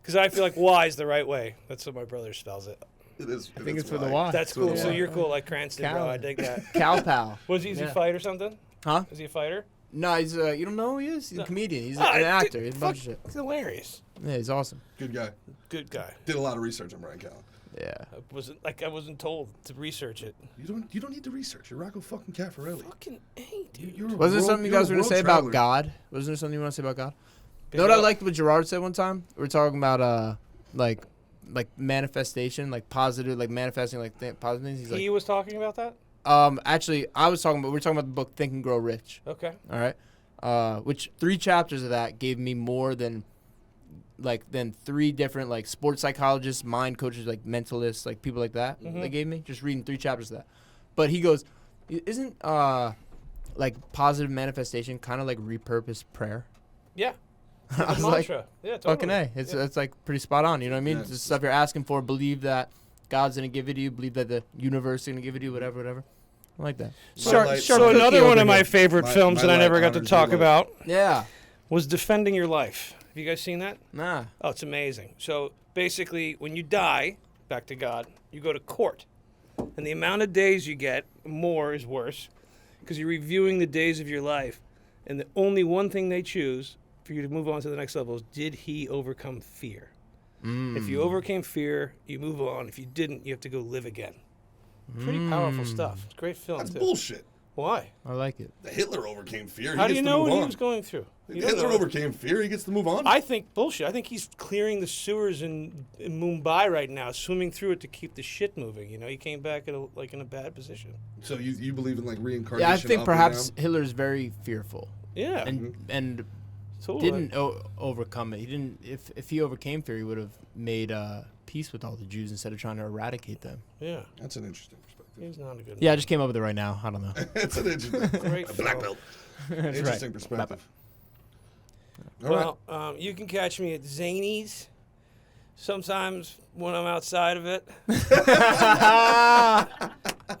Because I feel like Y is the right way. That's what my brother spells it. It is. I think it's for the Y. That's It's with cool. a So Y. you're cool like Cranston, bro. I dig that. Cow pal. Was he? Is he Yeah. a fight or something? Huh? Is he a fighter? No, he's you don't know who he is? He's a comedian. He's Ah, an dude, actor. He's a bunch of fuck, shit. He's hilarious. Yeah, he's awesome. Good guy. Good guy. Did a lot of research on Brian Callen. Yeah. I wasn't told to research it. You don't need to research. You're Rocco fucking Cafferelli. Fucking A, dude. You're a Wasn't there world- something you you're a guys were gonna world say traveler. about God? Wasn't there something you want to say about God? Big You know what I up. liked what Gerard said one time? We were talking about like manifestation, like positive, like manifesting like positive things. He's He was talking about that. like, actually, we were talking about the book Think and Grow Rich. Okay. All right, which 3 chapters of that gave me more than 3 different like sports psychologists, mind coaches, like mentalists, like people like that. Mhm. They gave me just reading 3 chapters of that. But he goes, isn't like positive manifestation kind of like repurposed prayer? Yeah. I was like, Mantra. Yeah, totally. fucking A. It's Yeah. it's like pretty spot on. You know what I mean? Yeah. It's just stuff you're asking for. Believe that God's gonna give it to you. Believe that the universe is gonna give it to you. Whatever. I like that. So- Sharp So cookie another over one of my here. favorite My- films my that I never life got to honors talk your life. about Yeah. was Defending Your Life. Have you guys seen that? Nah. Oh, it's amazing. So basically, when you die, back to God, you go to court. And the amount of days you get, more is worse, because you're reviewing the days of your life. And the only one thing they choose for you to move on to the next level is, did he overcome fear? If you overcame fear, you move on. If you didn't, you have to go live again. Pretty powerful stuff. It's a great film, That's too. bullshit. Why? I like it. Hitler overcame fear. How he do you gets to know move what he on. was going through? You don't Hitler know. overcame fear. He gets to move on. I think bullshit. I think he's clearing the sewers in Mumbai right now, swimming through it to keep the shit moving. You know, he came back in a bad position. So you believe in like reincarnation? Yeah, I think up or perhaps down? Hitler's very fearful Yeah, and totally. didn't overcome it. He didn't. If he overcame fear, he would have made peace with all the Jews instead of trying to eradicate them. Yeah, That's an interesting perspective. he's not a good. Yeah, I just came up with it right now. I don't know. That's an interesting. Great a black film. belt. That's Interesting right. perspective. All right. Well, you can catch me at Zany's. Sometimes when I'm outside of it.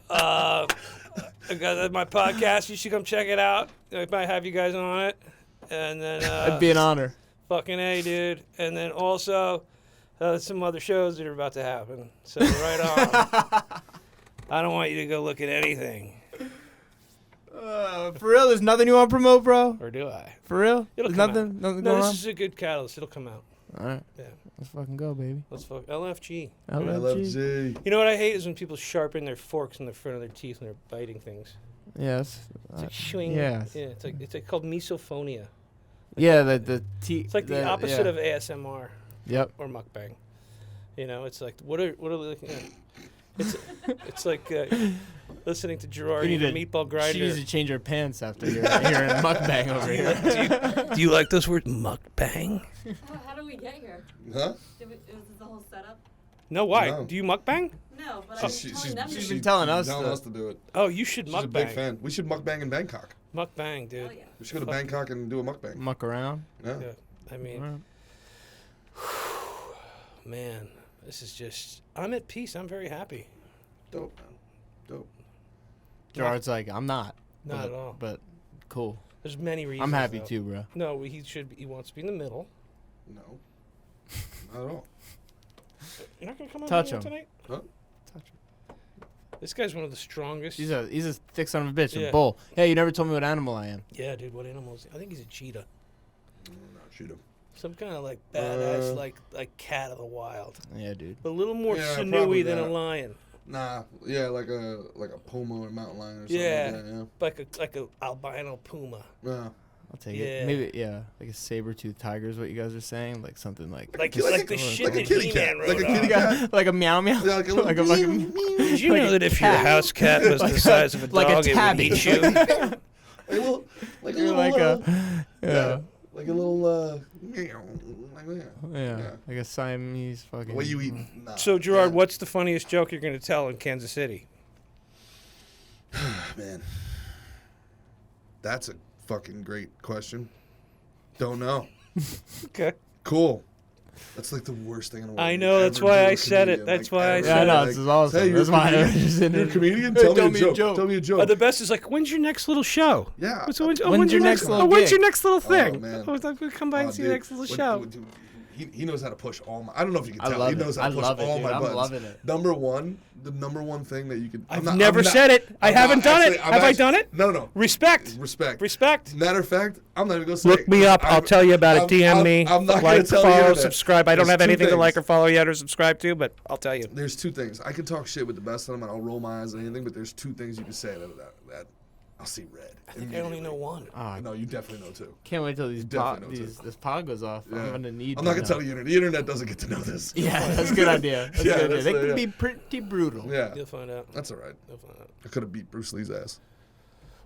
I got my podcast. You should come check it out. I might have you guys on it. And then It'd be an honor. fucking A, dude. And then also some other shows that are about to happen. So right on. I don't want you to go look at anything. For real, there's nothing you want to promote, bro. Or do I? For real, It'll there's come nothing. out. Nothing No, going this on. is a good catalyst. It'll come out. All right, Yeah. let's fucking go, baby. Let's fuck LFG. LFG. LFG. You know what I hate is when people sharpen their forks in the front of their teeth when they're biting things. Yes. It's like swing. yeah. Yeah. It's like called misophonia. Yeah, the T. It's like the opposite of ASMR Yep. or mukbang. You know, it's like what are we looking at? It's like listening to Gerard You eat need a to- meatball She grinder. needs to change her pants after you're in mukbang over here. Do you like those words, mukbang? How do we get here? Huh? Is this the whole setup? No, why? No. Do you mukbang? No, but I'm telling them to she's do been telling us telling to- us to do it. Oh, you should She's mukbang. a big fan. We should mukbang in Bangkok. Mukbang, dude. Hell yeah. We should go to Fuck. Bangkok and do a mukbang. Muck around. Yeah. Yeah. I mean, All right. man, this is just. I'm at peace. I'm very happy. Dope, man. Dope. Gerard's like, I'm not. Not but, at all. But cool. There's many reasons. I'm happy though. too, bro. No, he should. He wants to be in the middle. No. Not at all. You're not gonna come on Touch here him. tonight? Huh? This guy's one of the strongest. He's a thick son of a bitch. Yeah. A bull. Hey, you never told me what animal I am. Yeah, dude. What animal is he? I think he's a cheetah. Shoot him. Some kind of like badass, like cat of the wild. Yeah, dude. A little more Yeah, sinewy probably than a that. lion. Nah, yeah, like a puma or mountain lion or something Yeah. like that, Like a albino puma. yeah. I'll take Yeah. it. Maybe, yeah, like a saber-toothed tiger is what you guys are saying, like something like Like Like the a- shit like a that kitty He-Man cat. wrote Like a on. kitty cat. like a meow meow, Yeah, like a little like a fucking. Did you like know a that if cat. your house cat was Like the a- size of a like a dog, it would tabby. eat you? Like a little, like a You're little, like a, yeah, like a little, like that. yeah, like a Siamese fucking. The way you eat. Nah, So, Gerard, yeah. what's the funniest joke you're going to tell in Kansas City? Man, that's a fucking great question. Don't know. Okay. Cool. That's like the worst thing in the world. I know, You that's ever why do I a said it. comedian, That's like, why I ever. Yeah, I said know it. this is awesome. Hey, you're That's a why I comedian? was just in You're a it. comedian? Hey, Tell me a joke. Tell me a joke. The best is like, when's your next little show? Yeah. When's your next little when's your gig? next little thing? man. Come by and see your next little show. Dude, he knows how to push all my. I don't know if you can I tell. love He it. knows how I to push love it, all dude. my I'm buttons. loving it. The number one thing that you could. I've never said it. I haven't done it. Have I done it? No. Respect. Respect. Matter of fact, I'm not even gonna say. Look me up. I'll tell you about it. DM me. I'm not gonna Like, tell you follow, internet. subscribe. I don't There's have two anything to things. like or follow yet or subscribe to, but I'll tell you. There's two things. I can talk shit with the best of them, and I'll roll my eyes at anything. But there's two things you can say that I'll see red. I think I only know one. Ah, No, you definitely know two. can't wait till definitely know this pod goes off. Yeah. I'm gonna need. I'm not gonna know. tell the internet. The internet doesn't get to know this. Yeah, that's a good idea. That's Yeah, a good idea. that's They the- can yeah. be pretty brutal. Yeah, You'll find out. that's all right. You'll find out. I could have beat Bruce Lee's ass.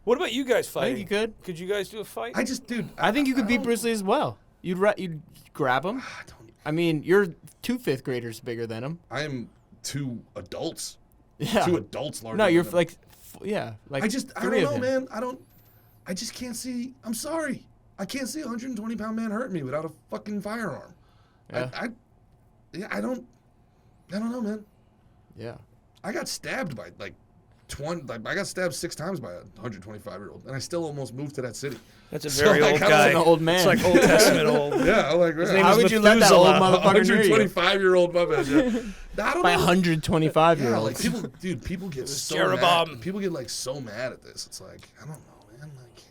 What about you guys I fighting? think you could. Could you guys do a fight? Dude. I think you could beat don't- Bruce Lee as well. You'd grab him. I don't. I mean, you're 2 5th graders bigger than him. I am two adults. Yeah. Two adults larger. No, you're than him. like, like. I don't three of know, him. man. I just can't see. I'm sorry. I can't see a 120-pound man hurt me without a fucking firearm. Yeah. I don't know, man. Yeah. I got stabbed by like 20. Like, I got stabbed 6 times by a 125-year-old, and I still almost moved to that city. That's a So, very like, old I was guy. an old man. It's like Old Testament old. Yeah, I'm like, His yeah. name How is would you let that old Methuselah. motherfucker near you? 125-year-old, my bad. Yeah. I don't By know. 125-year-olds. Yeah, like people get so Jeroboam. mad. People get like so mad at this. It's like, I don't know, man. Like,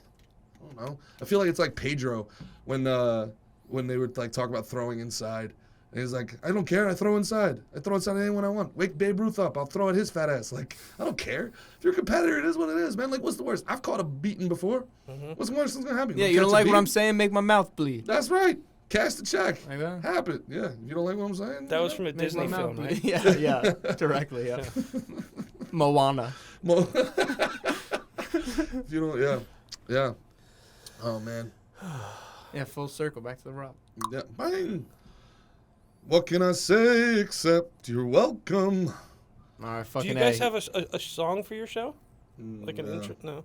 I don't know. I feel like it's like Pedro when they would like talk about throwing inside. And he's like, I don't care. I throw inside. I throw inside anyone I want. Wake Babe Ruth up. I'll throw at his fat ass. Like, I don't care. If you're a competitor, it is what it is, man. Like, what's the worst? I've caught a beating before. What's the worst that's gonna happen? Yeah, Gonna you don't catch a like what I'm beating? saying? Make my mouth bleed. That's right. Cash the check. Like that? Happen. Yeah. If you don't like what I'm saying. That was from a Make Disney my mouth film, right? bleed. Yeah, directly, yeah. Moana. If you don't, yeah. Oh man. Yeah, full circle, back to the rock. Yeah. Bang. What can I say except you're welcome? All right, Do fucking you guys A. have a song for your show? Like an No. intro? No.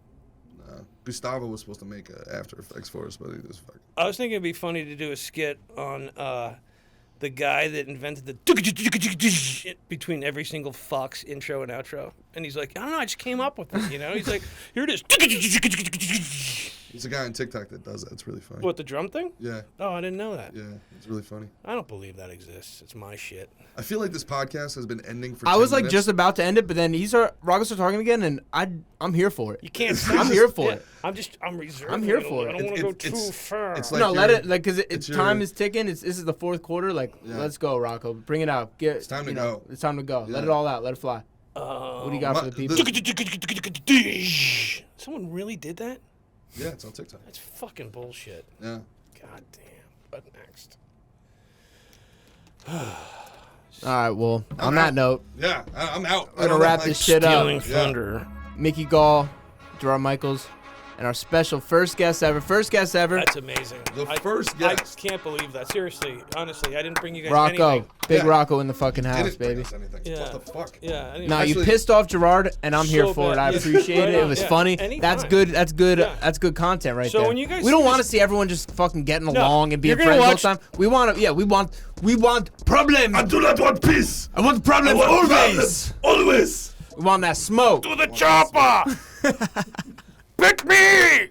Gustavo was supposed to make After Effects for us, but he just fucking. I was thinking it'd be funny to do a skit on the guy that invented the between every single Fox intro and outro. And he's like, I don't know, I just came up with it, you know? He's like, here it is. There's a guy on TikTok that does that. It's really funny. What, the drum thing? Yeah, Oh, I didn't know that. yeah, it's really funny. I don't believe that exists. It's my shit. I feel like this podcast has been ending for. I 10 was like minutes. just about to end it, but then Rocco started talking again, and I'm here for it. You can't. I'm here for it. I'm reserved. I'm here for I it. don't want to go It's- too far. it's like No, let your- it because it's your- time is ticking. This is the 4th quarter. Like, Yeah. let's go, Rocco. Bring it out. It's time to go. It's time to go. Yeah. Let it all out. Let it fly. What do you got for the people? Someone really did that? Yeah, it's on TikTok. That's fucking bullshit. Yeah. God damn. What next? All right. Well, on I'm that out. note, Yeah, I'm out. we're gonna wrap this shit up. Stealing thunder. Mickey Gall, Gerard Michaels, and our special first guest ever. That's amazing. The I- first I guest. can't believe that. Seriously, honestly, I didn't bring you guys Rocco. anything. Big Yeah. Rocco in the fucking house, Didn't bring baby. us anything. Yeah. What the fuck? Yeah. I didn't No, Actually- you pissed off Gerard, and I'm here So for it. I bad. Yeah. appreciate Right it. It on. was Yeah. funny. Anytime. That's good. That's good. Yeah. That's good content right So there. when you guys we don't see want to this- see everyone just fucking getting No, along and being you're gonna friends all the watch- time. We want to. Yeah, we want problems. I do not want peace. I want problems I want always. problems. Always. We want that smoke. To the chopper! Pick me!